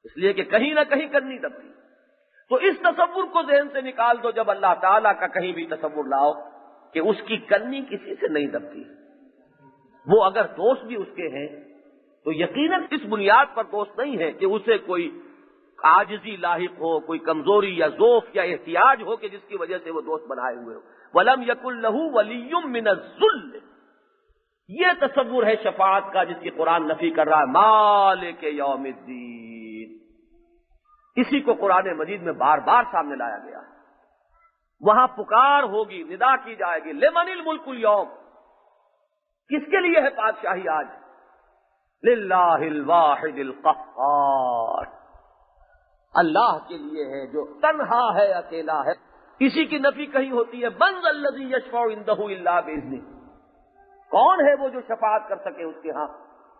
[SPEAKER 2] اس لیے کہ کہیں نہ کہیں کرنی دبتی۔ تو اس تصور کو ذہن سے نکال دو جب اللہ تعالیٰ کا کہیں بھی تصور لاؤ کہ اس کی کرنی کسی سے نہیں دبتی، وہ اگر دوست بھی اس کے ہیں تو یقیناً اس بنیاد پر دوست نہیں ہے کہ اسے کوئی عاجزی لاحق ہو، کوئی کمزوری یا ذوف یا احتیاج ہو کہ جس کی وجہ سے وہ دوست بنائے ہوئے ہو۔ وَلَمْ يَكُنْ لَهُ وَلِيٌّ مِّنَ الذُّلِّ، یہ تصور ہے شفاعت کا جس کی قرآن نفی کر رہا ہے، مالک یوم الدین۔ اسی کو قرآن مجید میں بار بار سامنے لایا گیا ہے۔ وہاں پکار ہوگی، ندا کی جائے گی، لمن الملک اليوم، کس کے لیے ہے بادشاہی آج؟ للہ الواحد القہار، اللہ کے لیے ہے جو تنہا ہے، اکیلا ہے۔ اسی کی نفی کہیں ہوتی ہے، من ذا الذی یشفع عندہ الا باذنہ، کون ہے وہ جو شفاعت کر سکے اس کے ہاں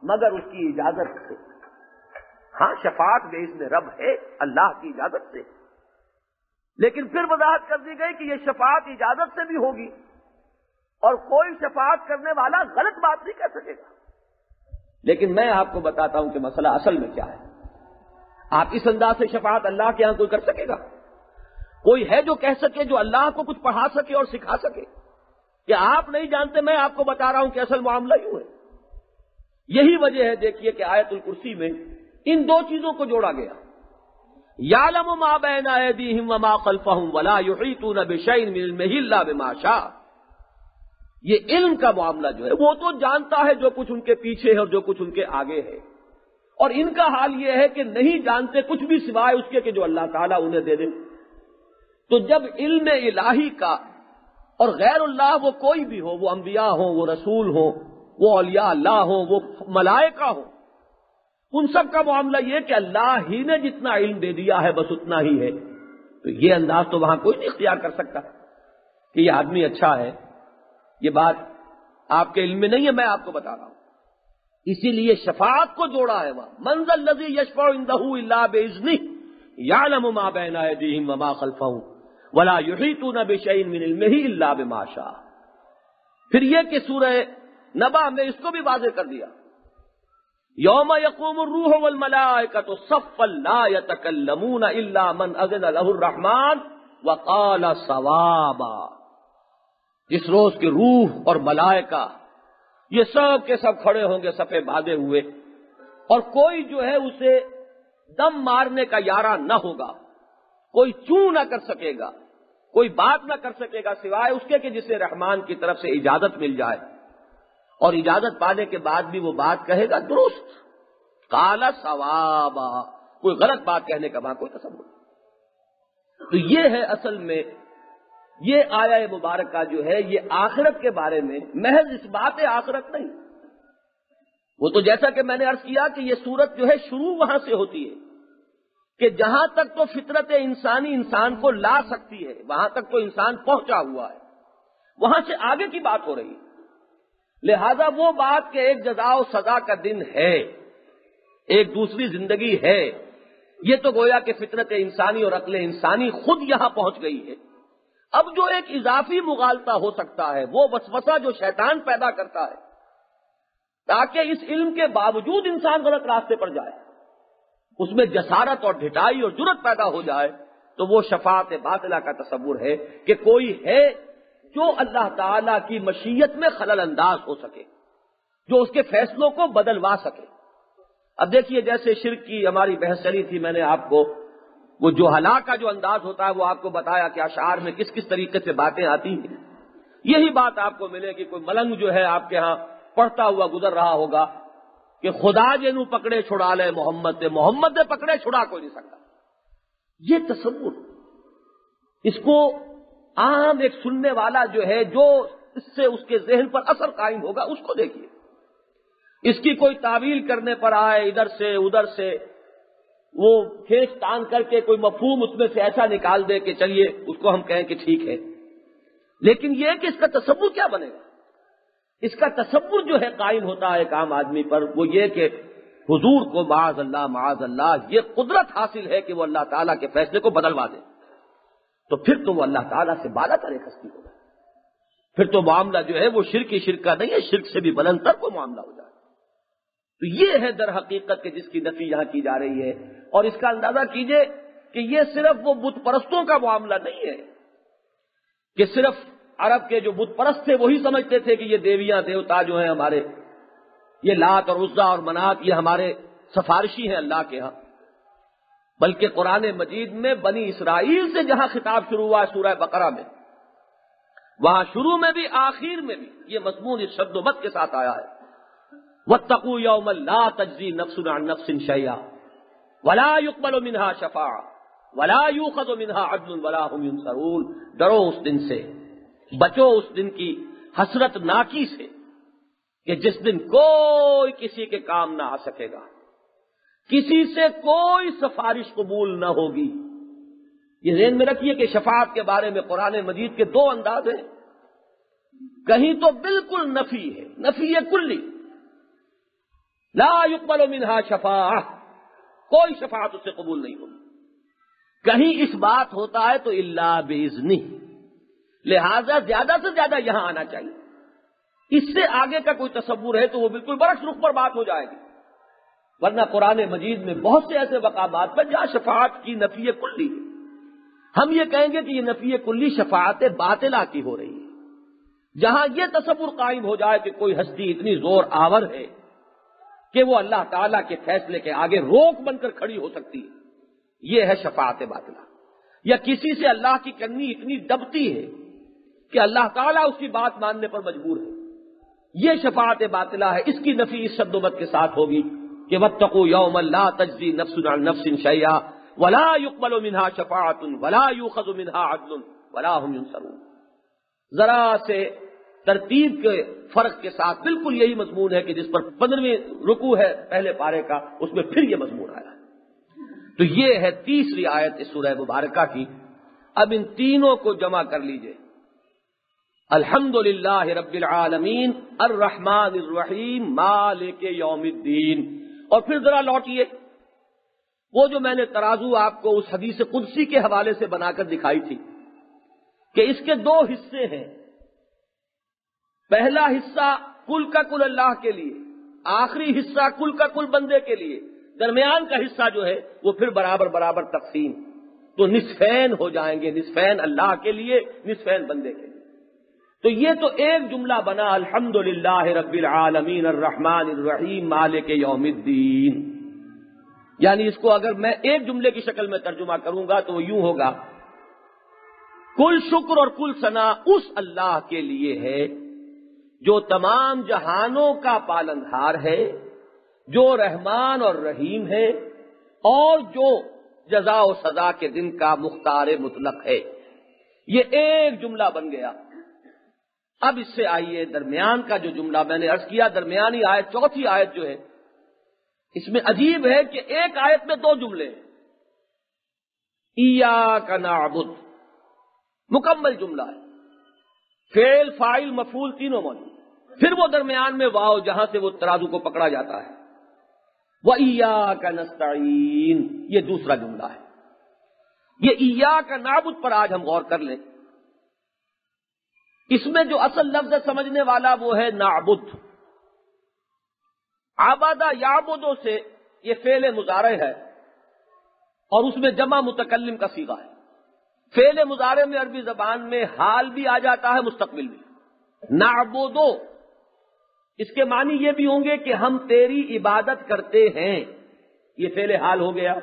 [SPEAKER 2] مگر اس کی اجازت سے۔ ہاں شفاعت باذن رب ہے، اللہ کی اجازت سے، لیکن پھر وضاحت کر دی گئی کہ یہ شفاعت اجازت سے بھی ہوگی اور کوئی شفاعت کرنے والا غلط بات نہیں کہہ سکے گا۔ لیکن میں آپ کو بتاتا ہوں کہ مسئلہ اصل میں کیا ہے۔ آپ اس انداز سے شفاعت اللہ کے ہاں کوئی کر سکے گا؟ کوئی ہے جو کہہ سکے، جو اللہ کو کچھ پڑھا سکے اور سکھا سکے؟ کہ آپ نہیں جانتے، میں آپ کو بتا رہا ہوں کہ اصل معاملہ یوں ہے۔ یہی وجہ ہے دیکھیے کہ آیت الکرسی میں ان دو چیزوں کو جوڑا گیا، یعلم ما بین ایدیہم وما خلفہم ولا یحیطون بشیء من علمہ الا بما شاء۔ یہ علم کا معاملہ جو ہے وہ تو جانتا ہے جو کچھ ان کے پیچھے ہے اور جو کچھ ان کے آگے ہے، اور ان کا حال یہ ہے کہ نہیں جانتے کچھ بھی سوائے اس کے کہ جو اللہ تعالیٰ انہیں دے دے۔ تو جب علم الہی کا اور غیر اللہ وہ کوئی بھی ہو، وہ انبیاء ہوں، وہ رسول ہوں، وہ اولیاء اللہ ہوں، وہ ملائکہ ہوں، ان سب کا معاملہ یہ کہ اللہ ہی نے جتنا علم دے دیا ہے بس اتنا ہی ہے۔ تو یہ انداز تو وہاں کوئی نہیں اختیار کر سکتا کہ یہ آدمی اچھا ہے۔ یہ بات آپ کے علم میں نہیں ہے، میں آپ کو بتا رہا ہوں۔ اسی لیے شفاعت کو جوڑا ہے وہاں، من ذا الذی یشفع عندہ الا باذنہ یعلم ما بین ایدیہم وما خلفہم ولا یحیطون بشیء من علمہ الا بما شاء۔ پھر یہ کہ سورہ نبا میں اس کو بھی واضح کر دیا، یوم یقوم الروح والملائکۃ صفا لا یتکلمون الا من اذن له الرحمن وقال صوابا۔ جس روز کے روح اور ملائکہ یہ سب کے سب کھڑے ہوں گے صفے باندھے ہوئے، اور کوئی جو ہے اسے دم مارنے کا یارہ نہ ہوگا، کوئی چوں نہ کر سکے گا، کوئی بات نہ کر سکے گا سوائے اس کے کہ جسے رحمان کی طرف سے اجازت مل جائے، اور اجازت پانے کے بعد بھی وہ بات کہے گا درست، قال صوابا، کوئی غلط بات کہنے کا وہاں کوئی تصور نہیں۔ تو یہ ہے اصل میں یہ آیہ مبارکہ جو ہے یہ آخرت کے بارے میں محض اس بات آخرت نہیں، وہ تو جیسا کہ میں نے عرض کیا کہ یہ سورت جو ہے شروع وہاں سے ہوتی ہے کہ جہاں تک تو فطرت انسانی انسان کو لا سکتی ہے وہاں تک تو انسان پہنچا ہوا ہے، وہاں سے آگے کی بات ہو رہی ہے۔ لہذا وہ بات کہ ایک جزا و سزا کا دن ہے، ایک دوسری زندگی ہے، یہ تو گویا کہ فطرت انسانی اور عقل انسانی خود یہاں پہنچ گئی ہے۔ اب جو ایک اضافی مغالطہ ہو سکتا ہے وہ وسوسہ جو شیطان پیدا کرتا ہے تاکہ اس علم کے باوجود انسان غلط راستے پر جائے، اس میں جسارت اور ڈھٹائی اور جرت پیدا ہو جائے، تو وہ شفاعت باطلہ کا تصور ہے کہ کوئی ہے جو اللہ تعالی کی مشیت میں خلل انداز ہو سکے، جو اس کے فیصلوں کو بدلوا سکے۔ اب دیکھیے جیسے شرک کی ہماری بحث چلی تھی، میں نے آپ کو وہ جو ہلاک کا جو انداز ہوتا ہے وہ آپ کو بتایا کہ اشعار میں کس کس طریقے سے باتیں آتی ہیں۔ یہی بات آپ کو ملے کہ کوئی ملنگ جو ہے آپ کے ہاں پڑھتا ہوا گزر رہا ہوگا کہ خدا جنو پکڑے چھڑا لے محمد سے، محمد نے پکڑے چھڑا کوئی نہیں سکتا۔ یہ تصور، اس کو عام ایک سننے والا جو ہے جو اس سے اس کے ذہن پر اثر قائم ہوگا اس کو دیکھیے، اس کی کوئی تعویل کرنے پر آئے ادھر سے ادھر سے، وہ کھینچ تان کر کے کوئی مفہوم اس میں سے ایسا نکال دے کہ چلیے اس کو ہم کہیں کہ ٹھیک ہے، لیکن یہ کہ اس کا تصور کیا بنے گا؟ اس کا تصور جو ہے قائم ہوتا ہے ایک عام آدمی پر، وہ یہ کہ حضور کو معاذ اللہ یہ قدرت حاصل ہے کہ وہ اللہ تعالیٰ کے فیصلے کو بدلوا دے، تو پھر تو وہ اللہ تعالیٰ سے بالا تر ایک ہستی ہوگا، پھر تو معاملہ جو ہے وہ شرک کا نہیں ہے، شرک سے بھی بلند تر کوئی معاملہ ہو جائے۔ تو یہ ہے در حقیقت کہ جس کی نفی یہاں کی جا رہی ہے، اور اس کا اندازہ کیجئے کہ یہ صرف وہ بت پرستوں کا معاملہ نہیں ہے کہ صرف عرب کے جو بت پرست تھے وہی سمجھتے تھے کہ یہ دیویاں دیوتا جو ہیں ہمارے، یہ لات اور عزا اور منات یہ ہمارے سفارشی ہیں اللہ کے ہاں، بلکہ قرآن مجید میں بنی اسرائیل سے جہاں خطاب شروع ہوا سورہ بقرہ میں، وہاں شروع میں بھی آخر میں بھی یہ مضمون اس شد و مت کے ساتھ آیا ہے، واتقوا یوما لا تجزی نفس عن نفس شیئا ولا يقبل منها شفاعة ولا يؤخذ منها عدل ولا هم ينصرون۔ ڈرو اس دن سے، بچو اس دن کی حسرت ناکی سے کہ جس دن کوئی کسی کے کام نہ آ سکے گا، کسی سے کوئی سفارش قبول نہ ہوگی۔ یہ ذہن میں رکھیے کہ شفاعت کے بارے میں قرآن مجید کے دو انداز ہیں، کہیں تو بالکل نفی ہے، نفی کلی، لا يقبل منها شفاعہ، کوئی شفاعت اس سے قبول نہیں ہوگی، کہیں اس بات ہوتا ہے تو الا باذنہ، لہذا زیادہ سے زیادہ یہاں آنا چاہیے۔ اس سے آگے کا کوئی تصور ہے تو وہ بالکل برعکس رخ پر بات ہو جائے گی، ورنہ قرآن مجید میں بہت سے ایسے مقامات پر جہاں شفاعت کی نفی کلی ہے، ہم یہ کہیں گے کہ یہ نفی کلی شفاعت باطلہ کی ہو رہی ہے، جہاں یہ تصور قائم ہو جائے کہ کوئی ہستی اتنی زور آور ہے کہ وہ اللہ تعالیٰ کے فیصلے کے آگے روک بن کر کھڑی ہو سکتی ہے، یہ ہے شفاعت باطلہ۔ یا کسی سے اللہ کی کنی اتنی دبتی ہے کہ اللہ تعالیٰ اس کی بات ماننے پر مجبور ہے، یہ شفاعت باطلہ ہے۔ اس کی نفی اس شد و بد کے ساتھ ہوگی کہ واتقوا یوما لا تجزی نفس عن نفس شیئا ولا يقبل منها شفاعت ولا يؤخذ منها عدل ولا هم ينصرون۔ ذرا سے ترتیب کے فرق کے ساتھ بالکل یہی مضمون ہے کہ جس پر 15ویں رکوع ہے پہلے پارے کا، اس میں پھر یہ مضمون آیا ہے۔ تو یہ ہے تیسری آیت اس سورہ مبارکہ کی۔ اب ان تینوں کو جمع کر لیجئے، الحمدللہ رب العالمین الرحمن الرحیم مالک یوم الدین۔ اور پھر ذرا لوٹیے، وہ جو میں نے ترازو آپ کو اس حدیث قدسی کے حوالے سے بنا کر دکھائی تھی کہ اس کے دو حصے ہیں، پہلا حصہ کل کا کل اللہ کے لیے، آخری حصہ کل کا کل بندے کے لیے، درمیان کا حصہ جو ہے وہ پھر برابر برابر تقسیم، تو نصفین ہو جائیں گے، نصفین اللہ کے لیے، نصفین بندے کے لیے۔ تو یہ تو ایک جملہ بنا الحمدللہ رب العالمین الرحمن الرحیم مالک یوم الدین، یعنی اس کو اگر میں ایک جملے کی شکل میں ترجمہ کروں گا تو وہ یوں ہوگا، کل شکر اور کل ثنا اس اللہ کے لیے ہے جو تمام جہانوں کا پالنہار ہے، جو رحمان اور رحیم ہے، اور جو جزا و سزا کے دن کا مختار مطلق ہے۔ یہ ایک جملہ بن گیا۔ اب اس سے آئیے درمیان کا جو جملہ میں نے عرض کیا، درمیانی آیت چوتھی آیت جو ہے، اس میں عجیب ہے کہ ایک آیت میں دو جملے، ایاک نعبد، مکمل جملہ ہے، فعل فاعل مفعول تینوں موجود، پھر وہ درمیان میں واو جہاں سے وہ ترازو کو پکڑا جاتا ہے، وَإِيَّاكَ نَسْتَعِينُ، یہ دوسرا جملہ ہے۔ یہ ایاک نعبد پر آج ہم غور کر لیں۔ اس میں جو اصل لفظ سمجھنے والا وہ ہے نعبد، عبادہ یعبدو سے یہ فعل مضارع ہے اور اس میں جمع متکلم کا صیغہ ہے۔ فعل مضارع میں عربی زبان میں حال بھی آ جاتا ہے، مستقبل بھی۔ نعبدو اس کے معنی یہ بھی ہوں گے کہ ہم تیری عبادت کرتے ہیں، یہ فعل حال ہو گیا،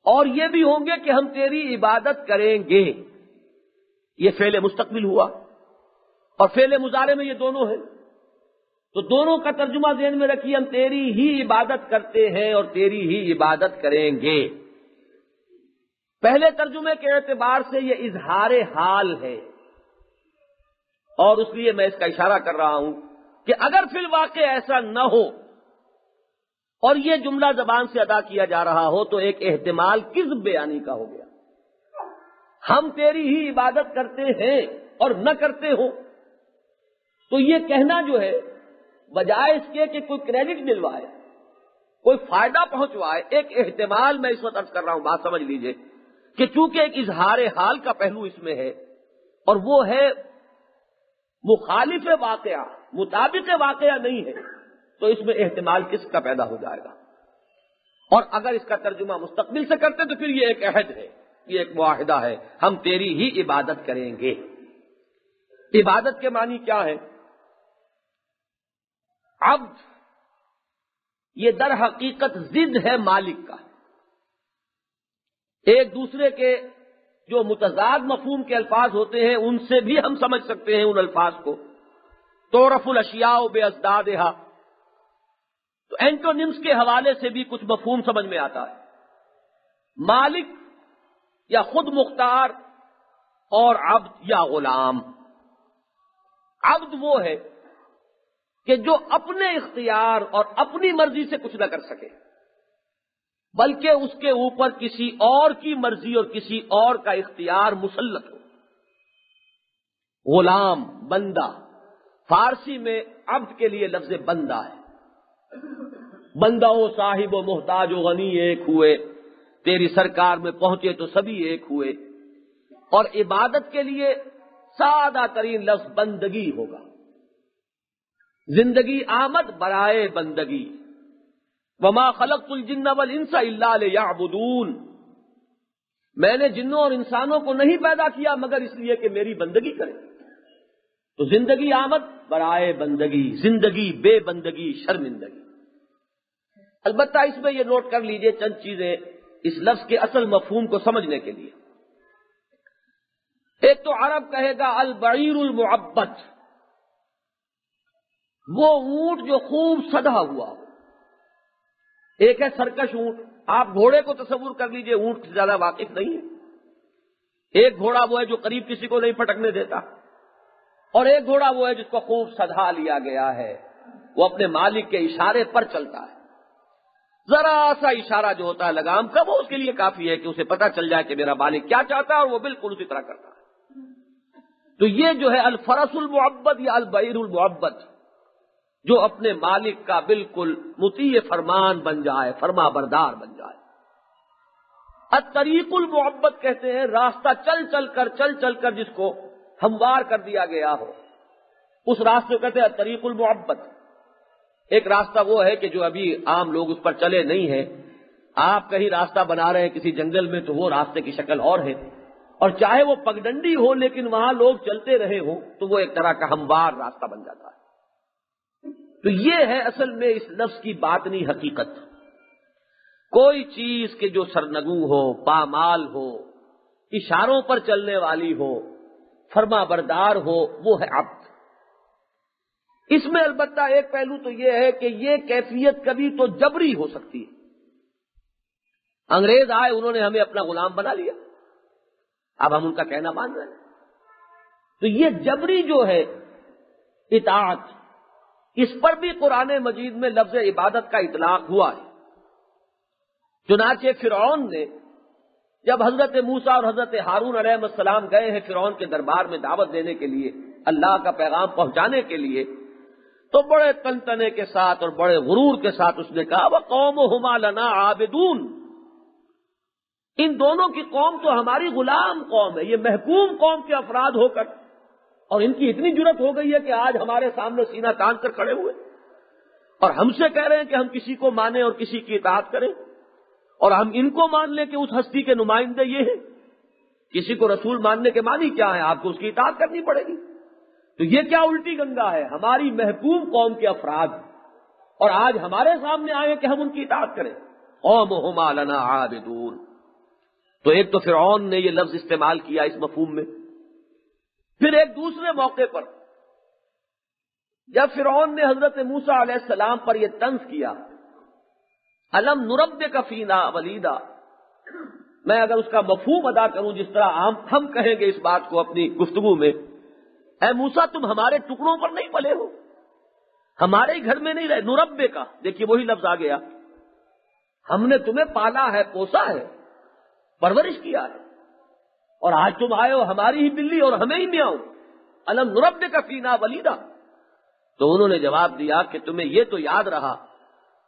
[SPEAKER 2] اور یہ بھی ہوں گے کہ ہم تیری عبادت کریں گے، یہ فعل مستقبل ہوا، اور فعل مضارع میں یہ دونوں ہیں۔ تو دونوں کا ترجمہ ذہن میں رکھیے، ہم تیری ہی عبادت کرتے ہیں اور تیری ہی عبادت کریں گے۔ پہلے ترجمے کے اعتبار سے یہ اظہار حال ہے، اور اس لیے میں اس کا اشارہ کر رہا ہوں کہ اگر فی الواقع ایسا نہ ہو اور یہ جملہ زبان سے ادا کیا جا رہا ہو تو ایک احتمال کذب بیانی کا ہو گیا، ہم تیری ہی عبادت کرتے ہیں اور نہ کرتے ہو، تو یہ کہنا جو ہے بجائے اس کے کہ کوئی کریڈٹ ملوائے، کوئی فائدہ پہنچوائے، ایک احتمال میں اس وقت عرض کر رہا ہوں، بات سمجھ لیجئے کہ چونکہ ایک اظہار حال کا پہلو اس میں ہے اور وہ ہے مخالف واقعہ، مطابق واقعہ نہیں ہے، تو اس میں احتمال کس کا پیدا ہو جائے گا۔ اور اگر اس کا ترجمہ مستقبل سے کرتے تو پھر یہ ایک عہد ہے، یہ ایک معاہدہ ہے، ہم تیری ہی عبادت کریں گے۔ عبادت کے معنی کیا ہے؟ عبد یہ در حقیقت ضد ہے مالک کا، ایک دوسرے کے جو متضاد مفہوم کے الفاظ ہوتے ہیں ان سے بھی ہم سمجھ سکتے ہیں ان الفاظ کو۔ تعرف الاشیاء بازدادھا، تو اینٹونیمز کے حوالے سے بھی کچھ مفہوم سمجھ میں آتا ہے، مالک یا خود مختار اور عبد یا غلام۔ عبد وہ ہے کہ جو اپنے اختیار اور اپنی مرضی سے کچھ نہ کر سکے، بلکہ اس کے اوپر کسی اور کی مرضی اور کسی اور کا اختیار مسلط ہو۔ غلام، بندہ، فارسی میں عبد کے لیے لفظ بندہ ہے۔ بندہ و صاحب و محتاج و غنی ایک ہوئے، تیری سرکار میں پہنچے تو سبھی ایک ہوئے۔ اور عبادت کے لیے سادہ ترین لفظ بندگی ہوگا۔ زندگی آمد برائے بندگی، وما خلقت الجن والانس الا لیعبدون، میں نے جنوں اور انسانوں کو نہیں پیدا کیا مگر اس لیے کہ میری بندگی کریں۔ تو زندگی آمد برائے بندگی، زندگی بے بندگی شرمندگی۔ البتہ اس میں یہ نوٹ کر لیجئے چند چیزیں اس لفظ کے اصل مفہوم کو سمجھنے کے لیے۔ ایک تو عرب کہے گا البعیر المعبد، وہ اونٹ جو خوب سدھا ہوا ہو۔ ایک ہے سرکش اونٹ، آپ گھوڑے کو تصور کر لیجئے، اونٹ سے زیادہ واقف نہیں ہے۔ ایک گھوڑا وہ ہے جو قریب کسی کو نہیں پھٹکنے دیتا، اور ایک گھوڑا وہ ہے جس کو خوب سدھا لیا گیا ہے، وہ اپنے مالک کے اشارے پر چلتا ہے۔ ذرا سا اشارہ جو ہوتا ہے لگام کا، وہ اس کے لیے کافی ہے کہ اسے پتہ چل جائے کہ میرا مالک کیا چاہتا ہے، اور وہ بالکل اسی طرح کرتا ہے۔ تو یہ جو ہے الفرس المعبد یا البعیر المعبد، جو اپنے مالک کا بالکل مطیع فرمان بن جائے، فرما بردار بن جائے۔ الطریق المعبد کہتے ہیں راستہ چل چل کر جس کو ہموار کر دیا گیا ہو، اس راستے کو کہتے ہیں الطریق المعبد۔ ایک راستہ وہ ہے کہ جو ابھی عام لوگ اس پر چلے نہیں ہیں، آپ کہیں راستہ بنا رہے ہیں کسی جنگل میں تو وہ راستے کی شکل اور ہے، اور چاہے وہ پگڈنڈی ہو لیکن وہاں لوگ چلتے رہے ہوں تو وہ ایک طرح کا ہموار راستہ بن جاتا ہے۔ تو یہ ہے اصل میں اس لفظ کی باطنی حقیقت۔ کوئی چیز کے جو سرنگو ہو، پامال ہو، اشاروں پر چلنے والی ہو، فرما بردار ہو، وہ ہے عبد۔ اس میں البتہ ایک پہلو تو یہ ہے کہ یہ کیفیت کبھی تو جبری ہو سکتی ہے۔ انگریز آئے، انہوں نے ہمیں اپنا غلام بنا لیا، اب ہم ان کا کہنا مان رہے ہیں۔ تو یہ جبری جو ہے اطاعت، اس پر بھی قرآن مجید میں لفظ عبادت کا اطلاق ہوا ہے۔ چنانچہ فرعون نے جب حضرت موسیٰ اور حضرت ہارون علیہ السلام گئے ہیں فرعون کے دربار میں دعوت دینے کے لیے، اللہ کا پیغام پہنچانے کے لیے، تو بڑے تنتنے کے ساتھ اور بڑے غرور کے ساتھ اس نے کہا وَقَوْمُهُمَا لَنَا عَابِدُونَ، ان دونوں کی قوم تو ہماری غلام قوم ہے، یہ محکوم قوم کے افراد ہو کر، اور ان کی اتنی جرت ہو گئی ہے کہ آج ہمارے سامنے سینہ تان کر کھڑے ہوئے اور ہم سے کہہ رہے ہیں کہ ہم کسی کو مانیں اور کسی کی اطاعت کریں، اور ہم ان کو مان لیں کہ اس ہستی کے نمائندے یہ ہیں۔ کسی کو رسول ماننے کے معنی کیا ہے؟ آپ کو اس کی اطاعت کرنی پڑے گی۔ تو یہ کیا الٹی گنگا ہے؟ ہماری محکوم قوم کے افراد اور آج ہمارے سامنے آئے کہ ہم ان کی اطاعت کریں۔ قومہما لنا عابدون۔ تو ایک تو فرعون نے یہ لفظ استعمال کیا اس مفہوم میں۔ پھر ایک دوسرے موقع پر جب فرعون نے حضرت موسیٰ علیہ السلام پر یہ طنز کیا، الم نربک فینا ولیدا، میں اگر اس کا مفہوم ادا کروں جس طرح عام ہم کہیں گے اس بات کو اپنی گفتگو میں، اے موسیٰ تم ہمارے ٹکڑوں پر نہیں پلے ہو، ہمارے ہی گھر میں نہیں رہے، نربے کا، دیکھیے وہی لفظ آ گیا، ہم نے تمہیں پالا ہے، پوسا ہے، پرورش کیا ہے، اور آج تم آئے ہو ہماری ہی بلی اور ہمیں ہی میاؤں، الم نربک فینا ولیدا۔ تو انہوں نے جواب دیا کہ تمہیں یہ تو یاد رہا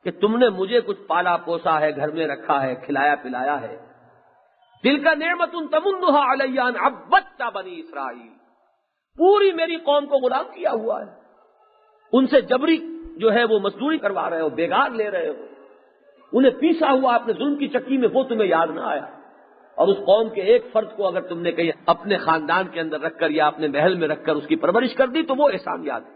[SPEAKER 2] کہ تم نے مجھے کچھ پالا پوسا ہے، گھر میں رکھا ہے، کھلایا پلایا ہے، تلک نعمت تمنھا علی ان عبدت بنی اسرائیل، پوری میری قوم کو غلام کیا ہوا ہے، ان سے جبری جو ہے وہ مزدوری کروا رہے ہو، بیگار لے رہے ہو، انہیں پیسا ہوا اپنے ظلم کی چکی میں، وہ تمہیں یاد نہ آیا، اور اس قوم کے ایک فرد کو اگر تم نے کہیں اپنے خاندان کے اندر رکھ کر یا اپنے محل میں رکھ کر اس کی پرورش کر دی تو وہ احسان یاد ہے۔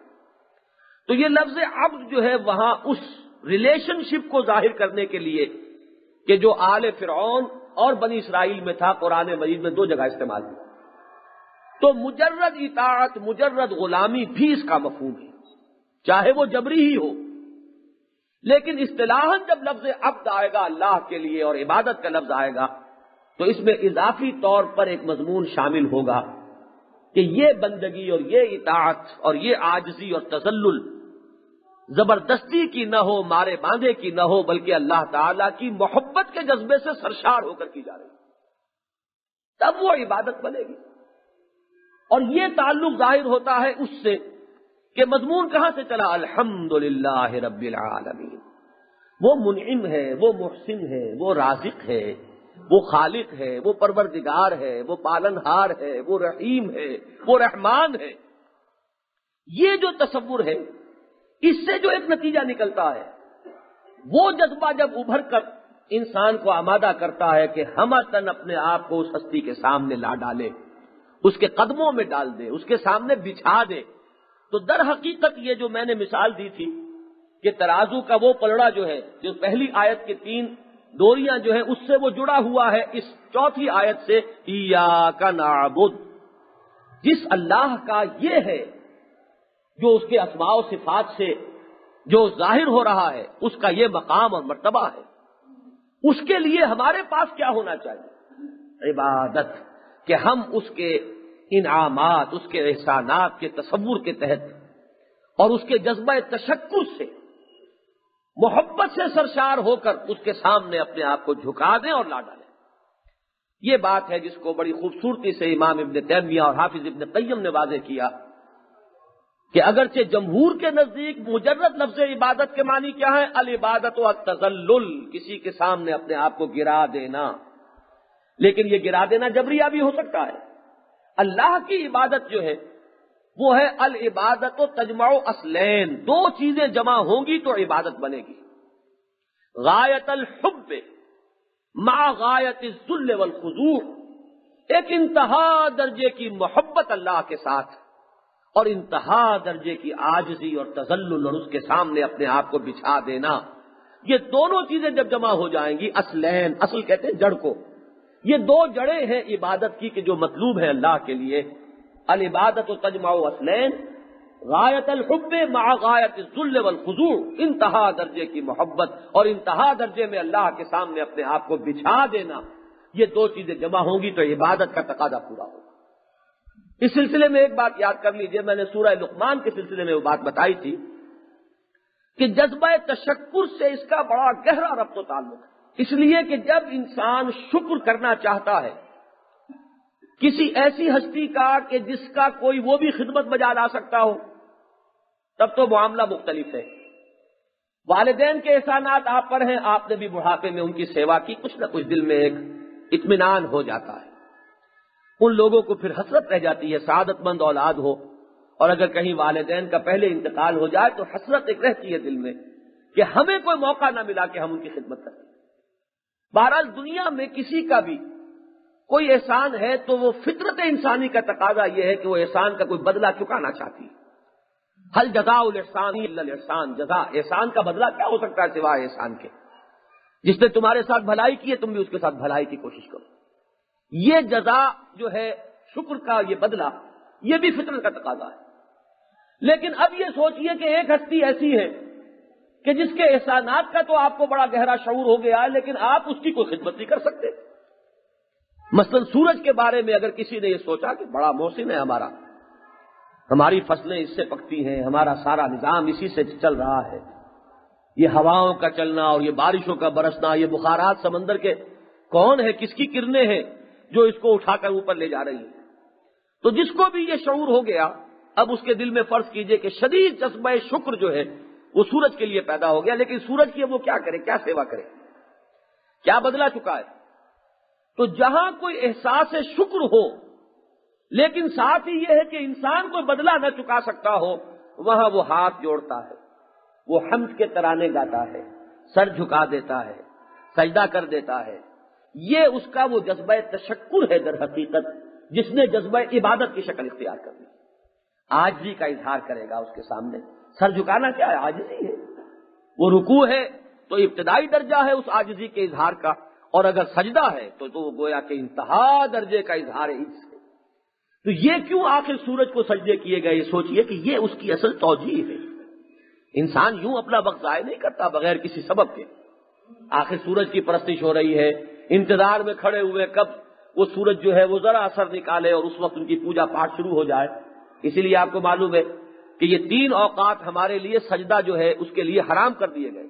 [SPEAKER 2] تو یہ لفظ عبد جو ہے وہاں اس ریلیشن شپ کو ظاہر کرنے کے لیے کہ جو آل فرعون اور بنی اسرائیل میں تھا، قرآن مجید میں دو جگہ استعمال ہوا۔ تو مجرد اطاعت، مجرد غلامی بھی اس کا مفہوم ہے، چاہے وہ جبری ہی ہو، لیکن اصطلاحاً جب لفظ عبد آئے گا اللہ کے لیے اور عبادت کا لفظ آئے گا تو اس میں اضافی طور پر ایک مضمون شامل ہوگا کہ یہ بندگی اور یہ اطاعت اور یہ عاجزی اور تذلل زبردستی کی نہ ہو، مارے باندھے کی نہ ہو، بلکہ اللہ تعالیٰ کی محبت کے جذبے سے سرشار ہو کر کی جا رہی ہے، تب وہ عبادت بنے گی۔ اور یہ تعلق ظاہر ہوتا ہے اس سے کہ مضمون کہاں سے چلا، الحمدللہ رب العالمین، وہ منعم ہے، وہ محسن ہے، وہ رازق ہے، وہ خالق ہے، وہ پروردگار ہے، وہ پالنہار ہے، وہ رحیم ہے، وہ رحمان ہے۔ یہ جو تصور ہے اس سے جو ایک نتیجہ نکلتا ہے، وہ جذبہ جب ابھر کر انسان کو آمادہ کرتا ہے کہ ہمتن اپنے آپ کو اس ہستی کے سامنے لا ڈالے، اس کے قدموں میں ڈال دے، اس کے سامنے بچھا دے تو در حقیقت یہ جو میں نے مثال دی تھی کہ ترازو کا وہ پلڑا جو ہے، جو پہلی آیت کے 3 ڈوریاں جو ہے اس سے وہ جڑا ہوا ہے اس چوتھی آیت سے، ایاک نعبد، جس اللہ کا یہ ہے جو اس کے اسماء و صفات سے جو ظاہر ہو رہا ہے، اس کا یہ مقام اور مرتبہ ہے، اس کے لیے ہمارے پاس کیا ہونا چاہیے؟ عبادت، کہ ہم اس کے انعامات، اس کے احسانات کے تصور کے تحت اور اس کے جذبہ تشکر سے محبت سے سرشار ہو کر اس کے سامنے اپنے آپ کو جھکا دیں اور لا ڈالیں۔ یہ بات ہے جس کو بڑی خوبصورتی سے امام ابن تیمیہ اور حافظ ابن قیم نے واضح کیا کہ اگرچہ جمہور کے نزدیک مجرد لفظ عبادت کے معنی کیا ہے؟ العبادت و التذلل، کسی کے سامنے اپنے آپ کو گرا دینا، لیکن یہ گرا دینا جبریہ بھی ہو سکتا ہے۔ اللہ کی عبادت جو ہے وہ ہے العبادت و تجمع اصلین، 2 چیزیں جمع ہوں گی تو عبادت بنے گی، غایت الحب مع غایت الذل والخضوع، ایک انتہا درجے کی محبت اللہ کے ساتھ اور انتہا درجے کی عاجزی اور تذلل اور اس کے سامنے اپنے آپ کو بچھا دینا، یہ دونوں چیزیں جب جمع ہو جائیں گی، اصلین، اصل کہتے ہیں جڑ کو، یہ 2 جڑیں ہیں عبادت کی کہ جو مطلوب ہے اللہ کے لیے، العبادت و تجمع اصلین، غایت الحب مع غایت الذل والخضوع، انتہا درجے کی محبت اور انتہا درجے میں اللہ کے سامنے اپنے آپ کو بچھا دینا، یہ 2 چیزیں جمع ہوں گی تو عبادت کا تقاضا پورا ہوگا۔ اس سلسلے میں ایک بات یاد کر لیجئے، میں نے سورہ لقمان کے سلسلے میں وہ بات بتائی تھی کہ جذبہ تشکر سے اس کا بڑا گہرا ربط و تعلق ہے، اس لیے کہ جب انسان شکر کرنا چاہتا ہے کسی ایسی ہستی کا کہ جس کا کوئی وہ بھی خدمت بجا لا سکتا ہو، تب تو معاملہ مختلف ہے۔ والدین کے احسانات آپ پر ہیں، آپ نے بھی بڑھاپے میں ان کی سیوا کی، کچھ نہ کچھ دل میں ایک اطمینان ہو جاتا ہے، ان لوگوں کو پھر حسرت رہ جاتی ہے، سعادت مند اولاد ہو، اور اگر کہیں والدین کا پہلے انتقال ہو جائے تو حسرت ایک رہتی ہے دل میں کہ ہمیں کوئی موقع نہ ملا کہ ہم ان کی خدمت کریں۔ بہرحال دنیا میں کسی کا بھی کوئی احسان ہے تو وہ فطرت انسانی کا تقاضا یہ ہے کہ وہ احسان کا کوئی بدلہ چکانا چاہتی ہے۔ حل جزاء الاحسان الا الاحسان، جزا، احسان کا بدلہ کیا ہو سکتا ہے سوائے احسان کے؟ جس نے تمہارے ساتھ بھلائی کی ہے تم بھی اس کے ساتھ بھلائی کی کوشش کرو۔ یہ جزا جو ہے شکر کا یہ بدلہ، یہ بھی فطرت کا تقاضا ہے۔ لیکن اب یہ سوچئے کہ ایک ہستی ایسی ہے کہ جس کے احسانات کا تو آپ کو بڑا گہرا شعور ہو گیا ہے، لیکن آپ اس کی کوئی خدمت نہیں کر سکتے۔ مثلا سورج کے بارے میں اگر کسی نے یہ سوچا کہ بڑا محسن ہے ہمارا، ہماری فصلیں اس سے پکتی ہیں، ہمارا سارا نظام اسی سے چل رہا ہے، یہ ہواؤں کا چلنا اور یہ بارشوں کا برسنا، یہ بخارات سمندر کے کون ہے، کس کی کرنیں ہیں جو اس کو اٹھا کر اوپر لے جا رہی ہیں۔ تو جس کو بھی یہ شعور ہو گیا، اب اس کے دل میں فرض کیجئے کہ شدید جذبہ شکر جو ہے وہ سورج کے لیے پیدا ہو گیا، لیکن سورج کی وہ کیا کرے، کیا سیوا کرے، کیا بدلہ چکائے؟ تو جہاں کوئی احساس شکر ہو لیکن ساتھ ہی یہ ہے کہ انسان کوئی بدلہ نہ چکا سکتا ہو، وہاں وہ ہاتھ جوڑتا ہے، وہ حمد کے ترانے گاتا ہے، سر جھکا دیتا ہے، سجدہ کر دیتا ہے۔ یہ اس کا وہ جذبہ تشکر ہے در حقیقت، جس نے جذبہ عبادت کی شکل اختیار کر لی۔ عاجزی کا اظہار کرے گا اس کے سامنے۔ سر جھکانا کیا ہے؟ عاجزی ہے۔ وہ رکوع ہے تو ابتدائی درجہ ہے اس عاجزی کے اظہار کا، اور اگر سجدہ ہے تو وہ گویا کہ انتہا درجے کا اظہار ہے اس سے۔ تو یہ کیوں آخر سورج کو سجدے کیے گئے، یہ سوچئے کہ یہ اس کی اصل توجیہ ہے۔ انسان یوں اپنا وقت ضائع نہیں کرتا بغیر کسی سبب کے۔ آخر سورج کی پرستش ہو رہی ہے، انتظار میں کھڑے ہوئے کب وہ سورج جو ہے وہ ذرا اثر نکالے اور اس وقت ان کی پوجا پاٹ شروع ہو جائے۔ اسی لیے آپ کو معلوم ہے کہ یہ 3 اوقات ہمارے لیے سجدہ جو ہے اس کے لیے حرام کر دیے گئے۔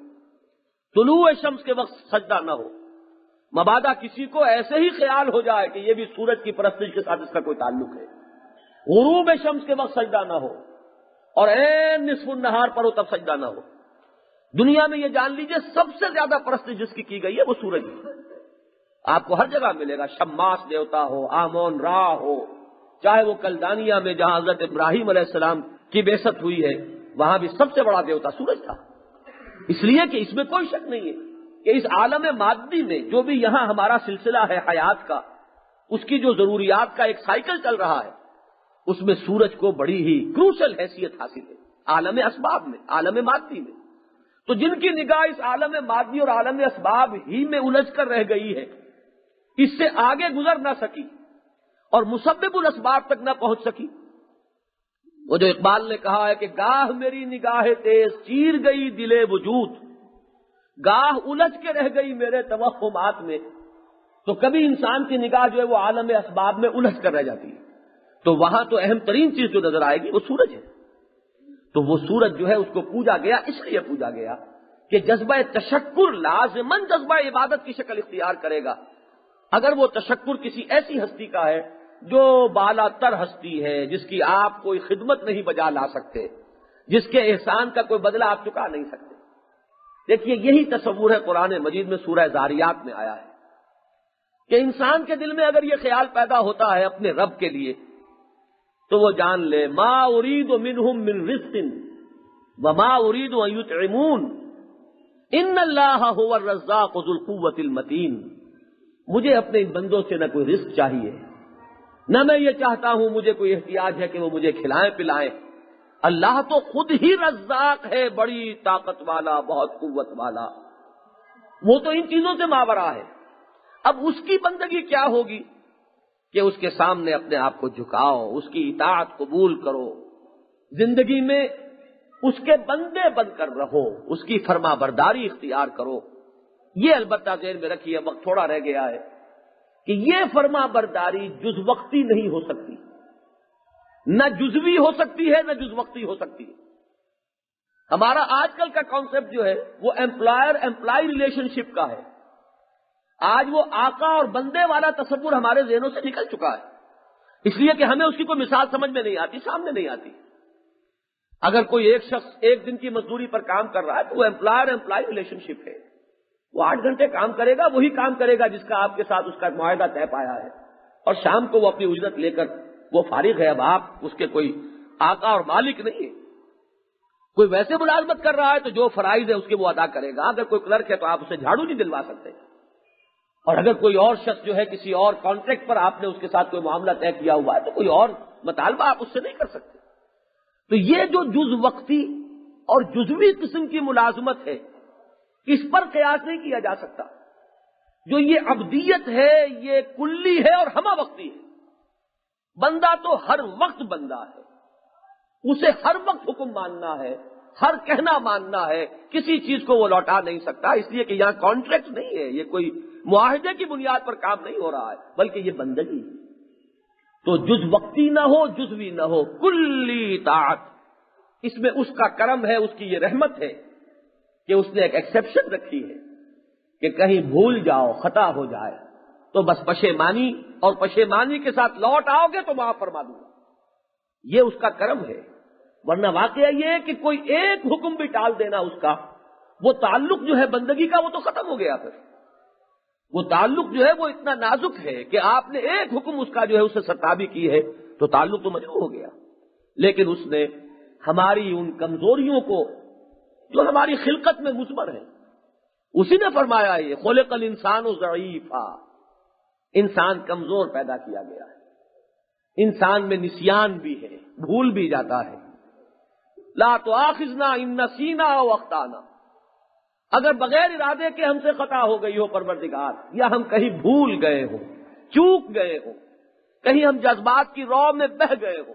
[SPEAKER 2] طلوع شمس کے وقت سجدہ نہ ہو، مبادا کسی کو ایسے ہی خیال ہو جائے کہ یہ بھی سورج کی پرستش کے ساتھ اس کا کوئی تعلق ہے۔ غروب شمس کے وقت سجدہ نہ ہو، اور عین نصف النہار پر ہو تب سجدہ نہ ہو۔ دنیا میں یہ جان لیجئے سب سے زیادہ پرستش جس کی گئی ہے وہ سورج ہے۔ آپ کو ہر جگہ ملے گا، شماس دیوتا ہو، آمون را ہو، چاہے وہ کلدانیہ میں جہاں حضرت ابراہیم علیہ السلام کی بعثت ہوئی ہے وہاں بھی سب سے بڑا دیوتا سورج تھا۔ اس لیے کہ اس میں کوئی شک نہیں ہے کہ اس عالم مادی میں جو بھی یہاں ہمارا سلسلہ ہے حیات کا، اس کی جو ضروریات کا ایک سائیکل چل رہا ہے، اس میں سورج کو بڑی ہی کروشل حیثیت حاصل ہے عالم اسباب میں، عالم مادی میں۔ تو جن کی نگاہ اس عالم مادی اور عالم اسباب ہی میں الجھ کر رہ گئی ہے، اس سے آگے گزر نہ سکی اور مسبب الاسباب تک نہ پہنچ سکی، وہ جو اقبال نے کہا ہے کہ گاہ میری نگاہ تیز چیر گئی دل وجود، گاہ الجھ کے رہ گئی میرے توہمات میں، تو کبھی انسان کی نگاہ جو ہے وہ عالم اسباب میں الجھ کر رہ جاتی ہے، تو وہاں تو اہم ترین چیز جو نظر آئے گی وہ سورج ہے۔ تو وہ سورج جو ہے اس کو پوجا گیا، اس لیے پوجا گیا کہ جذبہ تشکر لازماً جذبہ عبادت کی شکل اختیار کرے گا۔ اگر وہ تشکر کسی ایسی ہستی کا ہے جو بالا تر ہستی ہے، جس کی آپ کوئی خدمت نہیں بجا لا سکتے، جس کے احسان کا کوئی بدلہ آپ چکا نہیں سکتے، دیکھیے یہی تصور ہے قرآن مجید میں سورہ ذاریات میں آیا ہے کہ انسان کے دل میں اگر یہ خیال پیدا ہوتا ہے اپنے رب کے لیے تو وہ جان لے ما اريد منهم من رزق وما اريد ان يطعمون ان اللہ هو الرزاق ذو القوة المتین، مجھے اپنے ان بندوں سے نہ کوئی رزق چاہیے، نہ میں یہ چاہتا ہوں مجھے کوئی احتیاج ہے کہ وہ مجھے کھلائیں پلائیں، اللہ تو خود ہی رزاق ہے، بڑی طاقت والا، بہت قوت والا، وہ تو ان چیزوں سے ماورا ہے۔ اب اس کی بندگی کیا ہوگی کہ اس کے سامنے اپنے آپ کو جھکاؤ، اس کی اطاعت قبول کرو، زندگی میں اس کے بندے بن کر رہو، اس کی فرما برداری اختیار کرو۔ یہ البتہ ذہن میں رکھیے، وقت تھوڑا رہ گیا ہے، کہ یہ فرما برداری جز وقتی نہیں ہو سکتی، نہ جزوی ہو سکتی ہے، نہ جز وقتی ہو سکتی ہے۔ ہمارا آج کل کا کانسیپٹ جو ہے وہ ایمپلائر امپلائی ریلیشن شپ کا ہے۔ آج وہ آقا اور بندے والا تصور ہمارے ذہنوں سے نکل چکا ہے، اس لیے کہ ہمیں اس کی کوئی مثال سمجھ میں نہیں آتی، سامنے نہیں آتی۔ اگر کوئی ایک شخص ایک دن کی مزدوری پر کام کر رہا ہے تو وہ ایمپلائر امپلائی ریلیشن شپ ہے، وہ 8 گھنٹے کام کرے گا، وہی کام کرے گا جس کا آپ کے ساتھ اس کا معاہدہ طے پایا ہے، اور شام کو وہ اپنی اجرت لے کر وہ فارغ ہے۔ اب آپ اس کے کوئی آقا اور مالک نہیں ہے۔ کوئی ویسے ملازمت کر رہا ہے تو جو فرائض ہے اس کے وہ ادا کرے گا، اگر کوئی کلرک ہے تو آپ اسے جھاڑو نہیں دلوا سکتے، اور اگر کوئی اور شخص جو ہے کسی اور کانٹریکٹ پر آپ نے اس کے ساتھ کوئی معاملہ طے کیا ہوا ہے تو کوئی اور مطالبہ آپ اس سے نہیں کر سکتے۔ تو یہ جو جز وقتی اور جزوی قسم کی ملازمت ہے، اس پر قیاس نہیں کیا جا سکتا۔ جو یہ عبدیت ہے یہ کلی ہے اور ہمہ وقتی ہے۔ بندہ تو ہر وقت بندہ ہے، اسے ہر وقت حکم ماننا ہے، ہر کہنا ماننا ہے، کسی چیز کو وہ لوٹا نہیں سکتا، اس لیے کہ یہاں کانٹریکٹ نہیں ہے، یہ کوئی معاہدے کی بنیاد پر کام نہیں ہو رہا ہے، بلکہ یہ بندگی ہے۔ تو جز وقتی نہ ہو، جزوی نہ ہو، کلی اطاعت۔ اس میں اس کا کرم ہے، اس کی یہ رحمت ہے کہ اس نے ایک ایکسیپشن رکھی ہے کہ کہیں بھول جاؤ، خطا ہو جائے تو بس پشیمانی، اور پشیمانی کے ساتھ لوٹ آؤ گے تو معاف فرما دوں گا، یہ اس کا کرم ہے۔ ورنہ واقعہ یہ ہے کہ کوئی ایک حکم بھی ٹال دینا اس کا، وہ تعلق جو ہے بندگی کا وہ تو ختم ہو گیا۔ پھر وہ تعلق جو ہے وہ اتنا نازک ہے کہ آپ نے ایک حکم اس کا جو ہے اس سے سرتابی کی ہے تو تعلق تو مجروح ہو گیا۔ لیکن اس نے ہماری ان کمزوریوں کو جو ہماری خلقت میں مضمر ہے، اسی نے فرمایا یہ خلق الانسان ضعیفا، انسان کمزور پیدا کیا گیا ہے، انسان میں نسیان بھی ہے، بھول بھی جاتا ہے۔ لا تؤاخذنا ان نسینا او اخطانا، اگر بغیر ارادے کے ہم سے خطا ہو گئی ہو پروردگار، یا ہم کہیں بھول گئے ہوں، چوک گئے ہوں، کہیں ہم جذبات کی رو میں بہہ گئے ہوں،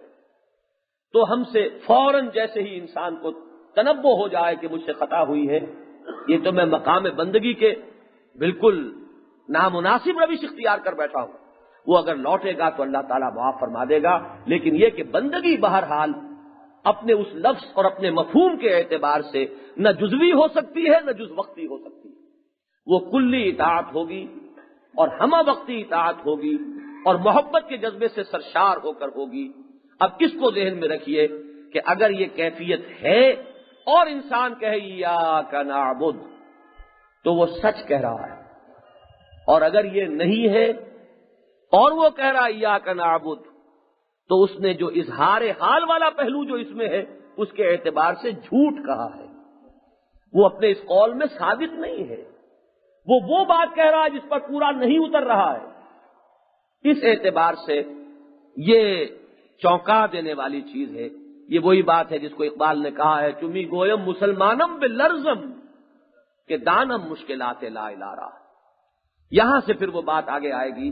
[SPEAKER 2] تو ہم سے فوراً جیسے ہی انسان کو تنبہ ہو جائے کہ مجھ سے خطا ہوئی ہے، یہ تو میں مقام بندگی کے بالکل نامناسب روش اختیار کر بیٹھا ہوں، وہ اگر لوٹے گا تو اللہ تعالیٰ معاف فرما دے گا۔ لیکن یہ کہ بندگی بہرحال اپنے اس لفظ اور اپنے مفہوم کے اعتبار سے نہ جزوی ہو سکتی ہے، نہ جز وقتی ہو سکتی ہے، وہ کلی اطاعت ہوگی اور ہمہ وقتی اطاعت ہوگی اور محبت کے جذبے سے سرشار ہو کر ہوگی۔ اب اس کو ذہن میں رکھیے کہ اگر یہ کیفیت ہے اور انسان کہے ایاک نعبد تو وہ سچ کہہ رہا ہے، اور اگر یہ نہیں ہے اور وہ کہہ رہا ایاک نعبد تو اس نے جو اظہار حال والا پہلو جو اس میں ہے اس کے اعتبار سے جھوٹ کہا ہے، وہ اپنے اس قول میں ثابت نہیں ہے، وہ بات کہہ رہا ہے جس پر پورا نہیں اتر رہا ہے۔ اس اعتبار سے یہ چونکا دینے والی چیز ہے۔ یہ وہی بات ہے جس کو اقبال نے کہا ہے، چمی گویم مسلمانم بلرزم کہ دانم مشکلات لا الارا۔ یہاں سے پھر وہ بات آگے آئے گی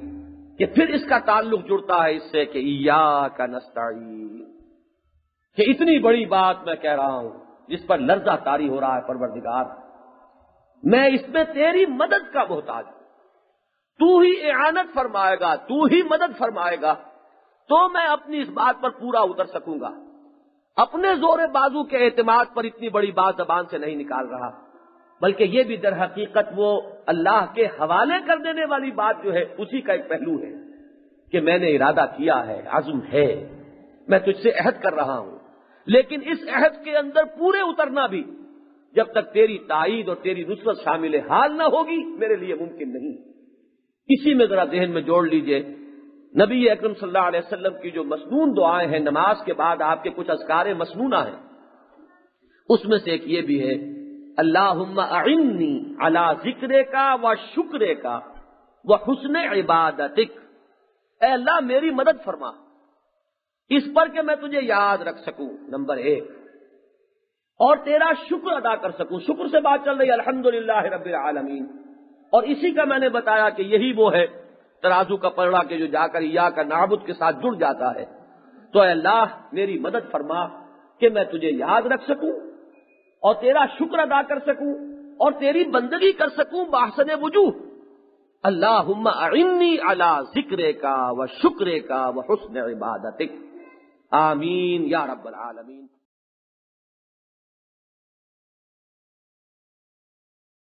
[SPEAKER 2] کہ پھر اس کا تعلق جڑتا ہے اس سے کہ ایاک نستعین، کہ اتنی بڑی بات میں کہہ رہا ہوں جس پر لرزہ طاری ہو رہا ہے پروردگار، میں اس میں تیری مدد کا محتاج ہوں، تو ہی اعانت فرمائے گا، تو ہی مدد فرمائے گا تو میں اپنی اس بات پر پورا اتر سکوں گا۔ اپنے زور بازو کے اعتماد پر اتنی بڑی بات زبان سے نہیں نکال رہا، بلکہ یہ بھی در حقیقت وہ اللہ کے حوالے کر دینے والی بات جو ہے اسی کا ایک پہلو ہے کہ میں نے ارادہ کیا ہے، عزم ہے، میں تجھ سے عہد کر رہا ہوں، لیکن اس عہد کے اندر پورے اترنا بھی جب تک تیری تائید اور تیری نصرت شامل حال نہ ہوگی میرے لیے ممکن نہیں۔ اسی میں ذرا ذہن میں جوڑ لیجئے نبی اکرم صلی اللہ علیہ وسلم کی جو مسنون دعائیں ہیں، نماز کے بعد آپ کے کچھ اذکار مسنونہ ہیں، اس میں سے ایک یہ بھی ہے، اللہم اعنی علی ذکرک و شکرک و حسن عبادتک، اے اللہ میری مدد فرما اس پر کہ میں تجھے یاد رکھ سکوں، نمبر 1، اور تیرا شکر ادا کر سکوں۔ شکر سے بات چل رہی ہے الحمدللہ رب العالمین، اور اسی کا میں نے بتایا کہ یہی وہ ہے ترازو کا پلڑا کہ جو جا کر ایاک نعبد کے ساتھ جڑ جاتا ہے۔ تو اے اللہ میری مدد فرما کہ میں تجھے یاد رکھ سکوں اور تیرا شکر ادا کر سکوں اور تیری بندگی کر سکوں باحسن وجوہ۔ اللہم اعنی علی ذکرک و شکرک و حسن عبادتک، آمین یا رب العالمین۔